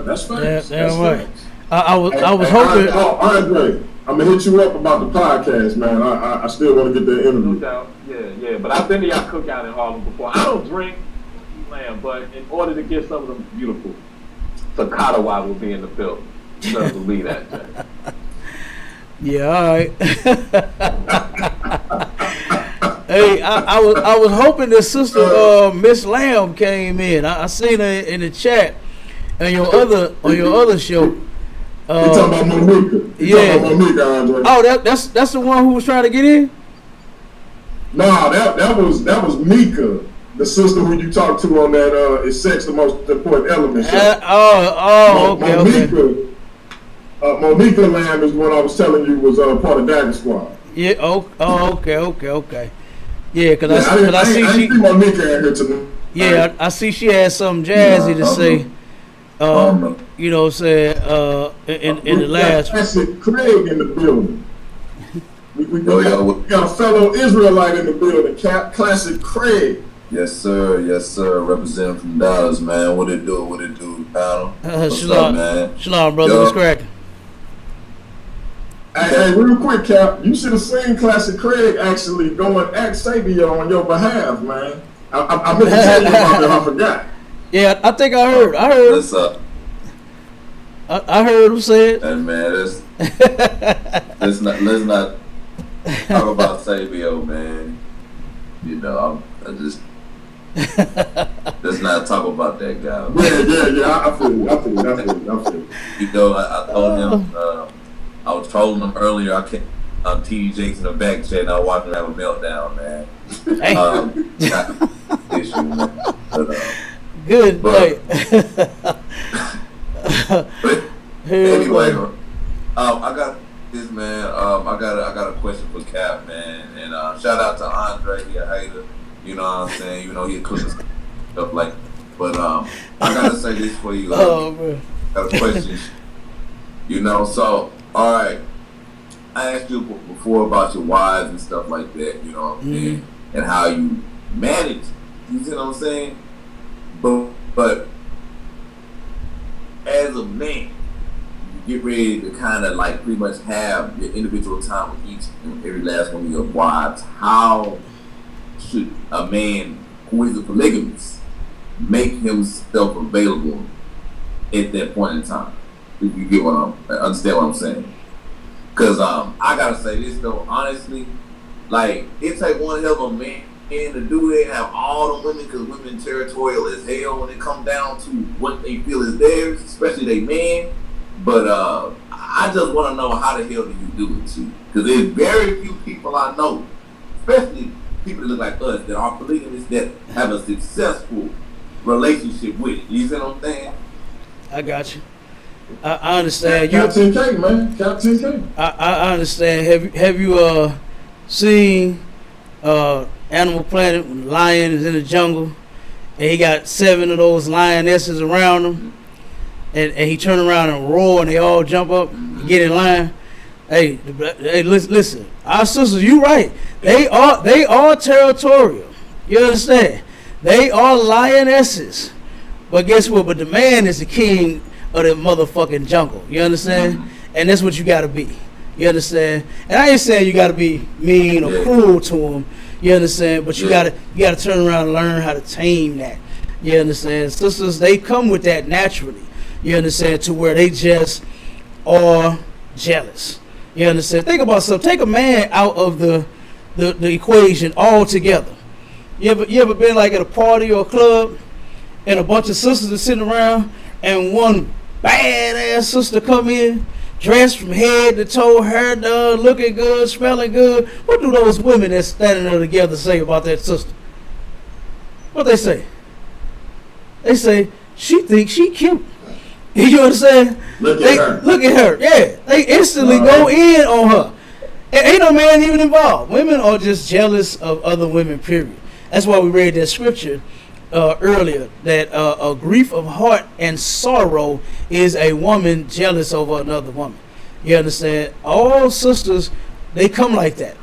That's facts. Yeah, That's right. facts. I was hoping. Andre, I'm gonna hit you up about the podcast, man. I still want to get that No interview. doubt. Yeah. But I've been to y'all cookout in Harlem before. I don't drink lamb, but in order to get some of them beautiful, Sakatawa will be in the building. You better believe that, Jack. Yeah, all right. Hey, I was hoping that sister Miss Lamb came in. I seen her in the chat on your other show. You talking about Monica? Yeah. Talking about Monica, Andre? Oh, that's the one who was trying to get in. No, that was Mika, the sister who you talked to on that "Is Sex the Most Important Element" show. Okay. Monica Lamb is what I was telling you was part of Dagger Squad. Yeah. Okay. Yeah, because I see Monica in here tonight. Yeah, I see she had something jazzy to say. You know, said in the last. Classic Craig in the building. We got a fellow Israelite in the building. Classic Craig. Yes, sir. Representing from Dallas, man. What it do, panel? What's up, man? Shalom, brother. What's cracking? Hey, real quick, Cap. You should have seen Classic Craig actually going at Sabio on your behalf, man. I meant to tell you about that. I forgot. Yeah, I think I heard. What's up? I heard him say it. Hey, man, let's not talk about Sabio, man. You know, I just let's not talk about that guy. Yeah. I feel you. You know, I told him. I was trolling him earlier. I kept on TD Jakes in the back chat, and I watched him have a meltdown, man. Issue, man. Good night. But anyway, I got this, man. I got a question for Cap, man. And shout out to Andre, he a hater. You know what I'm saying? You know he cooking stuff like. But I gotta say this for you. Man. Got a question. You know, so. All right, I asked you before about your wives and stuff like that, you know, and how you manage. You see what I'm saying? But as a man, you get ready to kind of like pretty much have your individual time with each and every last one of your wives. How should a man who is a polygamist make himself available at that point in time? If you get understand what I'm saying. Cause I gotta say this though, honestly, like it take one hell of a man to do it, have all the women, because women territorial as hell when it comes down to what they feel is theirs, especially they men. But I just want to know, how the hell do you do it, too? Because there's very few people I know, especially people that look like us, that are polygamous, that have a successful relationship with it. You see what I'm saying? I got you. I understand. Captain K, man. Captain K. I understand. Have you seen Animal Planet when the lion is in the jungle and he got 7 of those lionesses around him, and he turn around and roar and they all jump up and get in line? Hey, listen, our sisters, you right. They are territorial. You understand? They are lionesses. But guess what? But the man is the king of the motherfucking jungle. You understand? And that's what you gotta be. You understand? And I ain't saying you gotta be mean or cruel to them. You understand? But you gotta turn around and learn how to tame that. You understand? Sisters, they come with that naturally. You understand? To where they just are jealous. You understand? Think about something. Take a man out of the equation altogether. You ever been like at a party or a club and a bunch of sisters are sitting around and one badass sister come in, dressed from head to toe, hair done, looking good, smelling good? What do those women that's standing there together say about that sister? What they say? They say, she thinks she cute. You understand? Look at her. Yeah. They instantly go in on her. Ain't no man even involved. Women are just jealous of other women, period. That's why we read that scripture earlier, that a grief of heart and sorrow is a woman jealous over another woman. You understand? All sisters, they come like that.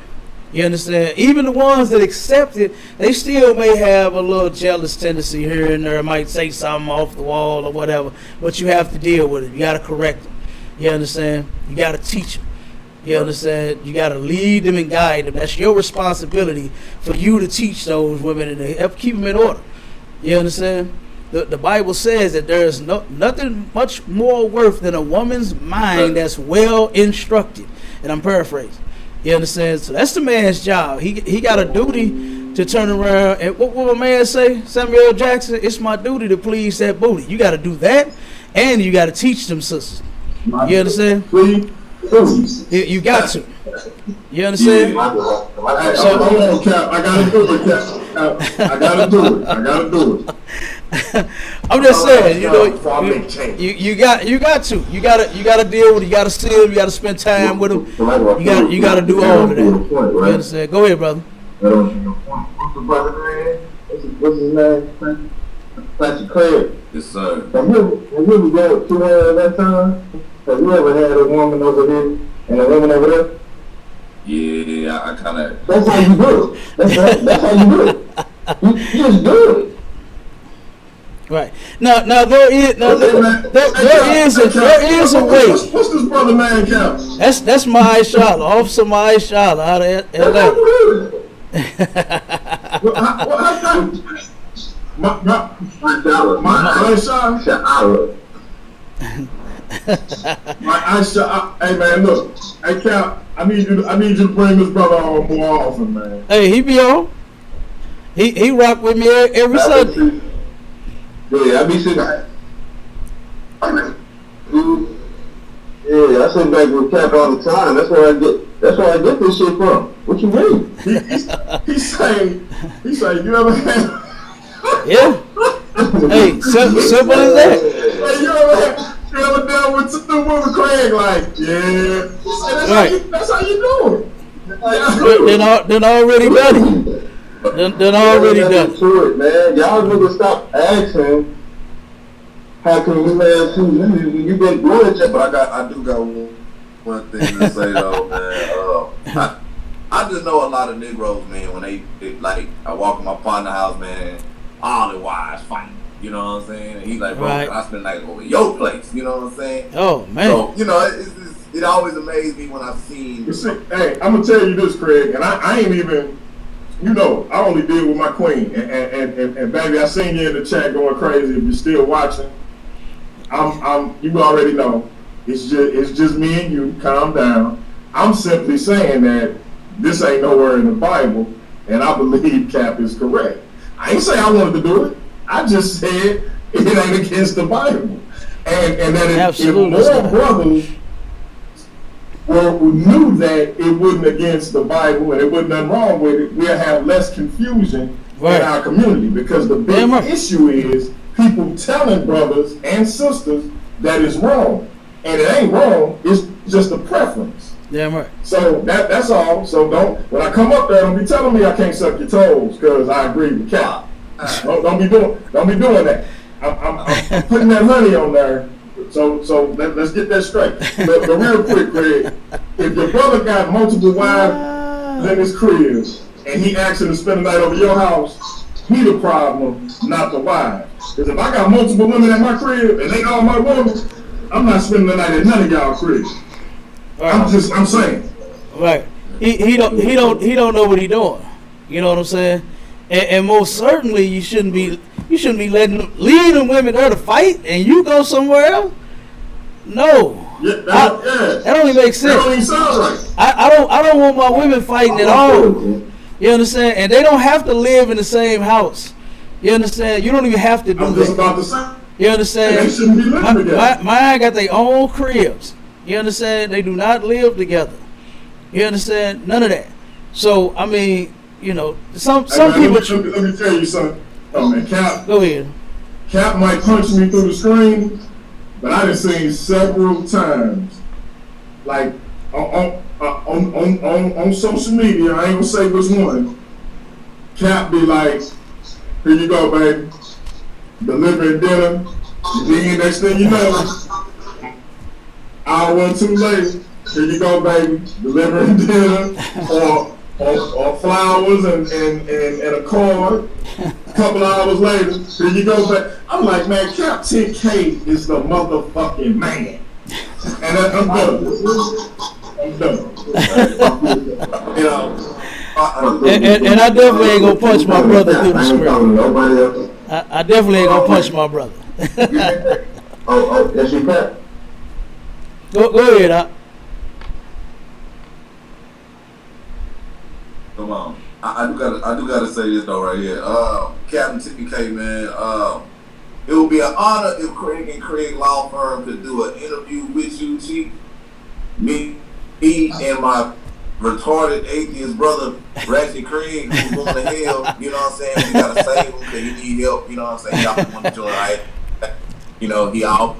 You understand? Even the ones that accept it, they still may have a little jealous tendency here and there. Might say something off the wall or whatever, but you have to deal with it. You got to correct them. You understand? You got to teach them. You understand? You got to lead them and guide them. That's your responsibility, for you to teach those women and to help keep them in order. You understand? The Bible says that there is nothing much more worth than a woman's mind that's well instructed. And I'm paraphrasing. You understand? So that's the man's job. He got a duty to turn around and what my man say? Samuel L. Jackson, it's my duty to please that booty. You got to do that, and you got to teach them sisters. You understand? You got to. You understand? Hold on, Cap. I gotta do it, Cap. I gotta do it. I'm just saying, you got to deal with it. You got to see them. You got to spend time with them. You got to do all of that. You understand? Go ahead, brother. What's the brother name? What's his name? Patrick Craig. Yes, sir. Have you ever got to her at that time? Have you ever had a woman over here and a woman over there? Yeah, I kind of. That's how you do it. That's how you do it. You just do it. Right. Now there is a way. What's this brother man, Cap? That's my Shala, Officer my Shala out of Atlanta. Hey man, look. Hey Cap, I need you to bring this brother on more often, man. Hey, he be on. He rock with me every Sunday. Yeah, I be sitting. Yeah, I sit back with Cap all the time. That's where I get this shit from. What you mean? He's saying, you ever had? Yeah. Hey, simple as that. Hey, you ever dealt with the Craig? Like, yeah. That's how you do it. Then already done it. Then already done it. To it, man. Y'all niggas stop asking. How can you have two women when you been doing it? But I do got one thing to say though, man. I just know a lot of Negroes, man. When they like, I walk in my partner house, man. All the wives fighting. You know what I'm saying? And he's like, bro, right. I spend like over your place. You know what I'm saying? Oh man. So you know, it always amazed me when I've seen. Hey, I'm gonna tell you this, Craig, and I ain't even. You know, I only deal with my queen, and baby, I seen you in the chat going crazy. If you're still watching, you already know. It's just me and you. Calm down. I'm simply saying that this ain't nowhere in the Bible, and I believe Cap is correct. I ain't say I wanted to do it. I just said it ain't against the Bible, and that if more brothers knew that it wasn't against the Bible and it wasn't nothing wrong with it, we'll have less confusion in our community, because the big issue is people telling brothers and sisters that it's wrong, and it ain't wrong. It's just a preference. Damn right. So that's all. So when I come up there, don't be telling me I can't suck your toes because I agree with Cap. Don't be doing that. I'm putting that honey on there. So let's get that straight. But real quick, Craig, if your brother got multiple wives in his crib and he asks you to spend the night over your house, he the problem, not the wife. Because if I got multiple women at my crib and they all my women, I'm not spending the night at none of y'all crib. I'm saying. Right. He don't know what he doing. You know what I'm saying? And most certainly you shouldn't be leaving women there to fight and you go somewhere else. No. Yeah, that don't even make sense. That don't even sound right. I don't want my women fighting at all. You understand? And they don't have to live in the same house. You understand? You don't even have to do I'm that. just about to say. You understand? They shouldn't be living together. Mine got their own cribs. You understand? They do not live together. You understand? None of that. So I mean, you know, some people. Let me tell you something. Oh man, Cap. Go ahead. Cap might punch me through the screen, but I done seen several times, like on social media. I ain't gonna say which one. Cap be like, "Here you go, baby. Delivering dinner." Then next thing you know, hour or two later, here you go, baby. Delivering dinner or flowers and a card. A couple hours later, here you go back. I'm like, man, Captain K is the motherfucking man. And I'm done. I'm done. You know. And I definitely ain't gonna punch my brother through the screen. I definitely ain't gonna punch my brother. Yes, you can. Go ahead, Come on. I do gotta say this though right here. Captain TPK, man, it would be an honor if Craig and Craig Law Firm could do an interview with you, Chief. Me and my retarded atheist brother, Ratchet Craig, who's going to hell, you know what I'm saying? We gotta save him because he need help, you know what I'm saying? Y'all want to join, right? You know, he all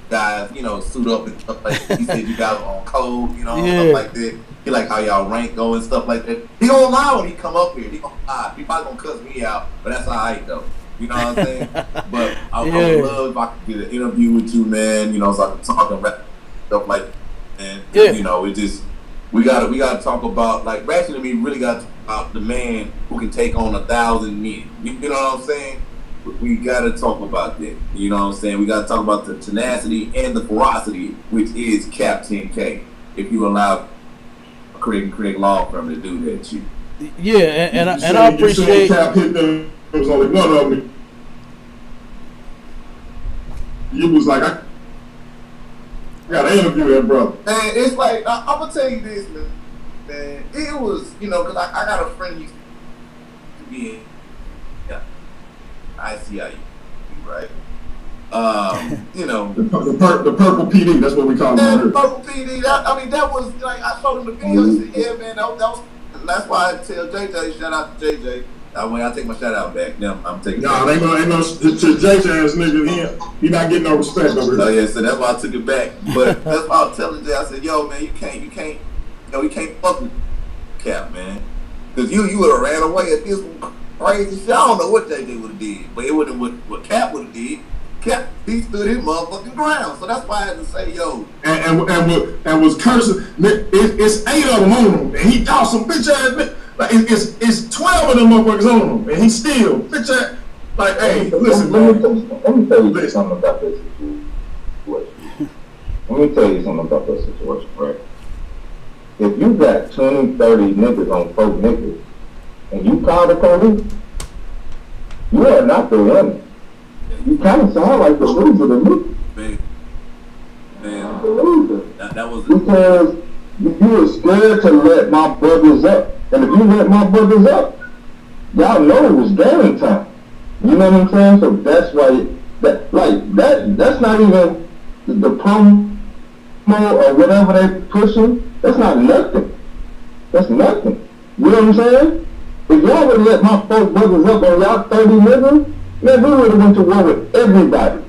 guys, you know, suit up and stuff like that. He said you guys are on code, you know, stuff like that. He like how y'all rank go and stuff like that. He don't lie when he come up here. He gonna lie. He probably gonna cuss me out, but that's alright though. You know what I'm saying? But I would love if I could get an interview with you, man. You know, so I can talk and rap stuff like that. And you know, it just we gotta talk about, like, Ratchet and me really got to talk about the man who can take on 1,000 men. You know what I'm saying? We gotta talk about that. You know what I'm saying? We gotta talk about the tenacity and the ferocity, which is Captain K. If you allow Craig Law Firm to do that, Chief. Yeah, and I appreciate. Cap hit them. There was only one of them. You was like, I gotta interview that brother. Man, it's like I'm gonna tell you this, man. It was, you know, because I got a friend who used to be in ICIU, right? You know, the purple PD. That's what we call it. The purple PD. That was like, I showed him the video. He said, "Yeah, man, that was." That's why I tell JJ, shout out to JJ. That way I take my shout out back. Now I'm taking. Nah, ain't no to JJ ass nigga. He not getting no respect over here. Oh yeah, so that's why I took it back. But that's why I was telling Jay. I said, "Yo, man, you can't fuck with Cap, man, because you would have ran away at this crazy shit. I don't know what JJ would have did, but it wouldn't what Cap would have did. Cap, he stood his motherfucking ground. So that's why I had to say, yo." And was cursing. It's 8 of them on him, and he called some bitch ass. Like it's 12 of them motherfuckers on him, and he still bitch ass. Like, hey, listen, let me tell you something about this situation. Let me tell you something about this situation, right? If you got 20, 30 niggas on 4 niggas, and you call the police, you are not the one. You kind of sound like the loser to me. Man, the loser. That was because you were scared to let my brothers up, and if you let my brothers up, know it was game time. You know what I'm saying? So that's why that's not even the promo or whatever they pushing. That's not nothing. That's nothing. You know what I'm saying? If y'all would have let my folk brothers up on y'all 30 niggas, man, we would have went to war with everybody.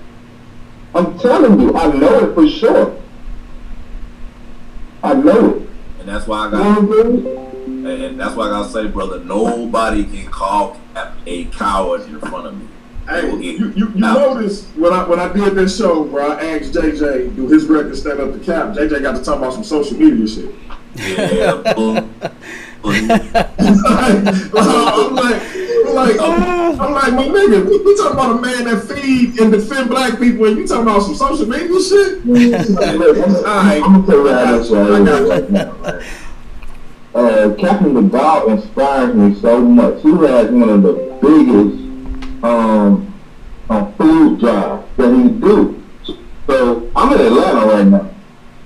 I'm telling you, I know it for sure. I know it. And that's why I got. And that's why I gotta say, brother, nobody can call Cap a coward in front of me. Hey, you notice when I did this show where I asked JJ do his record stand up to Cap, JJ got to talk about some social media shit. Yeah, I'm like, my nigga, we talking about a man that feed and defend black people, and you talking about some social media shit? I'm gonna tell you right now. Captain McDowell inspires me so much. He has one of the biggest food drives that he do. So I'm in Atlanta right now.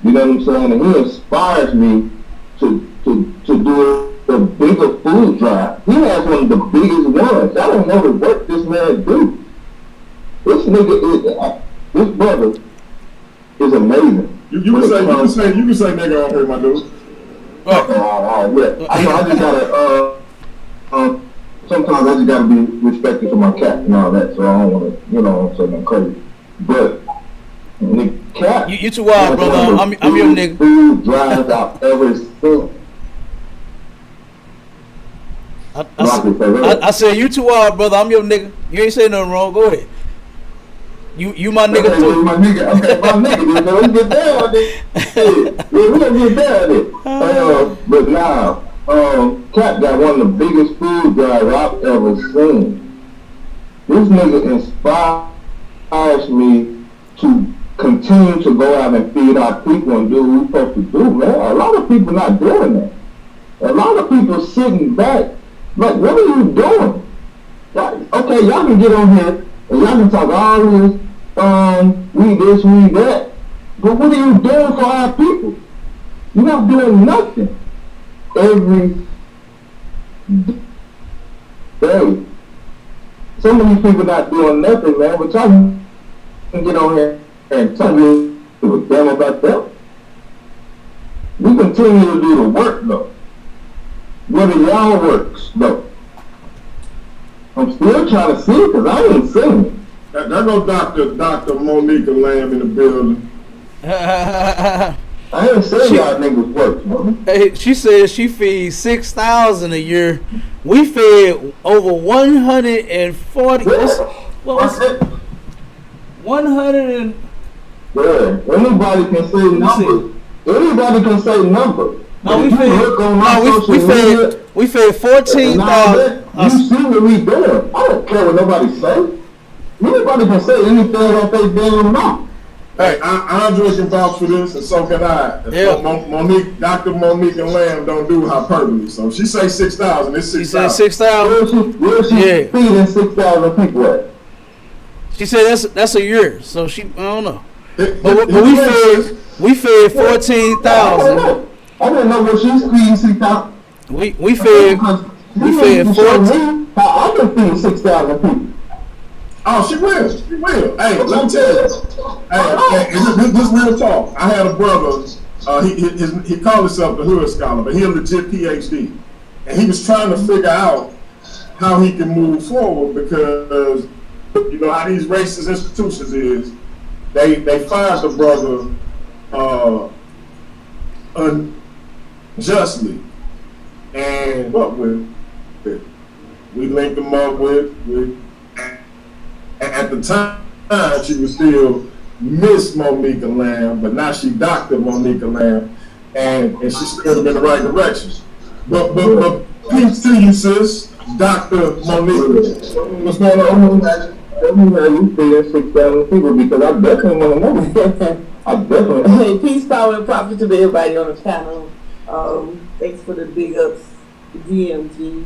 You know what I'm saying? And he inspires me to do a bigger food drive. He has one of the biggest ones. I don't know the work this man do. This nigga this brother is amazing. You can say nigga on here, my dude. Yeah. I know. I just gotta. Sometimes I just gotta be respectful to my cat and all that, so I don't want to, you know, say nothing crazy. But the cat, you too wild, brother. I'm your nigga. Food drives out every single. I said you too wild, brother. I'm your nigga. You ain't saying nothing wrong. Go ahead. You my nigga too. My nigga. Okay, my nigga. Let's get down on it. We're gonna get down on it. But now, Cat got one of the biggest food drives I've ever seen. This nigga inspires me to continue to go out and feed our people and do what we're supposed to do, man. A lot of people not doing that. A lot of people sitting back. Like, what are you doing? Like, okay, y'all can get on here and y'all can talk all this, we this, we that. But what are you doing for our people? You're not doing nothing. Every day. Some of these people not doing nothing, man, but y'all can get on here and tell me to a damn about them. We continue to do the work, though. What are y'all works, though? I'm still trying to see it because I ain't seen it. There go Dr. Monica Lamb in the building. I ain't saying y'all niggas work, man. Hey, she says she feeds 6,000 a year. We fed over 140. What was it? 100 and. Yeah, anybody can say numbers. Anybody can say numbers. No, we fed 14,000. You see what we doing? I don't care what nobody say. Anybody can say anything that they damn mouth. Hey, Andre can vouch for this, and so can I. Yeah. Dr. Monique and Lamb don't do hyperbole, so she say 6,000. It's 6,000. She said 6,000. Where she feeding 6,000 people at? She said that's a year, so I don't know. But we fed 14,000. I didn't know what she's feeding 6,000. We fed 14. I can feed 6,000 people. Oh, she will. She will. Hey, let me tell you. Hey, this real talk. I had a brother. He called himself the Hood Scholar, but he a legit PhD, and he was trying to figure out how he can move forward because you know how these racist institutions is. They fired the brother unjustly, and what we linked him up with. At the time, she was still Miss Monica Lamb, but now she Dr. Monica Lamb, and she's still in the right direction. But peace to you, sis, Dr. Monica. What's going on? You feeding 6,000 people because I definitely want to know. I definitely. Hey, peace, power, and profit to everybody on the channel. Thanks for the big ups, DMG.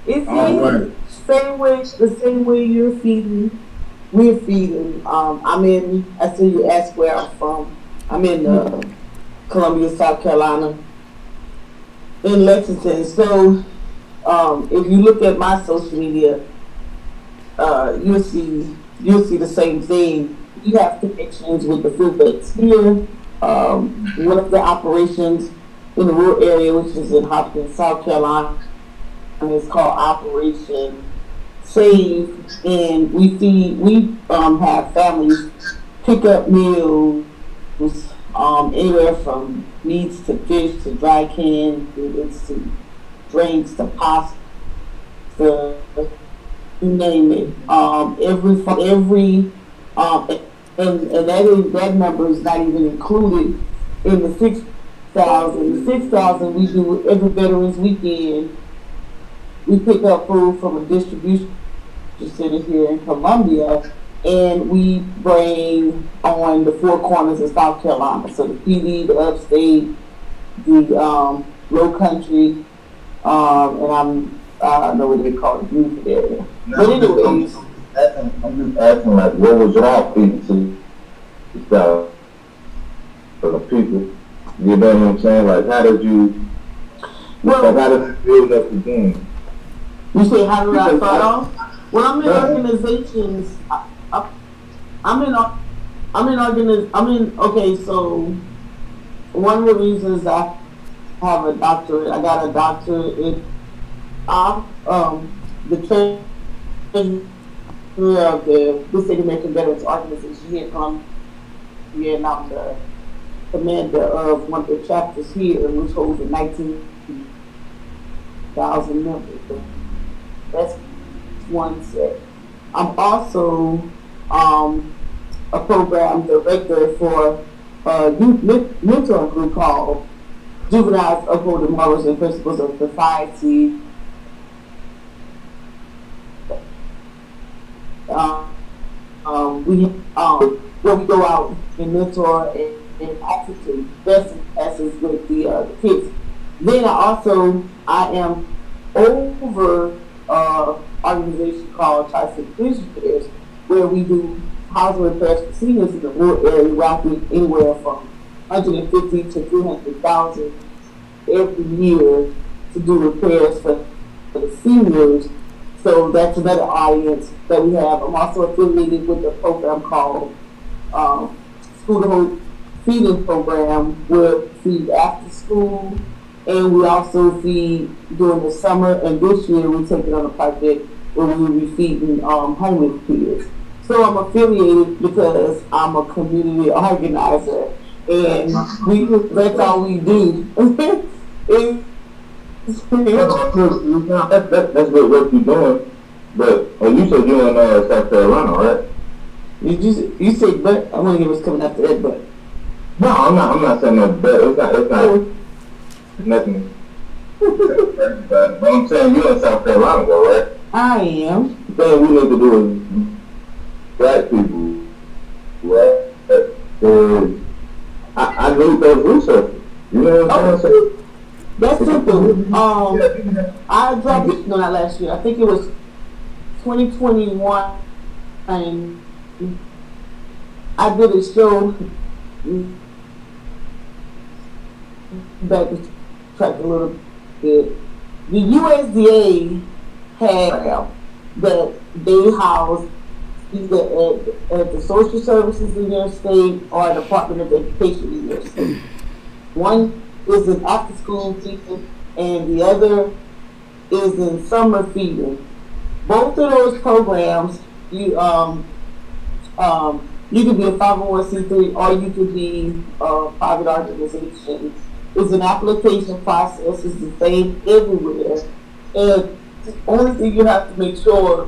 It's right. The same way you're feeding, we're feeding. I see you ask where I'm from. I'm in Columbia, South Carolina, in Lexington. So if you look at my social media, you'll see the same thing. We have connections with the food banks here. One of the operations in the rural area, which is in Hopkins, South Carolina, and it's called Operation Save, and we have families pick up meals, anywhere from meats to fish to dry canned goods to drinks to pasta, you name it. And that number is not even included in the 6,000. The 6,000 we do every Veterans Weekend. We pick up food from a distribution center here in Columbia, and we bring on the four corners of South Carolina. So the PD, the upstate, the low country, and I don't know what they call it, Buford area. But anyways, I'm just asking, like, what was your feeding to start for the people? You know what I'm saying? Like, how did you, how did you build up the game? You say, how did I start off? When I'm in organizations, okay, so one of the reasons I have a doctorate, I got a doctorate in the training of the Pacific American Veterans Organization here from here, and I'm the commander of one of the chapters here, which holds 19,000 members. That's one set. I'm also a program director for a youth mentoring group called Juveniles Upholding Morals and Principles of Society. Where we go out and mentor and actually best classes with the kids. Then I am over organization called Tri-City Vision Repairs, where we do housing repairs for seniors in the rural area, rocking anywhere from 150 to 300,000 every year to do repairs for the seniors. So that's another audience that we have. I'm also affiliated with a program called School to Hope Feeding Program, where we feed after school, and we also feed during the summer. And this year we're taking on a project where we will be feeding homeless kids. So I'm affiliated because I'm a community organizer, and that's all we do. That's good work you're doing, but you said you're in South Carolina, right? You said, but I want to hear what's coming after that, but. No, I'm not saying that, but it's not nothing. But I'm saying you're in South Carolina, though, right? I am. The thing we need to do is black people, right? I need those resources. You know what I'm saying? That's simple. I dropped it, no, not last year. I think it was 2021. And I did a show back to track a little bit. The USDA had that they house either at the social services in your state or Department of Education in your state. One is in after school teaching and the other is in summer feeding. Both of those programs, you could be a 501c3 or you could be a private organization. It's an application process. It's the same everywhere. And the only thing you have to make sure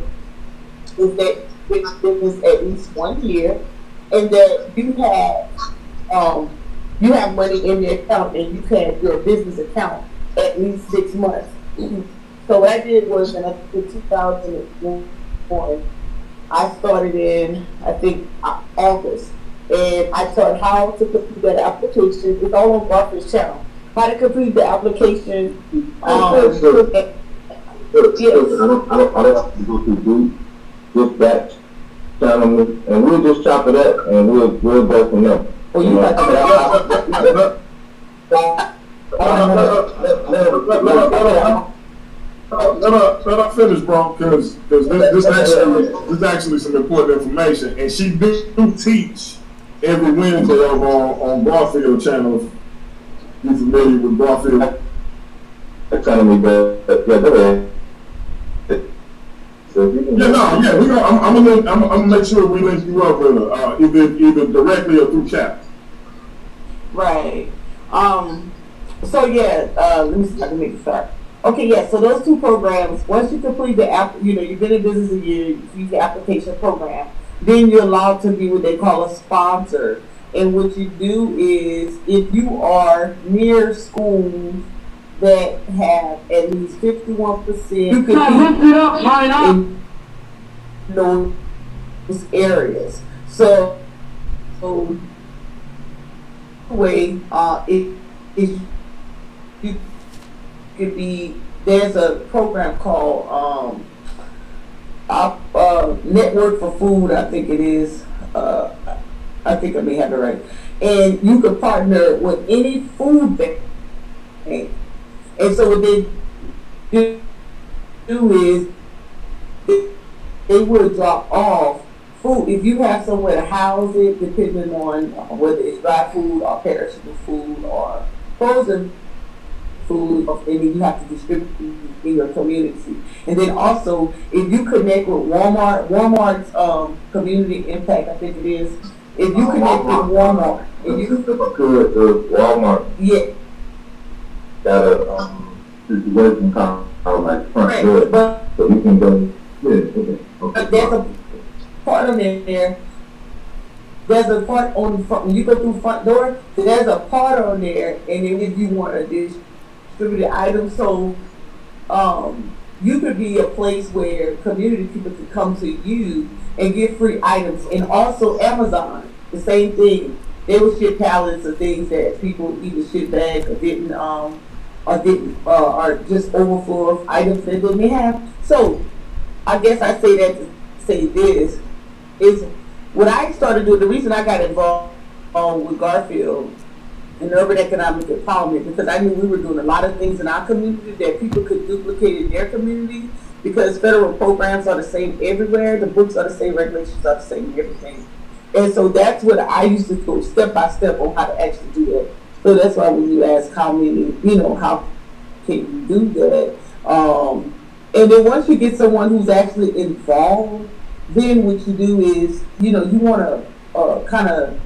is that it's business at least 1 year, and that you have money in the account and you have your business account at least 6 months. So what I did was in 2001, I started in, I think, August. And I taught how to complete that application. It's all on Garfield's channel. How to complete the application. Yes. I don't have to go through just that channel, and we'll just chop it up and we'll go from there. Oh, you got finish, bro, because this actually some important information, and she do teach every Wednesday over on Garfield channel. You familiar with Garfield Academy? But yeah, go ahead. So we're gonna. I'm gonna make sure we link you up with her, either directly or through chat. Right. So yeah, let me see if I can make it start. Okay, yeah. So those two programs, once you complete the app, you've been in business a year, you complete the application program, then you're allowed to be what they call a sponsor. And what you do is, if you are near schools that have at least 51%, you can lift it up, in those areas. So way, it you could be. There's a program called Network for Food, I think it is. I think I may have it right. And you could partner with any food bank. And so what they do is they will drop off food. If you have somewhere to house it, depending on whether it's dry food or perishable food or frozen food, and you have to distribute in your community. And then also, if you connect with Walmart's community impact, I think it is. If you connect with Walmart, Walmart. Yeah. Got a situation called like front door, but so we can go. Okay. There's a part on there. There's a part on the front when you go through front door. There's a part on there, and then if you want to distribute the items, so you could be a place where community people could come to you and get free items. And also Amazon, the same thing. They will ship pallets of things that people either ship back or didn't or just overflow of items that they may have. So I guess I say that to say this is when I started doing, the reason I got involved with Garfield and urban economic empowerment, because I knew we were doing a lot of things in our community that people could duplicate in their community, because federal programs are the same everywhere, the books are the same, regulations are the same, everything. And so that's what I used to go step by step on how to actually do that. So that's why when you ask how many, how can you do that? And then once you get someone who's actually involved, then what you do is, you want to kind of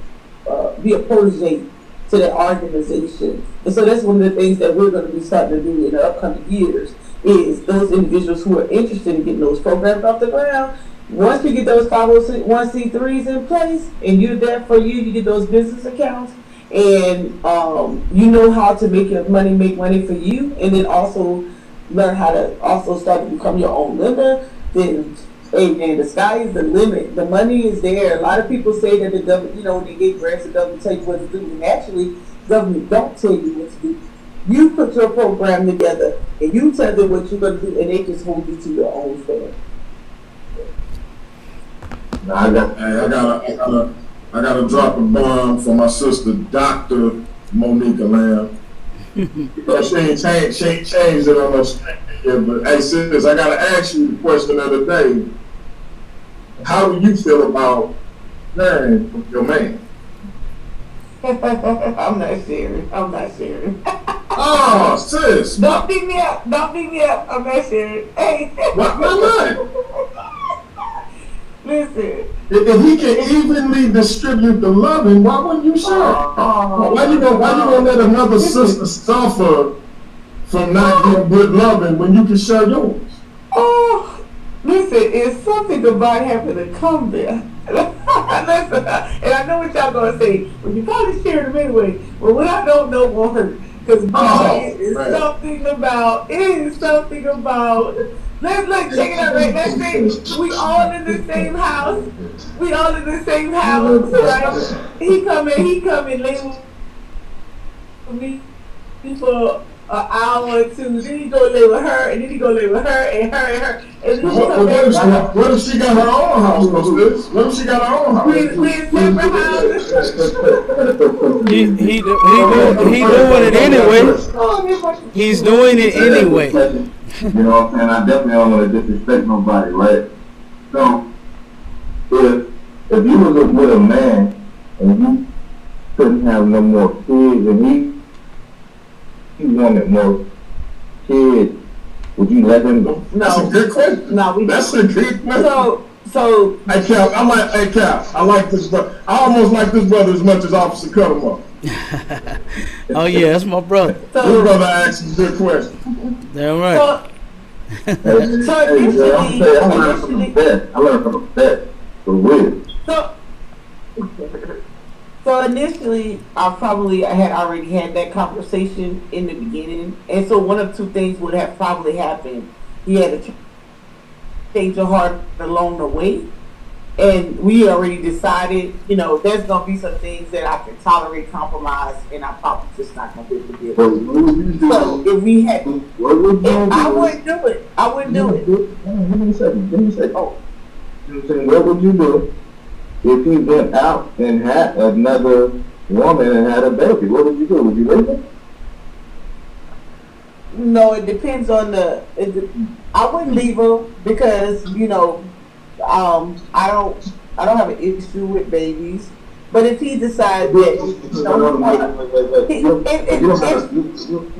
be a protege to that organization. And so that's one of the things that we're going to be starting to do in the upcoming years, is those individuals who are interested in getting those programs off the ground. Once you get those 501c3s in place and you're there for you get those business accounts, and you know how to make money for you, and then also learn how to also start to become your own lender, then amen, the sky is the limit. The money is there. A lot of people say that the government, when they get grants, the government tell you what to do, and actually, government don't tell you what to do. You put your program together, and you tell them what you're going to do, and they just hold you to your own stand. I gotta drop a bomb for my sister, Dr. Monica Lamb. She ain't changed it on no screen yet, but hey sis, I gotta ask you the question of the day. How do you feel about marrying your man? I'm not serious. Oh, sis. Don't beat me up. I'm not serious. Hey. Why not? Listen. If he can evenly distribute the loving, why wouldn't you share? Why you gonna let another sister suffer from not getting good loving when you can share yours? Oh, listen, it's something about having to come there. Listen, and I know what y'all gonna say. Well, you probably share them anyway. But what I don't know won't hurt. Because it is something about. Let's check it out, right? Let's say we all in the same house. Right? He come and lay with me for hour or two. Then he go lay with her, and then he go lay with her and her and her. And then he What, come back. what if she got her own house, Sis? What if she got her own house? We in separate houses. He doing it anyway. He's doing it anyway. You know what I'm saying? I definitely don't want to disrespect nobody, right? So, if you was with a man and you couldn't have no more kids and he wanted more kids, would you let him go? That's a good question. No, we That's don't. a good question. So Hey Cap, I like this brother. I almost like this brother as much as Officer Cut him up. Oh yeah, that's my brother. This brother asked a good question. Damn right. I learned from the best. For real. So initially, I had already had that conversation in the beginning, and so one of two things would have probably happened. He had to change your heart along the way, and we already decided, there's gonna be some things that I can tolerate compromise, and I probably just not gonna be able to deal with. So if we had, I wouldn't do it. I wouldn't do it. Give me a second. Oh, what would you do if he went out and had another woman and had a baby? What would you do? Would you leave him? No, it depends on I wouldn't leave her because I don't have an issue with babies. But if he decides that You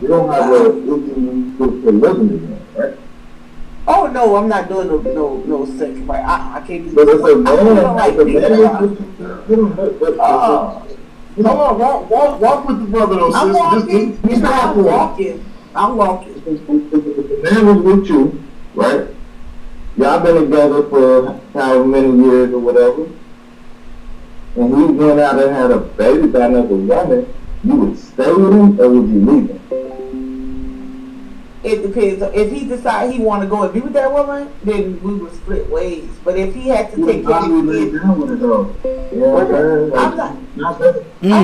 don't have a living again, right? oh no, I'm not doing no sex. Right? I can't do But if a man, Hold on, walk with the brother though, I'm sis. walking. I'm walking. If the man was with you, right? Y'all been together for however many years or whatever, and he went out and had a baby by another woman, you would stay with him or would you leave him? It depends. If he decide he want to go and be with that woman, then we would split ways. But if he had to take care of I'm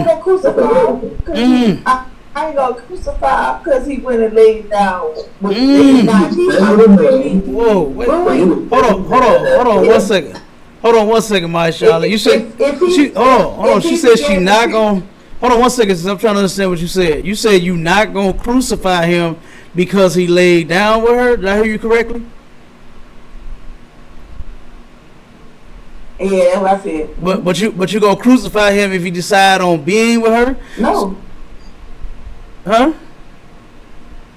gonna crucify him. I ain't gonna crucify him because he went and laid down with Whoa, wait. Hold on 1 second. Hold on 1 second, my Charlotte. You said hold on. She said she not gonna. Hold on 1 second, since I'm trying to understand what you said. You said you not gonna crucify him because he laid down with her. Did I hear you correctly? Yeah, that's it. But you gonna crucify him if he decide on being with her? No. Huh?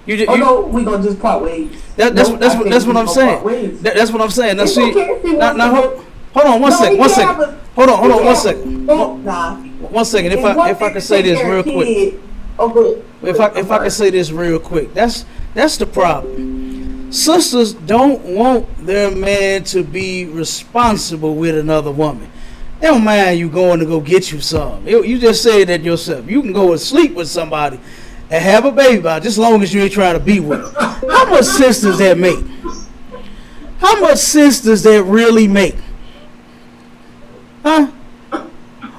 No, we gonna just part ways. That's what I'm saying. That's what I'm saying. Now see, hold on 1 second. Hold on 1 second. 1 second. If I can say this real quick. If I can say this real quick, that's the problem. Sisters don't want their man to be responsible with another woman. They don't mind you going to go get you some. You just said that yourself. You can go and sleep with somebody and have a baby by just as long as you ain't trying to be with them. How much sense does that make? How much sense does that really make? Huh?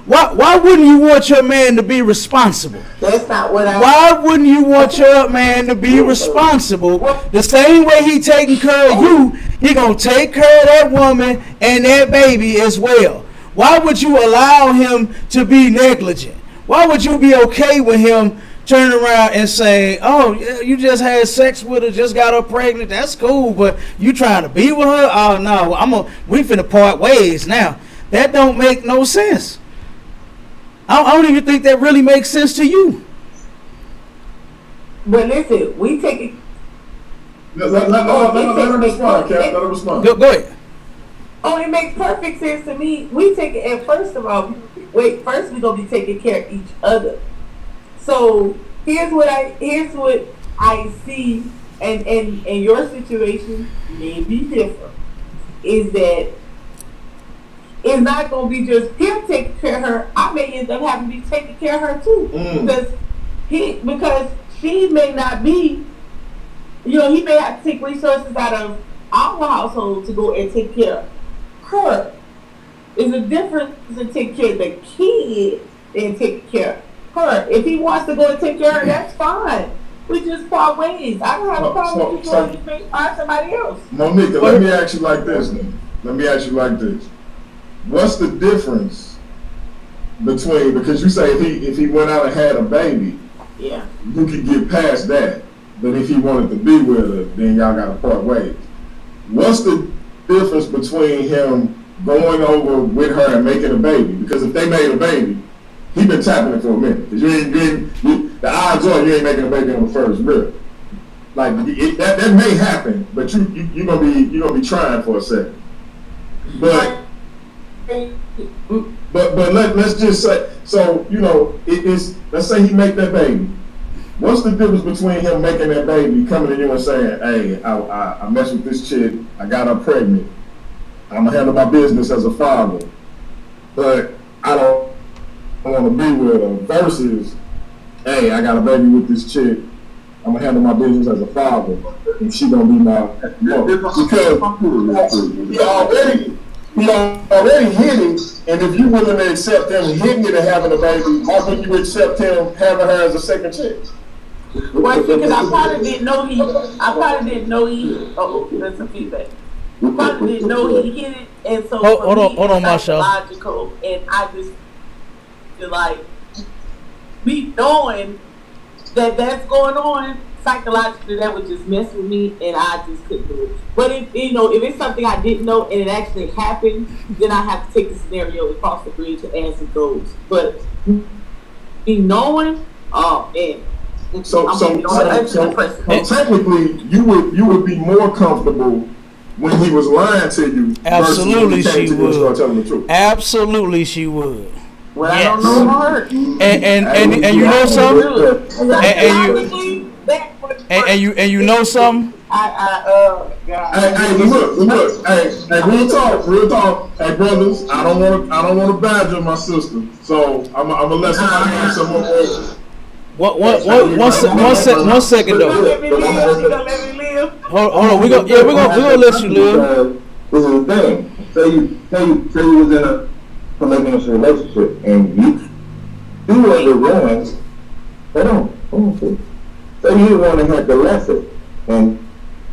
Why wouldn't you want your man to be responsible? That's not what Why wouldn't you want your man to be responsible? The same way he taking care of you, he gonna take care of that woman and that baby as well. Why would you allow him to be negligent? Why would you be okay with him turning around and saying, oh, you just had sex with her, just got her pregnant, that's cool, but you trying to be with her? Oh no, we finna part ways now. That don't make no sense. I don't even think that really makes sense to you. But listen, we take it. Let her respond, Cap. Let her respond. Go ahead. Oh, it makes perfect sense to me. We take it, and first of all, first we're gonna be taking care of each other. So here's what I see, and your situation may be different. Is that it's not gonna be just him taking care of her. I may end up having to be taking care of her too, because she may not be. He may have to take resources out of our household to go and take care of her. There's a difference in taking care of the kid and taking care of her. If he wants to go and take care of her, that's fine. we just part ways. I don't have a problem with you going to find somebody else. Monica, let me ask you like this then. Let me ask you like this. What's the difference between, because you say if he went out and had a baby, yeah, you could get past that. But if he wanted to be with her, then y'all got to part ways. What's the difference between him going over with her and making a baby? Because if they made a baby, he been tapping it for a minute. Cause the odds are you ain't making a baby on the first rib. Like that may happen, but you gonna be trying for a second. But let's just say, so let's say he make that baby. What's the difference between him making that baby, coming to you and saying, hey, I messed with this chick, I got her pregnant, I'm gonna handle my business as a father, but I don't want to be with her, versus, hey, I got a baby with this chick, I'm gonna handle my business as a father, and she gonna be my mother. Because he already hit it, and if you willing to accept him hitting it and having a baby, how can you accept him having her as a second chick? Well, because I probably didn't know he. Oh, that's some feedback. I probably didn't know he hit it, and so hold on, Marshall. Logical, and I just feel like me knowing that that's going on psychologically, that would just mess with me, and I just couldn't do it. But if it's something I didn't know and it actually happened, then I have to take the scenario and cross the bridge and answer those. But me knowing, oh man. So technically, you would be more comfortable when he was lying to you. Absolutely, she would. Start telling the truth. Absolutely, she would. Well, yes. I don't know her. And you know something. And you know something. Hey, look. Hey, real talk. Hey, brothers, I don't want to badger my sister, so I'm gonna let somebody have some more. One second though. Let me live. Hold on. We're gonna let you live. This is the thing. Say you was in a polygamous relationship and you were the one. Hold on. Say you the one that had the lesson, and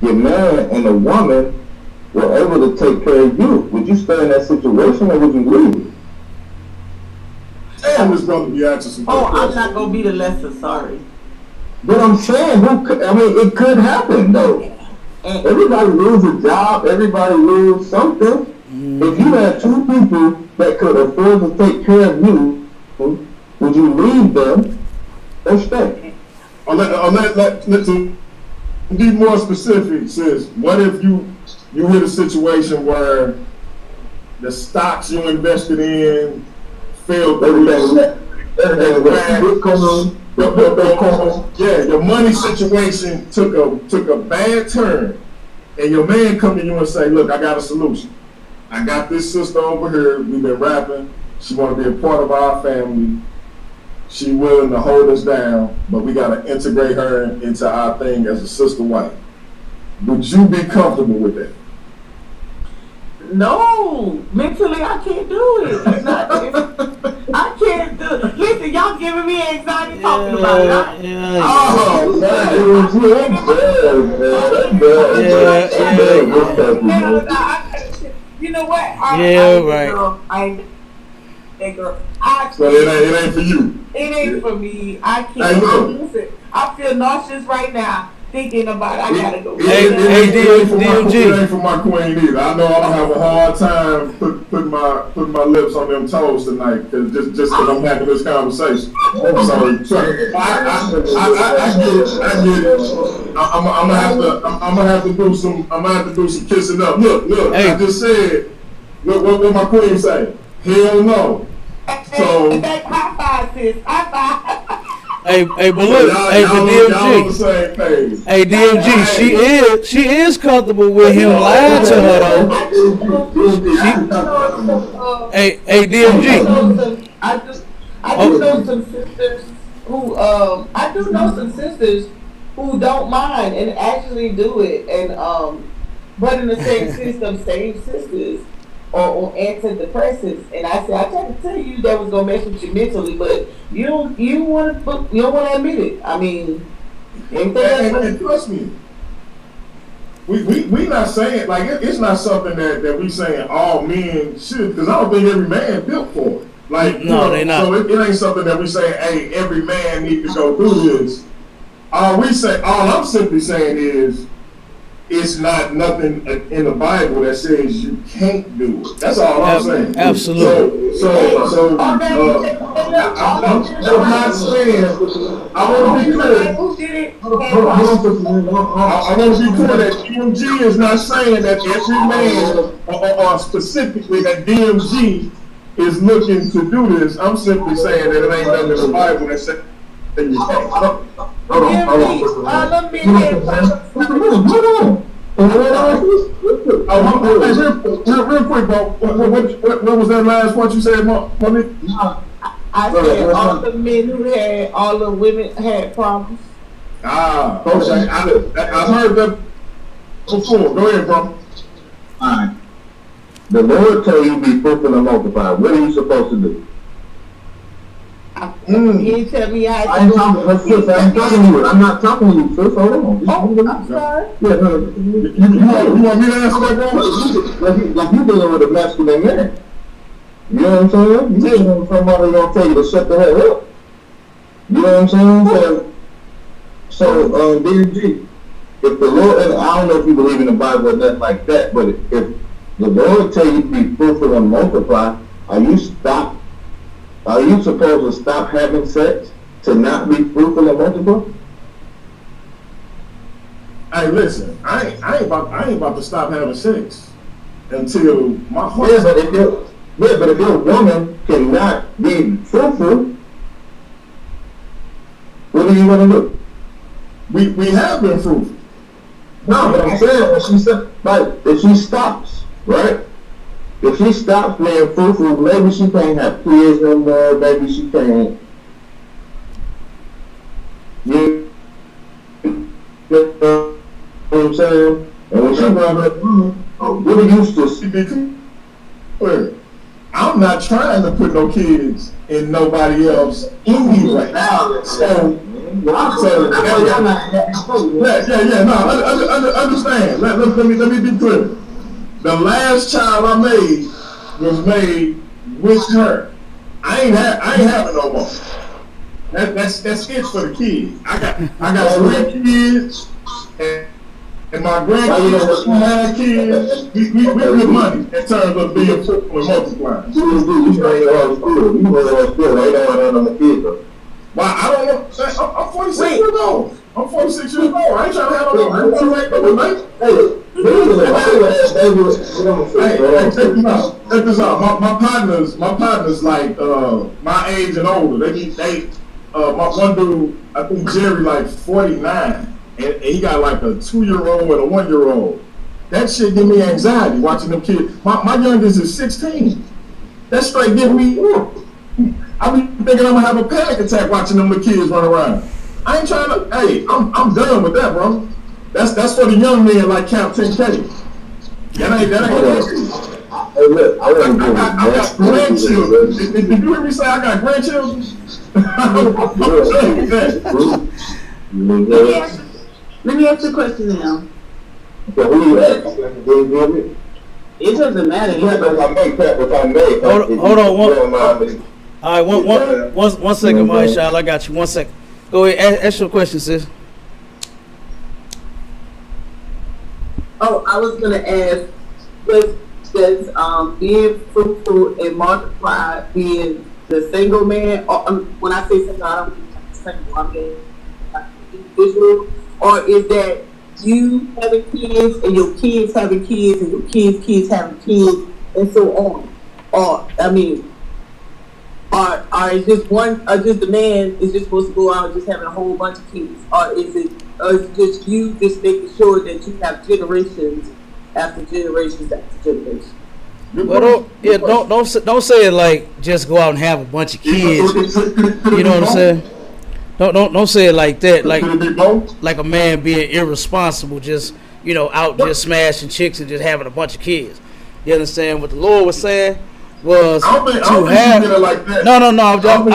your man and the woman were able to take care of you. Would you stay in that situation or would you leave? Damn, this brother be asking some questions. I'm not gonna be the lesser. Sorry. But I'm saying, it could happen though. Everybody lose a job. Everybody lose something. If you had two people that could afford to take care of you, would you leave them or stay? Let's be more specific, sis. What if you hit a situation where the stocks you invested in failed through? Your money situation took a bad turn, and your man come to you and say, "Look, I got a solution. I got this sister over here. We've been rapping. She want to be a part of our family. She willing to hold us down, but we got to integrate her into our thing as a sister wife." Would you be comfortable with that? No, mentally I can't do it. I can't do it. Listen, y'all giving me anxiety talking about it. You know what? Right. Girl. So it ain't for you. It ain't for me. I can't. Listen, I feel nauseous right now thinking about it. I gotta go. It ain't for my queen either. I know I'm gonna have a hard time putting my lips on them toes tonight, just because I'm having this conversation. So I get it. I'm gonna have to do some kissing up. Look. Hey. I just said. Look what my queen say. Hell no. So high five, sis. High five. But look, DMG, she is comfortable with him lying to her though. DMG. I do know some sisters who don't mind and actually do it, and but in the same system, same sisters on antidepressants, and I said I tried to tell you that was gonna mess with you mentally, but you don't want to admit it. I mean, And trust me, we not saying like it's not something that we saying all men should, because I don't think every man built for it. Like no, they not. So it ain't something that we say, hey, every man need to go through this. All I'm simply saying is, it's not nothing in the Bible that says you can't do it. That's all I'm saying. Absolutely. So I'm not saying. I want to be clear. I want to be clear that DMG is not saying that every man, or specifically that DMG is looking to do this. I'm simply saying that it ain't nothing in the Bible that says that you can't. Hold on. Real quick, bro. What was that last point you said, Monique? I said all the men who had, all the women had problems. Okay. I've heard that before. Go ahead, bro. Alright. The Lord told you to be fruitful and multiply. What are you supposed to do? You didn't tell me I ain't talking to you. I'm not talking to you, sis. Hold on. I'm sorry. Yeah, no. You want me to answer that, bro? Like you dealing with a masculine man. You know what I'm saying? You dealing with somebody gonna tell you to shut the hell up. You know what I'm saying? So DMG, if the Lord, and I don't know if you believe in the Bible or nothing like that, but if the Lord tell you to be fruitful and multiply, are you supposed to stop having sex to not be fruitful and multiply? Hey, listen, I ain't about to stop having sex until my heart. Yeah, but if your woman cannot be fruitful, what are you gonna do? We have been fruitful. No, but I'm saying when she said, like, if she stops, right? If she stops being fruitful, maybe she can't have kids no more. Maybe she can't. You know what I'm saying? And when she brought up, what are you to see? I'm not trying to put no kids in nobody else anyway. Understand. Let me be clear. The last child I made was made with her. I ain't having no more. That's it for the kids. I got grandkids and my grandkids had kids. We good money in terms of being fruitful and multiplying. Why? I don't know. I'm 46 years old. I'm 46 years old. I ain't trying to have no. I ain't trying to have no baby. Hey, check this out. My partners like my age and older. My one dude, I think Jerry, like 49, and he got like a 2-year-old and a 1-year-old. That shit give me anxiety watching them kids. My youngest is 16. That straight give me. I be thinking I'm gonna have a panic attack watching them little kids run around. I ain't trying to. Hey, I'm done with that, bro. That's for the young men like Camp 10K. That ain't it. Hey, look, I got grandchildren. Did you hear me say I got grandchildren? Let me ask you a question now. So who you asking? It doesn't matter. Hold on. All right, one second, Marshawn. I got you. 1 second. Go ahead. Ask your question, sis. Oh, I was gonna ask, does being fruitful and multiply being the single man, or when I say single, I don't mean single, I mean individual, or is that you having kids and your kids having kids and your kids having kids and so on? Or I mean, or is just one, or just the man is just supposed to go out and just having a whole bunch of kids, or is it just you just making sure that you have generations after generations after generations? Well, don't say it like just go out and have a bunch of kids. You know what I'm saying? Don't say it like that. Like a man being irresponsible, just out just smashing chicks and just having a bunch of kids. You understand what the Lord was saying? Was to have no. I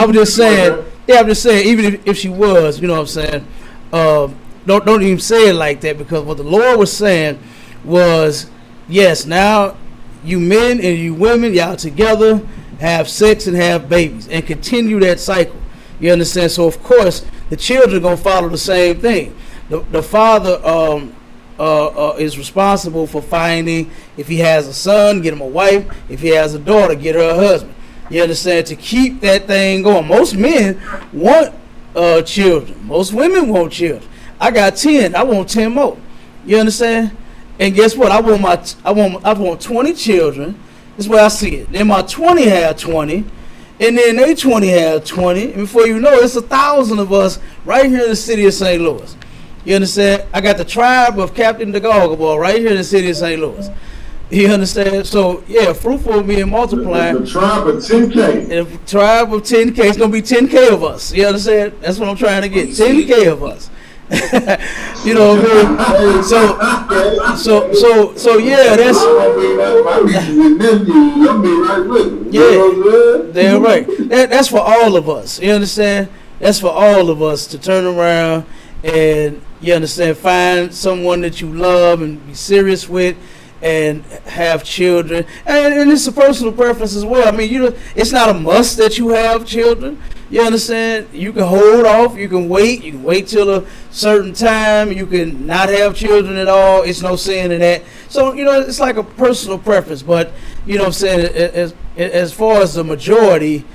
was just saying. Yeah, I'm just saying. Even if she was, you know what I'm saying. don't even say it like that, because what the Lord was saying was, yes, now you men and you women, y'all together, have sex and have babies and continue that cycle. You understand? So of course the children gonna follow the same thing. The father is responsible for finding, if he has a son, get him a wife. If he has a daughter, get her a husband. You understand? To keep that thing going. Most men want children. Most women want children. I got 10. I want 10 more. You understand? And guess what? I want 20 children. This is where I see it. Then my 20 have 20, and then they 20 have 20. And before you know it, it's 1,000 of us right here in the city of St. Louis. You understand? I got the tribe of Captain DeGaugaboy right here in the city of St. Louis. You understand? So yeah, fruitful being multiplying. The tribe of 10K. The tribe of 10K. It's gonna be 10K of us. You understand? That's what I'm trying to get. 10K of us. You know what I mean? So yeah, that's yeah, damn right. That's for all of us. You understand? That's for all of us to turn around and, you understand, find someone that you love and be serious with and have children. And it's a personal preference as well. I mean, it's not a must that you have children. You understand? You can hold off. You can wait till a certain time. You can not have children at all. It's no sin in that. So, it's like a personal preference. But, you know what I'm saying, as far as the majority,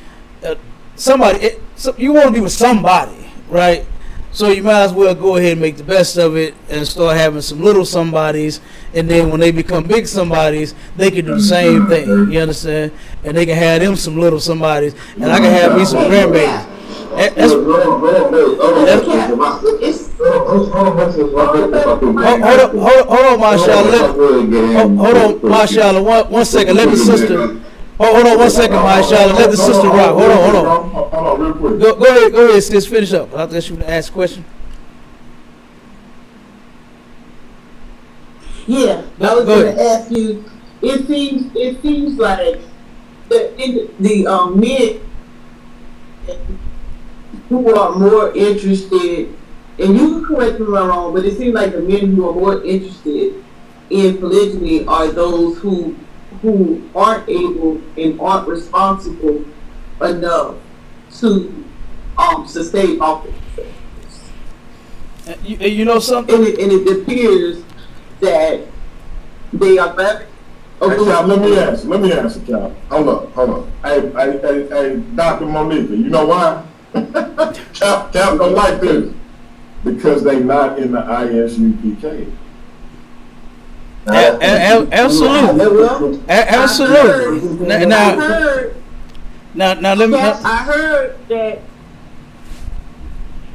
you want to be with somebody, right? So you might as well go ahead and make the best of it and start having some little somebodies, and then when they become big somebodies, they can do the same thing. You understand? And they can have them some little somebodies, and I can have me some grandbabies. Hold on, Mashallah. One second. Let the sister. Hold on 1 second, Mashallah. Let the sister rock. Hold on. Real quick. Go ahead, sis. Finish up. I'll ask you to ask a question. Yeah, I was going to ask you. It seems like the men who are more interested, and you can correct me if I'm wrong, but it seems like the men who are more interested in polygyny are those who aren't able and aren't responsible enough to sustain off themselves. You know something? And it appears that they are better. Hey, Cal, let me answer, Cal. Hold up. Hey, Dr. Monica, you know why? Cal don't like this. Because they not in the ISUPK. Absolutely. Now let me. I heard that.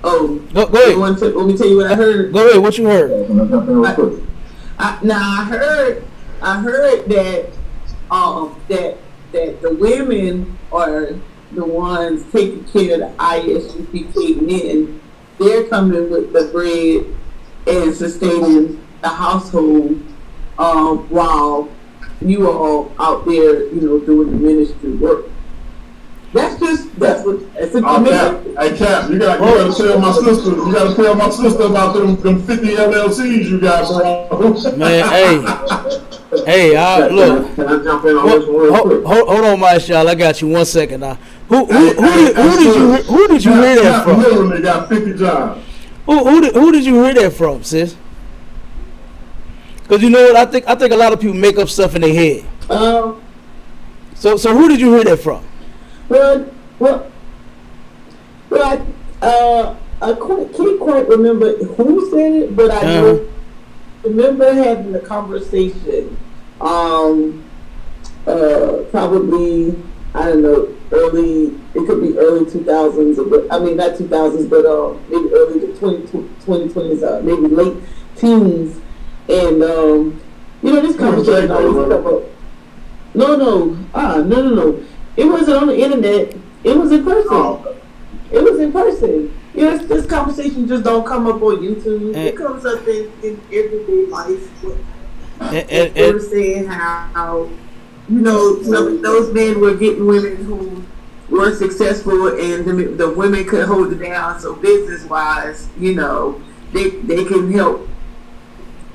Oh, go ahead. Let me tell you what I heard. Go ahead. What you heard? I heard that that the women are the ones taking care of the ISUPK men. They're coming with the bread and sustaining the household, while you are all out there, doing the ministry work. That's what it's a commitment. Hey, Cap, you gotta tell my sister. You gotta tell my sister about them 50 LLCs you got, bro. Man, hey, look. Can I jump in on this one real quick? Hold on, Marshall. I got you 1 second now. Who did you hear that from? Literally got 50 jobs. Who did you hear that from, sis? Because you know what, I think a lot of people make up stuff in their head. So who did you hear that from? Well, I can't quite remember who said it, but I remember having a conversation. Probably, I don't know, it could be early 2000s, but I mean not 2000s, but maybe early to 2020s, maybe late teens, and this conversation always come up. No. It wasn't on the internet. It was in person. Oh. It was in person. This conversation just don't come up on YouTube. It comes up in everyday life. They were saying how some of those men were getting women who were successful and the women could hold it down. So business wise, you know, they can help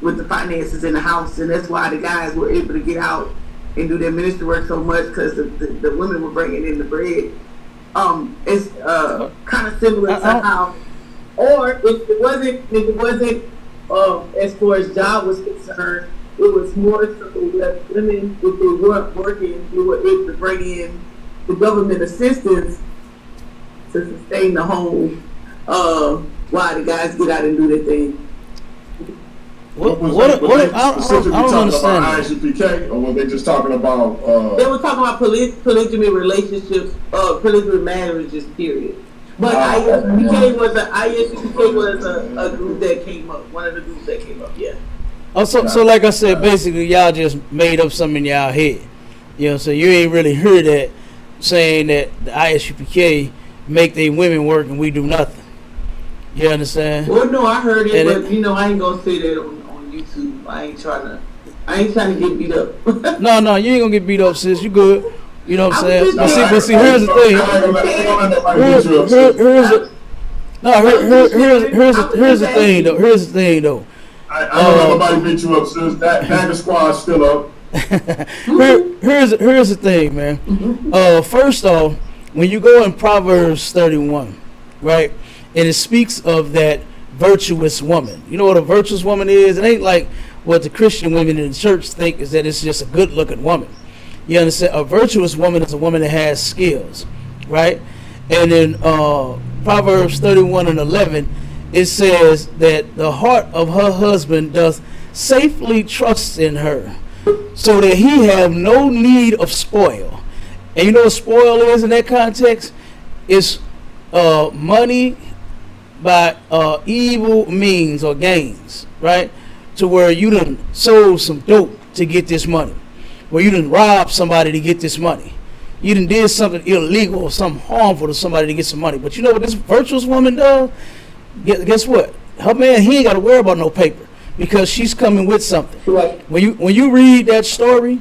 with the finances in the house, and that's why the guys were able to get out and do their ministry work so much, because the women were bringing in the bread. It's kind of similar to how, or if it wasn't as far as job was concerned, it was more so that women, if they weren't working, they were able to bring in the government assistance to sustain the home while the guys get out and do their thing. I don't understand. ISUPK, or were they just talking about? They were talking about polygamy relationships, polygamy marriages, period. But ISUPK was a group that came up. One of the groups that came up, yeah. Oh, so like I said, basically y'all just made up something in y'all head. You know, so you ain't really heard that saying that the ISUPK make their women work and we do nothing. You understand? Well, no, I heard it, but you know, I ain't gonna say that on YouTube. I ain't trying to get beat up. No, you ain't gonna get beat up, sis. You good? You know what I'm saying? But see, here's the thing. Here's the thing though. I don't know nobody beat you up, sis. That squad's still up. Here's the thing, man. First off, when you go in Proverbs 31, right, and it speaks of that virtuous woman. You know what a virtuous woman is? It ain't like what the Christian women in the church think, is that it's just a good-looking woman. You understand? A virtuous woman is a woman that has skills, right? And in Proverbs 31:11, it says that the heart of her husband doth safely trust in her, so that he have no need of spoil. And you know what spoil is in that context? It's money by evil means or gains, right? To where you done sold some dope to get this money, where you done robbed somebody to get this money, you done did something illegal or something harmful to somebody to get some money. But you know what this virtuous woman does? Guess what? Her man, he ain't got to worry about no paper, because she's coming with something. When you read that story,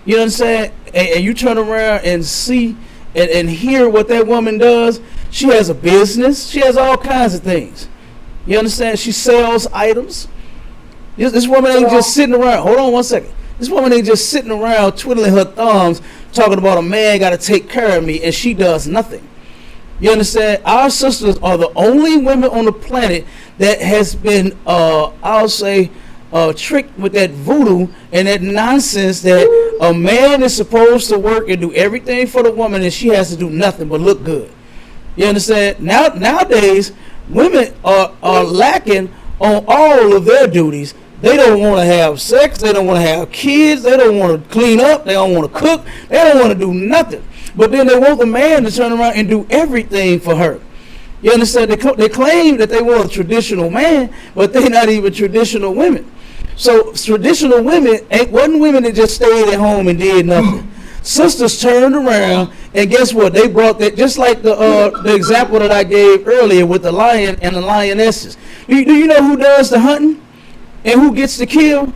you know what I'm saying, and you turn around and see and hear what that woman does. She has a business. She has all kinds of things. You understand? She sells items. This woman ain't just sitting around. Hold on one second. This woman ain't just sitting around twiddling her thumbs talking about a man got to take care of me, and she does nothing. You understand? Our sisters are the only women on the planet that has been, I'll say, tricked with that voodoo and that nonsense that a man is supposed to work and do everything for the woman, and she has to do nothing but look good. You understand? Nowadays, women are lacking on all of their duties. They don't want to have sex. They don't want to have kids. They don't want to clean up. They don't want to cook. They don't want to do nothing. But then they want the man to turn around and do everything for her. You understand? They claim that they want a traditional man, but they're not even traditional women. So traditional women wasn't women that just stayed at home and did nothing. Sisters turned around, and guess what? They brought that, just like the example that I gave earlier with the lion and the lionesses. Do you know who does the hunting and who gets to kill?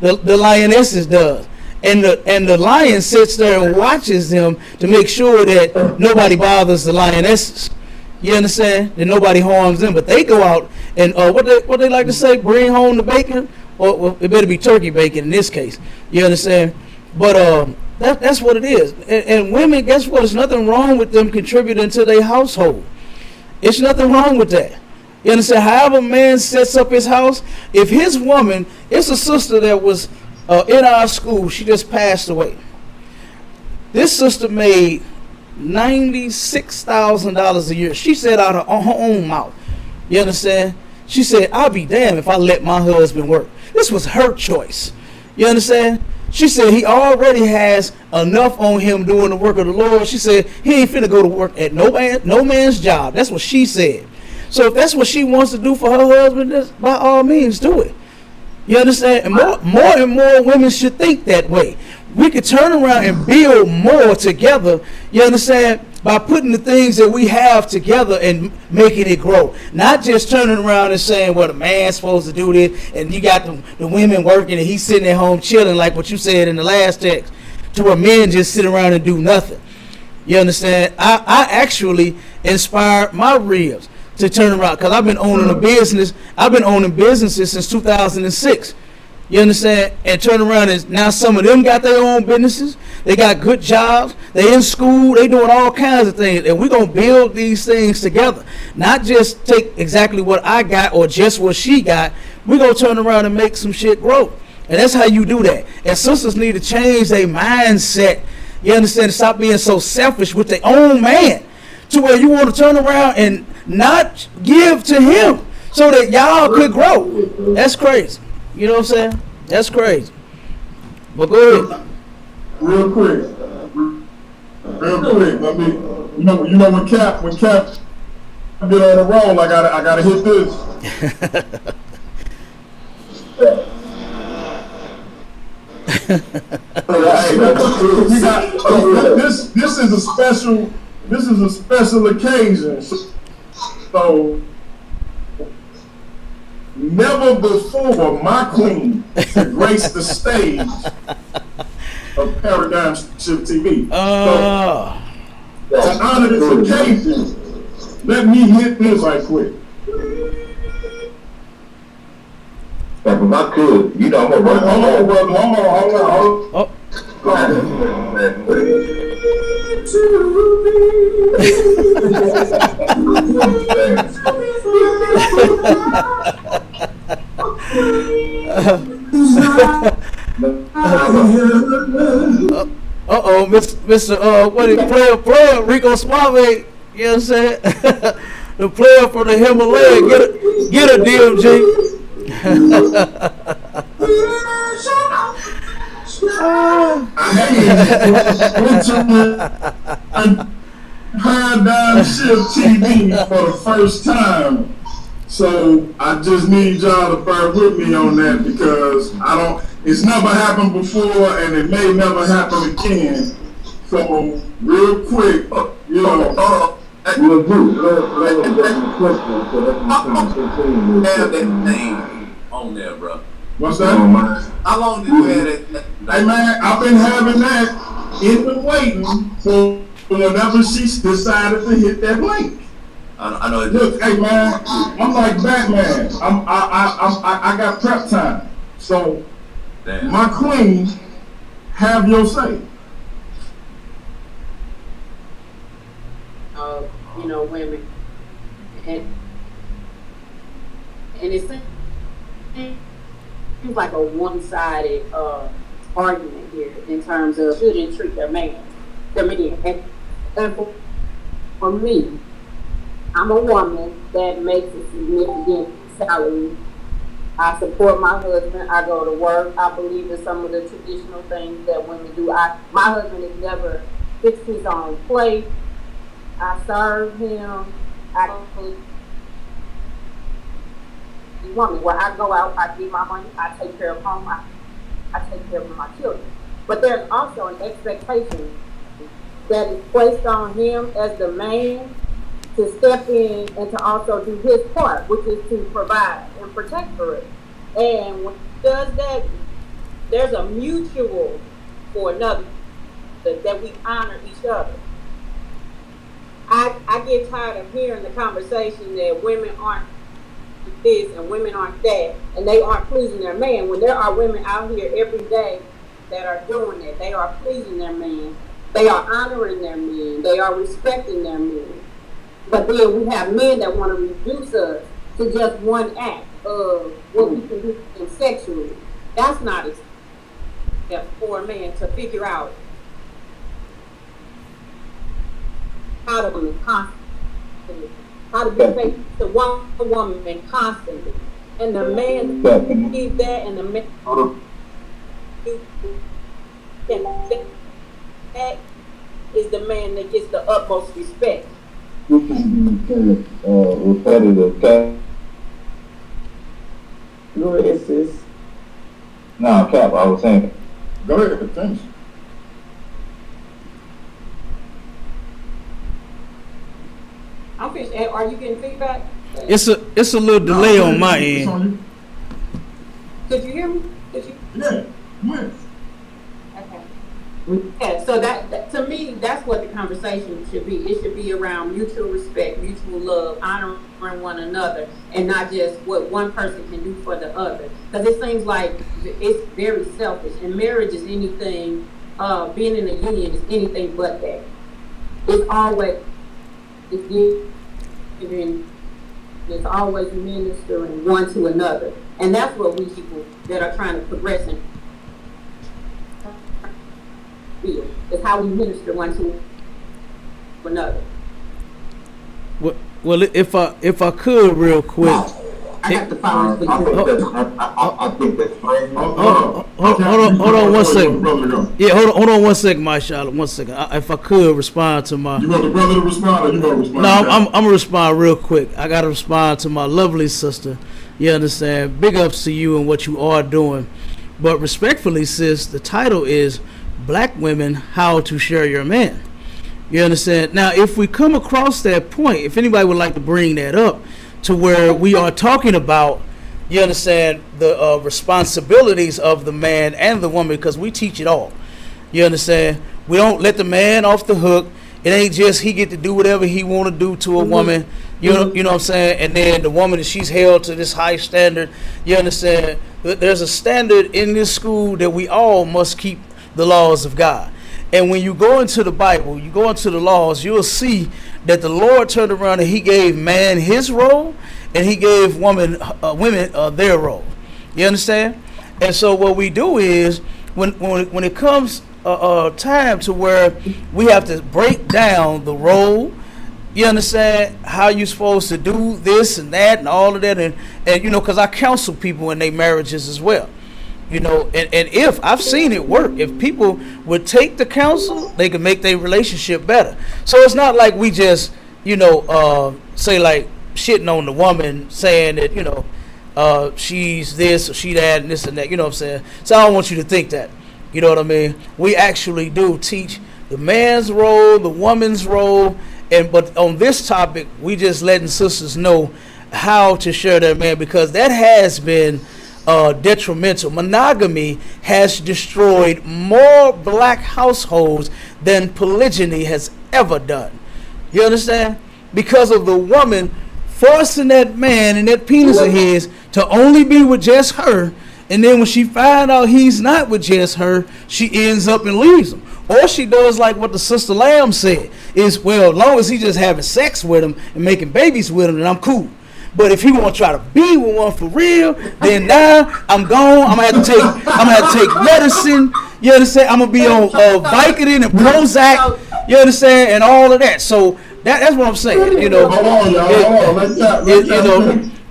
The lionesses does. And the lion sits there and watches them to make sure that nobody bothers the lionesses. You understand? That nobody harms them. But they go out and what they like to say, bring home the bacon, or well, it better be turkey bacon in this case. You understand? But that's what it is. And women, guess what? There's nothing wrong with them contributing to their household. It's nothing wrong with that. You understand? However a man sets up his house, if his woman, it's a sister that was in our school, she just passed away. This sister made $96,000 a year. She said out of her own mouth. You understand? She said, I'll be damned if I let my husband work. This was her choice. You understand? She said he already has enough on him doing the work of the Lord. She said he ain't finna go to work at no man's job. That's what she said. So if that's what she wants to do for her husband, by all means, do it. You understand? And more and more women should think that way. We could turn around and build more together, you understand, by putting the things that we have together and making it grow. Not just turning around and saying, well, the man's supposed to do this, and you got the women working and he's sitting at home chilling, like what you said in the last text, to where men just sit around and do nothing. You understand? I actually inspired my ribs to turn around because I've been owning a business. I've been owning businesses since 2006. You understand? And turn around and now some of them got their own businesses. They got good jobs. They in school. They doing all kinds of things. And we're going to build these things together. Not just take exactly what I got or just what she got. We're going to turn around and make some shit grow. And that's how you do that. And sisters need to change their mindset. You understand? Stop being so selfish with their own man to where you want to turn around and not give to him so that y'all could grow. That's crazy. You know what I'm saying? That's crazy. But go ahead. Real quick. Let me, you know when Cap get on the roll, I gotta hit this. This is a special occasion. So never before my queen to grace the stage of Paradigm Shift TV. So to honor this occasion, let me hit this right quick. Like if I could, you know, I'm gonna run. Hold on. Mr. What is player Rico Suave? You know what I'm saying? The player from the Himalaya, get a DMG. Paradigm Shift TV for the first time. So I just need y'all to bear with me on that because it's never happened before and it may never happen again. So real quick, you know. Have that name on there, bro. What's that? How long did you have that? Hey man, I've been having that in the waiting for whenever she decided to hit that link. I know. Look, hey man, I'm like Batman. I got prep time. So Damn. my queen, have your say. You know, women, and it seems like a one-sided argument here in terms of shouldn't treat their man. And for me, I'm a woman that makes a significant salary. I support my husband. I go to work. I believe in some of the traditional things that women do. My husband has never fixed his own plate. I serve him. I don't woman where I go out, I get my money, I take care of home, I take care of my children. But there's also an expectation that is placed on him as the man to step in and to also do his part, which is to provide and protect for us. And when he does that, there's a mutual for another that we honor each other. I get tired of hearing the conversation that women aren't this and women aren't that, and they aren't pleasing their man, when there are women out here every day that are doing that. They are pleasing their man. They are honoring their men. They are respecting their men. But then we have men that want to reduce us to just one act of what we can do sexually. That's not acceptable for a man to figure out how to be constantly, how to be faithful to one woman constantly. And the man keep that, and the man that is the man that gets the utmost respect. Repetitive. Go ahead, sis. No, Cap, I was saying. Go ahead, thanks. I'm finished. Are you getting feedback? It's a little delay on my end. Could you hear me? Could you? Yeah. Okay. Yeah, so that to me, that's what the conversation should be. It should be around mutual respect, mutual love, honoring one another, and not just what one person can do for the other. Because it seems like it's very selfish, and marriage is anything. Being in a union is anything but that. It's always giving. It's always ministering one to another, and that's what we people that are trying to progress and feel. It's how we minister one to another. Well, if I could real quick. I got the powers for I think that's fine. Hold on 1 second. Yeah, hold on 1 second, my Charlotte. 1 second. If I could respond to my. You want the brother to respond, or you want to respond? No, I'm gonna respond real quick. I gotta respond to my lovely sister. You understand? Big ups to you and what you are doing. But respectfully, sis, the title is Black Women: How to Share Your Man. You understand? Now, if we come across that point, if anybody would like to bring that up, to where we are talking about, you understand, the responsibilities of the man and the woman, because we teach it all. You understand? We don't let the man off the hook. It ain't just he get to do whatever he want to do to a woman. You know what I'm saying? And then the woman, she's held to this high standard. You understand? There's a standard in this school that we all must keep the laws of God. And when you go into the Bible, you go into the laws, you'll see that the Lord turned around and he gave man his role, and he gave women their role. You understand? And so what we do is, when it comes time to where we have to break down the role, you understand, how you're supposed to do this and that and all of that, and you know, because I counsel people in their marriages as well. You know, and if I've seen it work, if people would take the counsel, they can make their relationship better. So it's not like we just, you know, say like shitting on the woman, saying that, you know, she's this or she that and this and that, you know what I'm saying? So I don't want you to think that, you know what I mean? We actually do teach the man's role, the woman's role, but on this topic, we just letting sisters know how to share their man, because that has been detrimental. Monogamy has destroyed more black households than polygyny has ever done. You understand? Because of the woman forcing that man and that penis of his to only be with just her, and then when she find out he's not with just her, she ends up and leaves him. Or she does like what the Sister Lamb said, is, well, as long as he just having sex with him and making babies with him, then I'm cool. But if he want to try to be with one for real, then now I'm gone. I'm gonna have to take medicine. You understand? I'm gonna be on Vicodin and Prozac. You understand? And all of that. So that's what I'm saying. You know.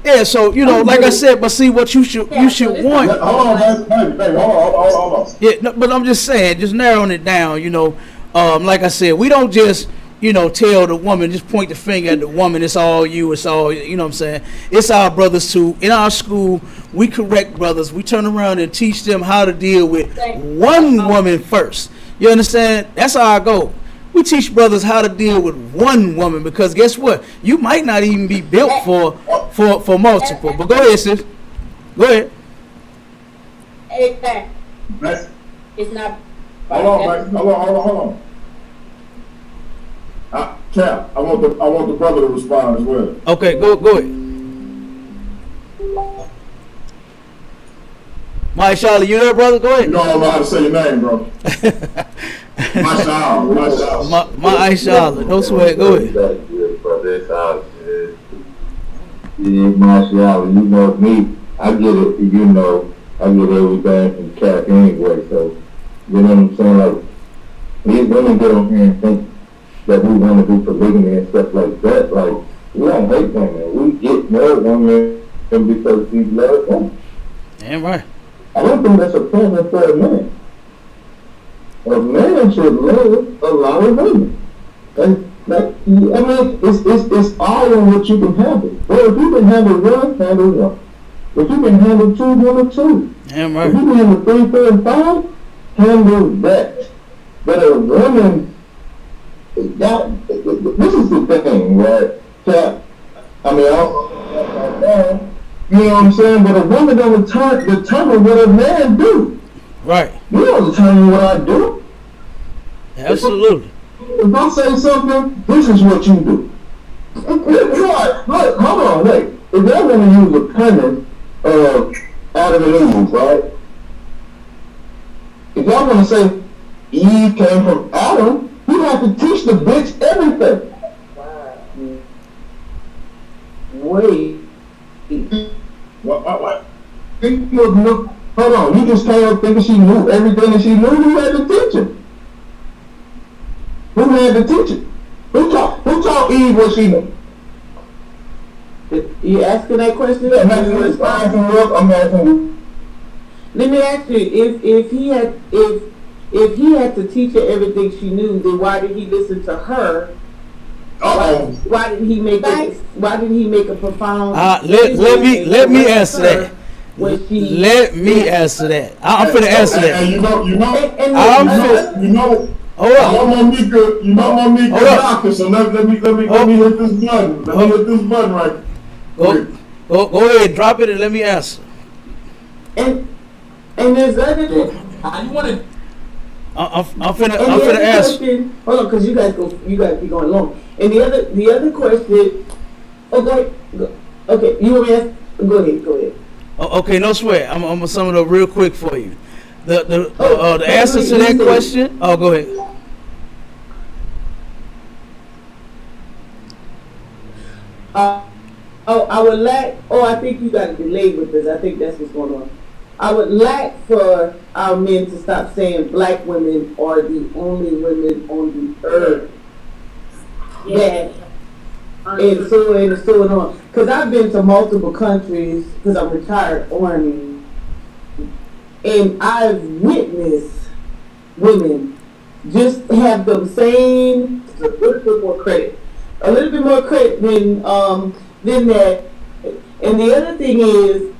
Yeah. So you know, like I said, but see what you should want. Hold on. Yeah, no, but I'm just saying, just narrowing it down. You know, like I said, we don't just, you know, tell the woman, just point the finger at the woman, it's all you, it's all, you know what I'm saying? It's our brothers too. In our school, we correct brothers. We turn around and teach them how to deal with one woman first. You understand? That's our goal. We teach brothers how to deal with one woman, because guess what? You might not even be built for multiple. But go ahead, sis. Go ahead. Exactly. It's not. Hold on. Cap, I want the brother to respond as well. Okay, go ahead. My Charlotte, you there, brother? Go ahead. You don't know how to say your name, bro. My Charlotte. My Charlotte. No sweat. Go ahead. My Charlotte, you know me. I get it. You know, I get everything from Cap anyway. So you know what I'm saying? Like, these women get on here and think that we want to do polygamy and stuff like that. Like, we don't hate women. We get more women because we love them. Damn right. I don't think that's a problem for a man. A man should love a lot of women. And like, I mean, it's all on what you can handle. Well, if you can handle one, handle one. If you can handle two, handle two. Damn right. If you can handle 3, 4, and 5, handle that. But a woman, this is the thing, right? I mean, you know what I'm saying? But a woman don't determine what a man do. Right. You don't determine what I do. Absolutely. If I say something, this is what you do. Look, hold on, wait. If y'all want to use a premise of Adam and Eve, right? If y'all want to say Eve came from Adam, you have to teach the bitch everything. Wait. What? Hold on, you just came up thinking she knew everything that she knew. Who had to teach her? Who had to teach her? Who taught Eve what she knew? You asking that question? Yeah, I'm asking you. Let me ask you, if he had to teach her everything she knew, then why did he listen to her? Why did he make a profound? Let me answer that. Let me answer that. I'm finna answer that. And you know. Hold up. Monique doctor, so let me hit this button. Let me hit this button right. Go ahead, drop it and let me answer. And there's other things. You want to? I'm finna answer. Hold on, because you guys be going long. And the other question. Okay, you want me to ask? Go ahead. Okay, no sweat. I'm gonna sum it up real quick for you. The answer to that question. Oh, go ahead. I would like. I think you got a delay with this. I think that's what's going on. I would like for our men to stop saying black women are the only women on the earth. Yeah. And so on. Because I've been to multiple countries, because I'm retired Army, and I've witnessed women just have them saying a little bit more credit than that. And the other thing is,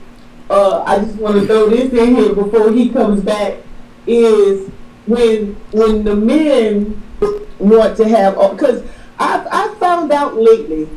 I just want to throw this in here before he comes back, is when the men want to have, because I found out lately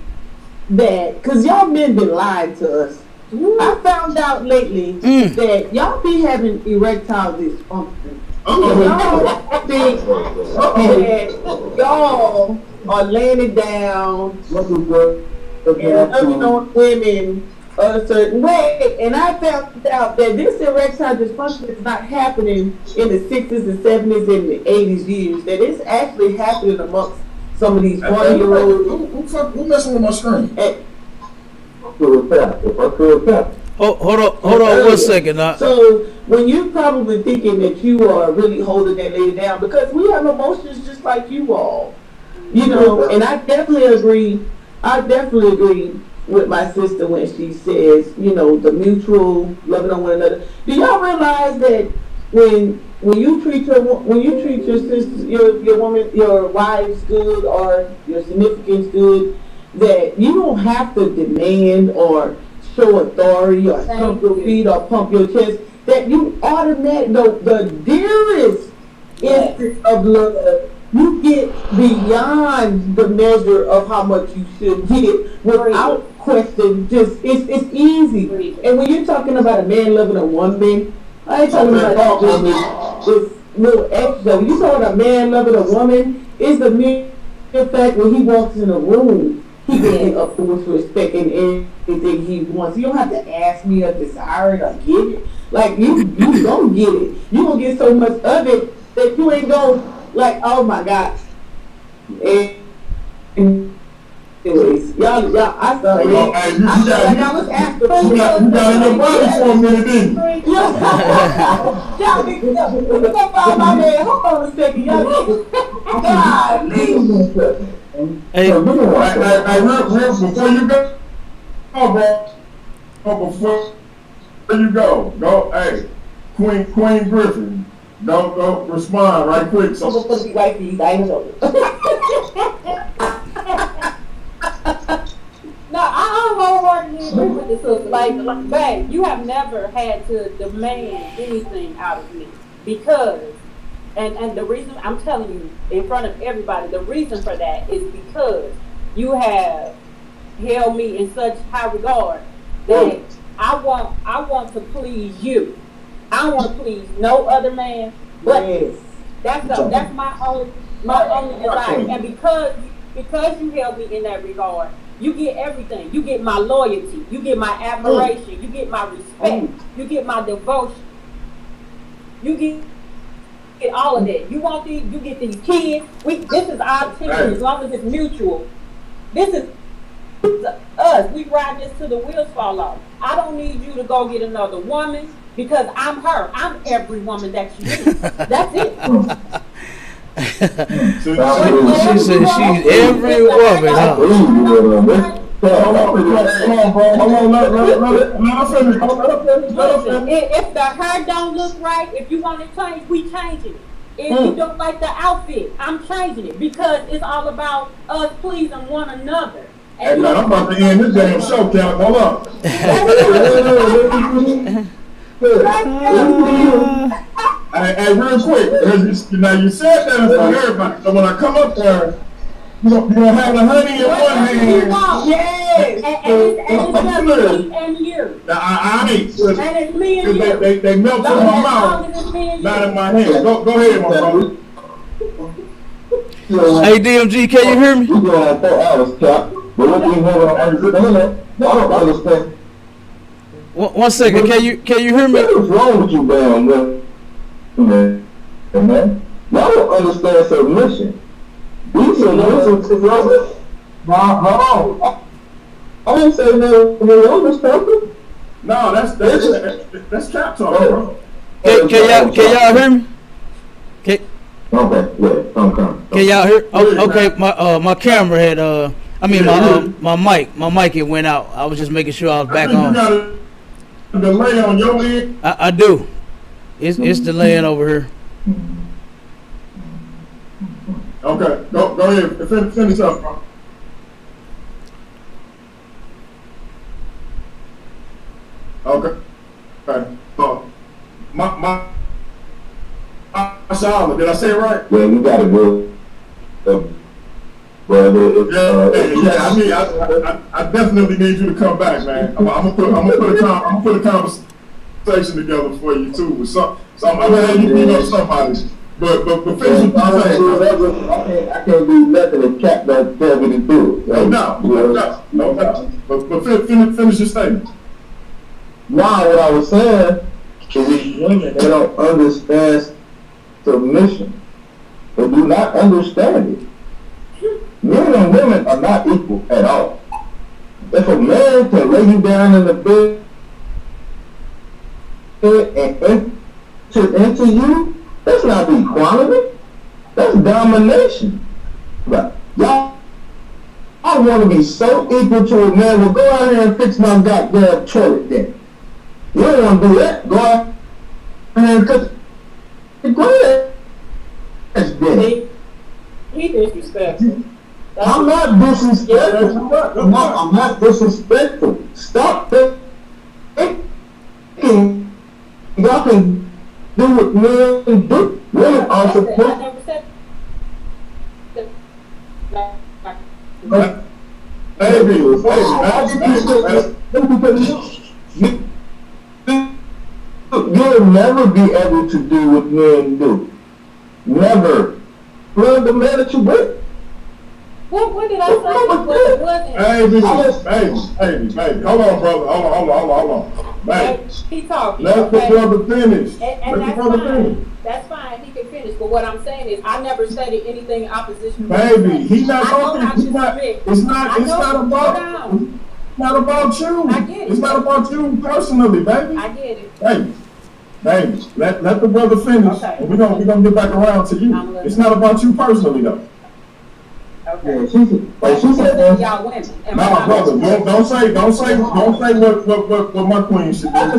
that, because y'all men been lying to us, I found out lately that y'all be having erectile dysfunction. Y'all think that y'all are laying it down and loving on women a certain way, and I found out that this erectile dysfunction is not happening in the 60s and 70s and the 80s years, that it's actually happening amongst some of these 20-year-olds. Who messing with my screen? Hold on 1 second. So when you're probably thinking that you are really holding that lady down, because we have emotions just like you all, and I definitely agree with my sister when she says, the mutual loving on one another. Do y'all realize that when you treat your sister, your woman, your wives good, or your significance good, that you don't have to demand or show authority or stomp your feet or pump your chest, that you automatically, the dearest instance of love, you get beyond the measure of how much you should get without question. Just it's easy. And when you're talking about a man loving a woman, I ain't talking about this little extra. When you talking about a man loving a woman, it's the mere fact when he walks in a room, he can up to with respect and anything he wants. You don't have to ask me or desire it or get it. Like you don't get it. You gonna get so much of it that you ain't gonna, like, oh my God. Anyways, y'all, I thought you got in your body for a minute, didn't you? Y'all get my man. Hold on a second, y'all. God, Hey, before you go, before you go, hey, Queen Griffin, don't go respond right quick. So. No, I wholeheartedly agree with the sister. Like, babe, you have never had to demand anything out of me because, and the reason I'm telling you in front of everybody, the reason for that is because you have held me in such high regard that I want to please you. I don't want to please no other man, but that's my only My only desire. And because you held me in that regard, you get everything. You get my loyalty. You get my admiration. You get my respect. You get my devotion. You get all of that. You want these, you get these kids. This is our attention as long as it's mutual. This is us. We ride this till the wheels fall off. I don't need you to go get another woman because I'm her. I'm every woman that you need. That's it. She said she's every woman. Huh? If the hair don't look right, if you want to change, we changing it. If you don't like the outfit, I'm changing it because it's all about us pleasing one another. Hey man, I'm about to end this damn show, Cap. Hold up. Hey, real quick. Now you said that in front of everybody. So when I come up there, you're gonna have the honey in one hand. Yes. And it's just me and you. I ain't. And it's me and you. They melt in my mouth, not in my hand. Go ahead, my brother. Hey DMG, can you hear me? We going on 4 hours, Cap. But what do you have on understand? I don't understand. One second, can you hear me? What's wrong with you, man? Man, y'all don't understand submission. These submissions is wrong. Hold on. I didn't say no understand. No, that's Cap talk, bro. Can y'all hear me? Okay, yeah, I'm coming. Can y'all hear? Oh, okay, my camera had my mic it went out. I was just making sure I was back on. You got a delay on your end? I do. It's delaying over here. Okay, go ahead. Finish up, bro. Okay. My Charlotte, did I say it right? Yeah, you gotta go. I definitely need you to come back, man. I'm gonna put a conversation together for you too. So I'm gonna have you beat up somebody. But finish what you're saying. I can't do nothing if Cap don't tell me to do it. No doubt. But finish your statement. Now, what I was saying is these women, they don't understand submission. They do not understand it. Men and women are not equal at all. If a man can lay you down in the bed and enter into you, that's not equality. That's domination. But y'all, I want to be so equal to a man. Well, go out here and fix my goddamn toilet then. You don't want to do that. Go out here and cut the grass. He disrespectful. I'm not disrespectful. I'm not disrespectful. Stop thinking y'all can do what men do. Women are supposed to. You'll never be able to do what men do. Never. Love the man that you with. What did I say? What wasn't? Baby. Hold on, brother. Hold on. Baby. He talking. Let the brother finish. And that's fine. He can finish. But what I'm saying is, I never stated anything in opposition. Baby, he's not talking. It's not about you. I get it. It's not about you personally, baby. I get it. Baby, let the brother finish. Okay. We're gonna get back around to you. It's not about you personally, though. Okay. Yeah, she said y'all women. No, brother, don't say what my queen should do. Hey,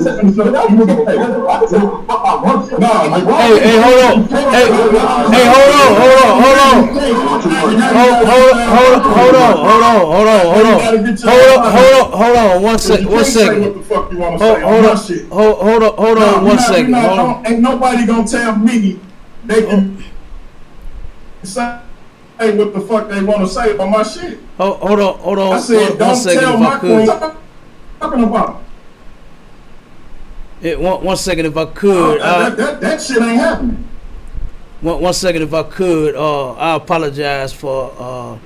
hold on. Hold on. One second. What the fuck you want to say? Hold on. 1 second. Ain't nobody gonna tell me they can say what the fuck they want to say about my shit. Hold on. I said, don't tell my queen talking about. One second, if I could. That shit ain't happening. one second, if I could, I apologize for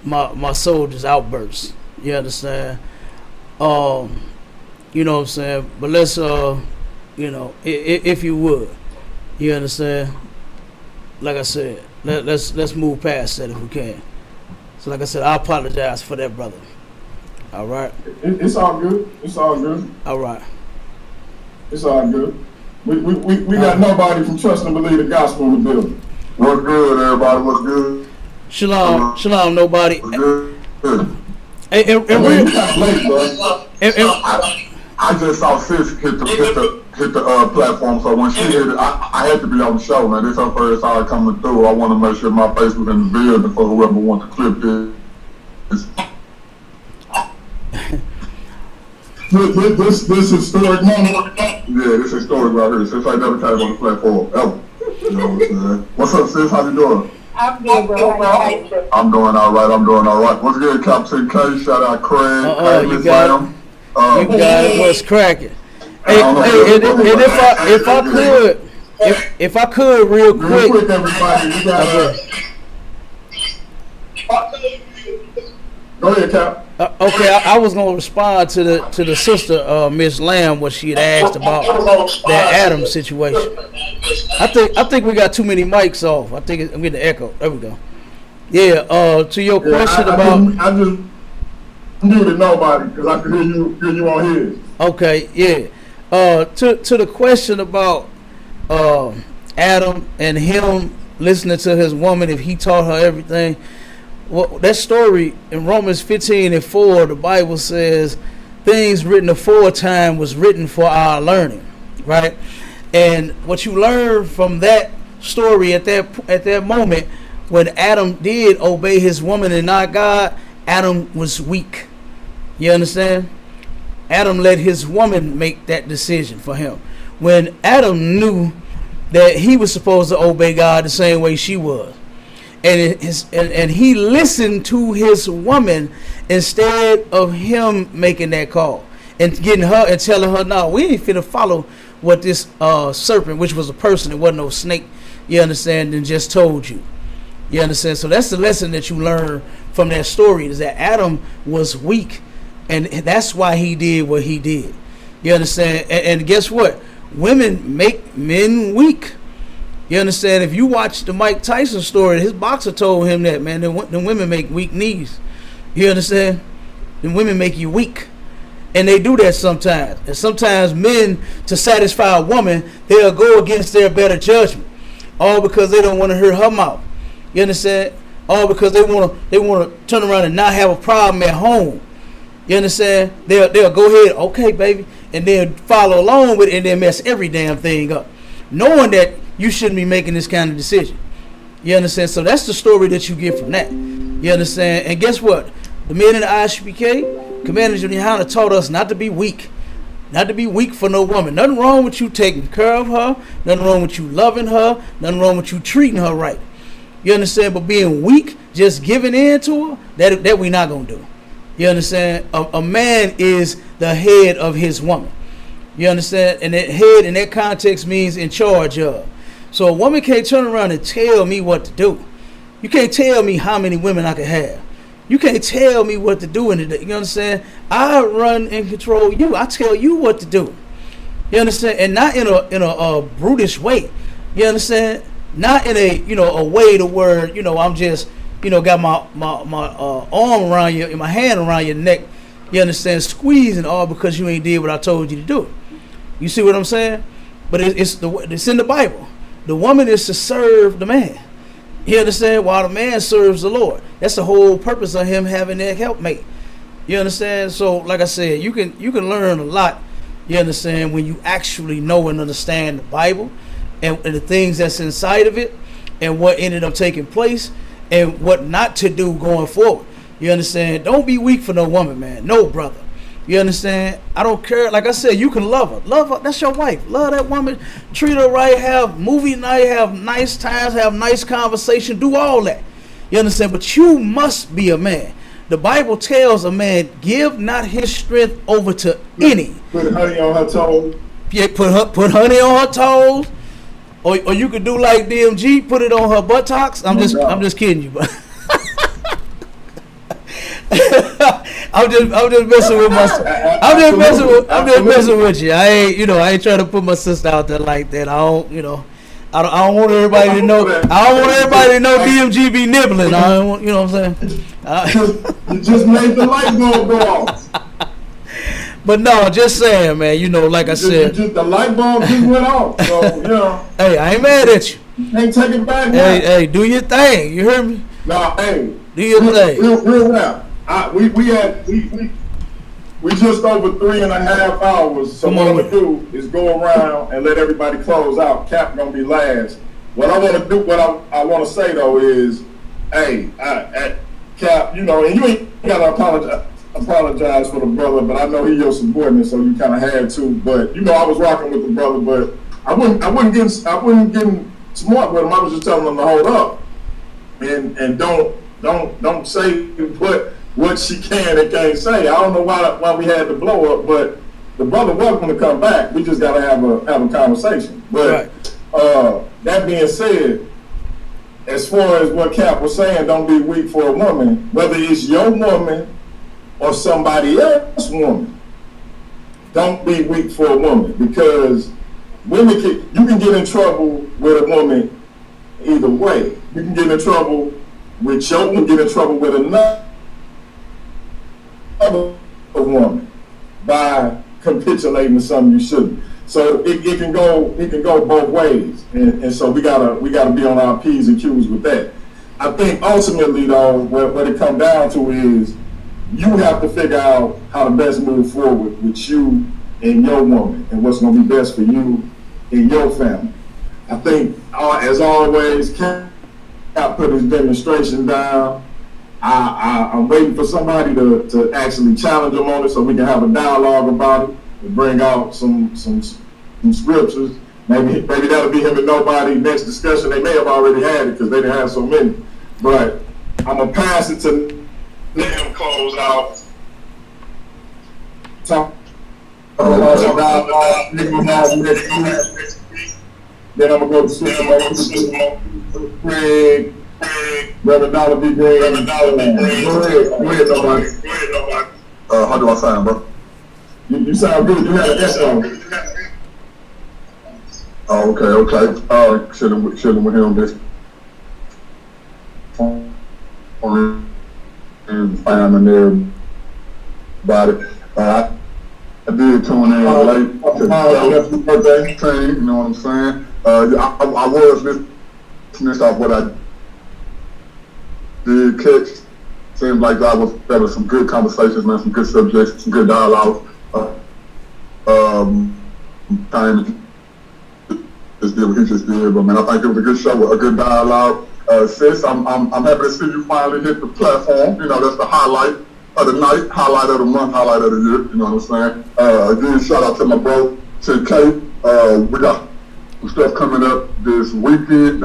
my soldier's outbursts. You understand? You know what I'm saying? But let's you know, if you would, you understand? Like I said, let's move past that if we can. So like I said, I apologize for that, brother. All right. It's all good. It's all good. All right. It's all good. We got nobody from Trust and Believe the Gospel in the building. What's good, everybody? What's good? Shalom, shalom, nobody. What's good? And I just saw sis hit the platform, so when she hit it, I had to be on the show, man. This is her first time coming through. I want to make sure my face was in the building for whoever wants to clip this. This historic moment. Yeah, this is historic right here. Since I never tried on the platform ever. You know what I'm saying? What's up, sis? How you doing? I'm good, bro. I'm doing all right. What's good, Captain K? Shout out Craig. You got it. You got it. What's cracking? Hey, and if I could, real quick, everybody, we got Go ahead, Cap. Okay, I was gonna respond to the sister, Miss Lamb, what she had asked about that Adam situation. I think we got too many mics off. I think I'm getting the echo. There we go. Yeah. To your question about. I just muted nobody because I could hear you on his. Okay. Yeah. To the question about Adam and him listening to his woman, if he taught her everything. Well, that story in Romans 15:4, the Bible says things written aforetime was written for our learning, right? And what you learn from that story at that moment, when Adam did obey his woman and not God, Adam was weak. You understand? Adam let his woman make that decision for him. When Adam knew that he was supposed to obey God the same way she was. And he listened to his woman instead of him making that call and getting her and telling her, no, we ain't finna follow what this serpent, which was a person, it wasn't no snake, you understand, and just told you. You understand? So that's the lesson that you learn from that story, is that Adam was weak, and that's why he did what he did. You understand? And guess what? Women make men weak. You understand? If you watch the Mike Tyson story, his boxer told him that, man, the women make weak knees. You understand? The women make you weak. And they do that sometimes. And sometimes men, to satisfy a woman, they'll go against their better judgment. All because they don't want to hear her mouth. You understand? All because they want to turn around and not have a problem at home. You understand? They'll go ahead, okay, baby, and then follow along with it and then mess every damn thing up. Knowing that you shouldn't be making this kind of decision. You understand? So that's the story that you get from that. You understand? And guess what? The men in the ISPK, Commander Juliana, taught us not to be weak. Not to be weak for no woman. Nothing wrong with you taking care of her. Nothing wrong with you loving her. Nothing wrong with you treating her right. You understand? But being weak, just giving in to her, that we not going to do. You understand? A man is the head of his woman. You understand? And that head in that context means in charge of. So a woman can't turn around and tell me what to do. You can't tell me how many women I can have. You can't tell me what to do in the day. You understand? I run and control you. I tell you what to do. You understand? And not in a brutish way. You understand? Not in a way to where I'm just got my arm around you and my hand around your neck. You understand? Squeezing all because you ain't did what I told you to do. You see what I'm saying? But it's in the Bible. The woman is to serve the man. You understand? While the man serves the Lord. That's the whole purpose of him having that helpmate. You understand? So, like I said, you can learn a lot. You understand, when you actually know and understand the Bible and the things that's inside of it and what ended up taking place and what not to do going forward. You understand? Don't be weak for no woman, man. No, brother. You understand? I don't care. Like I said, you can love her. Love her. That's your wife. Love that woman. Treat her right. Have movie night. Have nice times. Have nice conversation. Do all that. You understand? But you must be a man. The Bible tells a man, give not his strength over to any. Put honey on her toes. Yeah, put honey on her toes. or you could do like DMG, put it on her buttocks. I'm just kidding you, but I'm just messing with my. I'm just messing with you. I ain't trying to put my sister out there like that. I don't want everybody to know. I don't want everybody to know DMG be nibbling. I don't want, you know what I'm saying? You just made the light bulb go off. But no, just saying, man. Like I said, the light bulb just went off. So Hey, I ain't mad at you. You can't take it back. Hey, do your thing. You hear me? No, hey, do your thing. Real rap. We just over 3.5 hours. So what I'm gonna do is go around and let everybody close out. Cap gonna be last. What I want to do, what I want to say though is, hey, Cap, and you ain't gotta apologize for the brother, but I know he your subordinate, so you kind of had to. But I was rocking with the brother, but I wouldn't get smart with him. I was just telling him to hold up and don't say what she can and can't say. I don't know why we had to blow up, but the brother welcome to come back. We just gotta have a conversation. But that being said, as far as what Cap was saying, don't be weak for a woman, whether it's your woman or somebody else's woman. Don't be weak for a woman, because you can get in trouble with a woman either way. You can get in trouble with your woman, get in trouble with another woman by capitulating to something you shouldn't. So it can go both ways, and so we gotta be on our P's and Q's with that. I think ultimately though, what it comes down to is you have to figure out how to best move forward with you and your woman, and what's gonna be best for you and your family. I think as always, Cap put his demonstration down. I'm waiting for somebody to actually challenge him on it so we can have a dialogue about it and bring out some scriptures. Maybe that'll be him and nobody. Next discussion, they may have already had it because they didn't have so many. But I'm going to pass it to them, close out. Talk about dialogue. Then I'm going to go to Craig. Reverend Dollar B. Green. Go ahead, nobody. How do I sound, bro? You sound good. You had an S on. Oh, okay. Chilling with him this and finding everybody. I did tune in late to the birthday thing, you know what I'm saying? I was listening off what I did catch. Seemed like there was some good conversations, man, some good subjects, some good dialogue. Time just did what he just did, but man, I think it was a good show, a good dialogue. Sis, I'm happy to see you finally hit the platform. That's the highlight of the night, highlight of the month, highlight of the year. You know what I'm saying? Again, shout out to my bro, to K. We got some stuff coming up this weekend.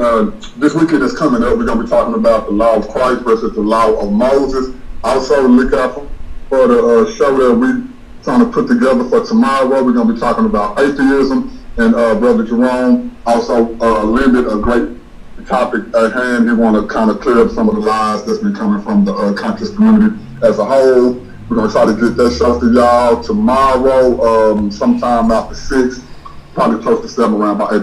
This weekend that's coming up, we're gonna be talking about the law of Christ versus the law of Moses. Also, look out for the show that we trying to put together for tomorrow. We're gonna be talking about atheism, and Brother Jerome also lended a great topic at hand. He want to kind of clear up some of the lies that's been coming from the conscious community as a whole. We're gonna try to get that show to y'all tomorrow, sometime after 6, probably close to 7, around about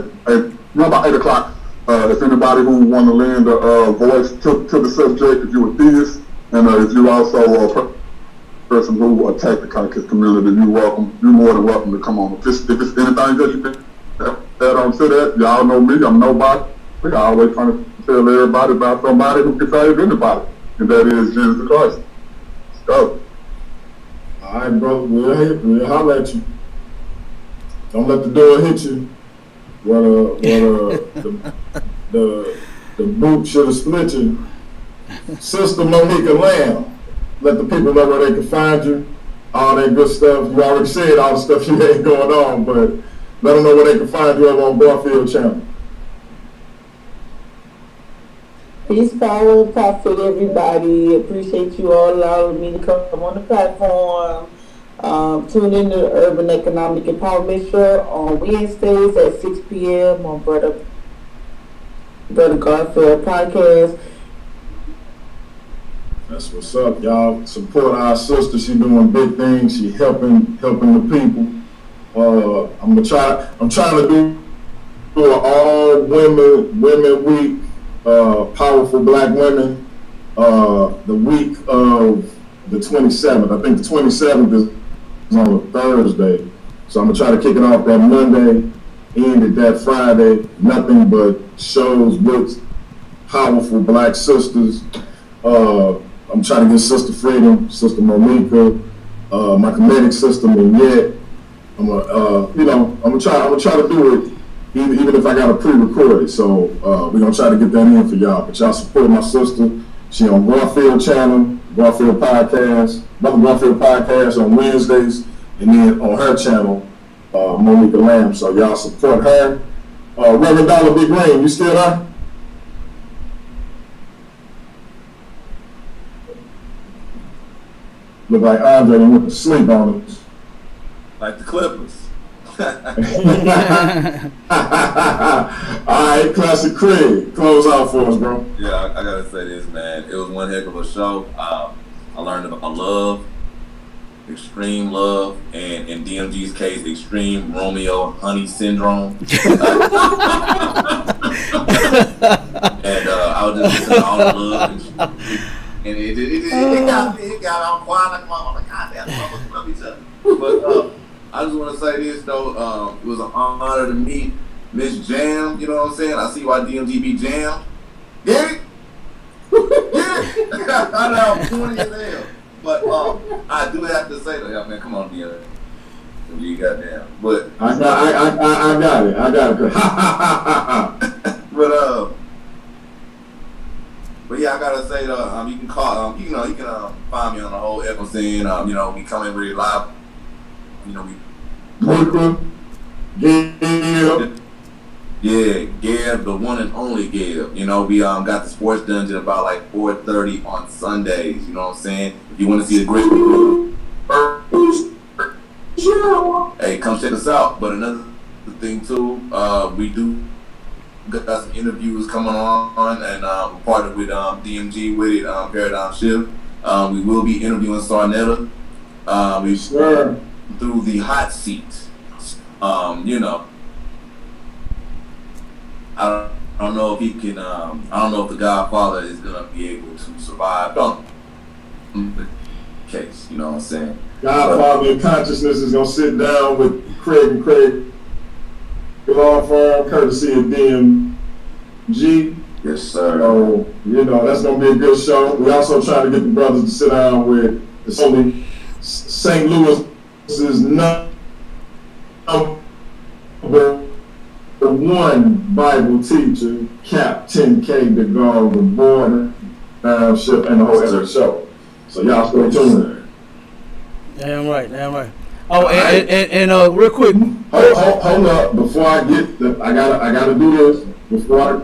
8 o'clock. If anybody who want to lend a voice to the subject, if you're a theist, and if you also a person who attack the conscious community, you're more than welcome to come on. If it's anything that you can add on to that, y'all know me, I'm nobody. I always trying to tell everybody about somebody who can save anybody, and that is Jesus Christ. Let's go. All right, brother, we'll holler at you. Don't let the door hit you. The boot should have split you. Sister Monica Lamb, let the people know where they can find you. All that good stuff. You already said all the stuff you had going on, but let them know where they can find you over on Garfield Channel. Peace, power, and profit, everybody. Appreciate you all allowing me to come on the platform. Tune in to the Urban Economic Empowerment Show on Wednesdays at 6 p.m. on Brother Brother Garfield podcast. That's what's up, y'all. Support our sister. She doing big things. She helping the people. I'm trying to do an all women week. Powerful Black women. The week of the 27th. I think the 27th is on a Thursday. So I'm gonna try to kick it off that Monday, end it that Friday. Nothing but shows with powerful Black sisters. I'm trying to get Sister Freedom, Sister Monica, my comedic sister, Mignette. I'm gonna try to do it, even if I got to pre-record it. So we're gonna try to get that in for y'all. But y'all support my sister. She on Garfield channel, Garfield podcast, Brother Garfield podcast on Wednesdays, and then on her channel, Monica Lamb. So y'all support her. Reverend Dollar Big Green, you still there? Look like Andre went to sleep on us. Like the Clippers. All right, Classic Craig, close out for us, bro. Yeah, I gotta say this, man. It was one heck of a show. I learned about love, extreme love, and in DMG's case, extreme Romeo Honey syndrome. And I was just listening to all the love and it got all quiet. Like, oh my God, that's love each other. But I just want to say this though. It was an honor to meet Miss Jam. You know what I'm saying? I see why DMG be jammed. Get it? Yeah. I know I'm corny as hell. But I do have to say that, man. Come on, DMG. You goddamn. But I got it. But yeah, I gotta say you can call you can find me on the whole echo scene. We coming really live. Gab, the one and only Gab. We got the sports dungeon about like 4:30 on Sundays. You know what I'm saying? If you want to see a great hey, come check us out. But another thing too, we do got some interviews coming on, and we're partnered with DMG with it, Paradigm Shift. We will be interviewing Sarnetta. Through the hot seat. I don't know if he can. I don't know if the Godfather is gonna be able to survive. The case, you know what I'm saying? Godfather in Consciousness is gonna sit down with Craig and Craig law firm, courtesy of DMG. Yes, sir. So that's gonna be a good show. We also trying to get the brothers to sit down with the only St. Louis is number one Bible teacher, Captain K. DeGaulle, the border ship, and the whole other show. So y'all stay tuned. Damn right. Oh, and real quick. Hold up, before I get I gotta do this before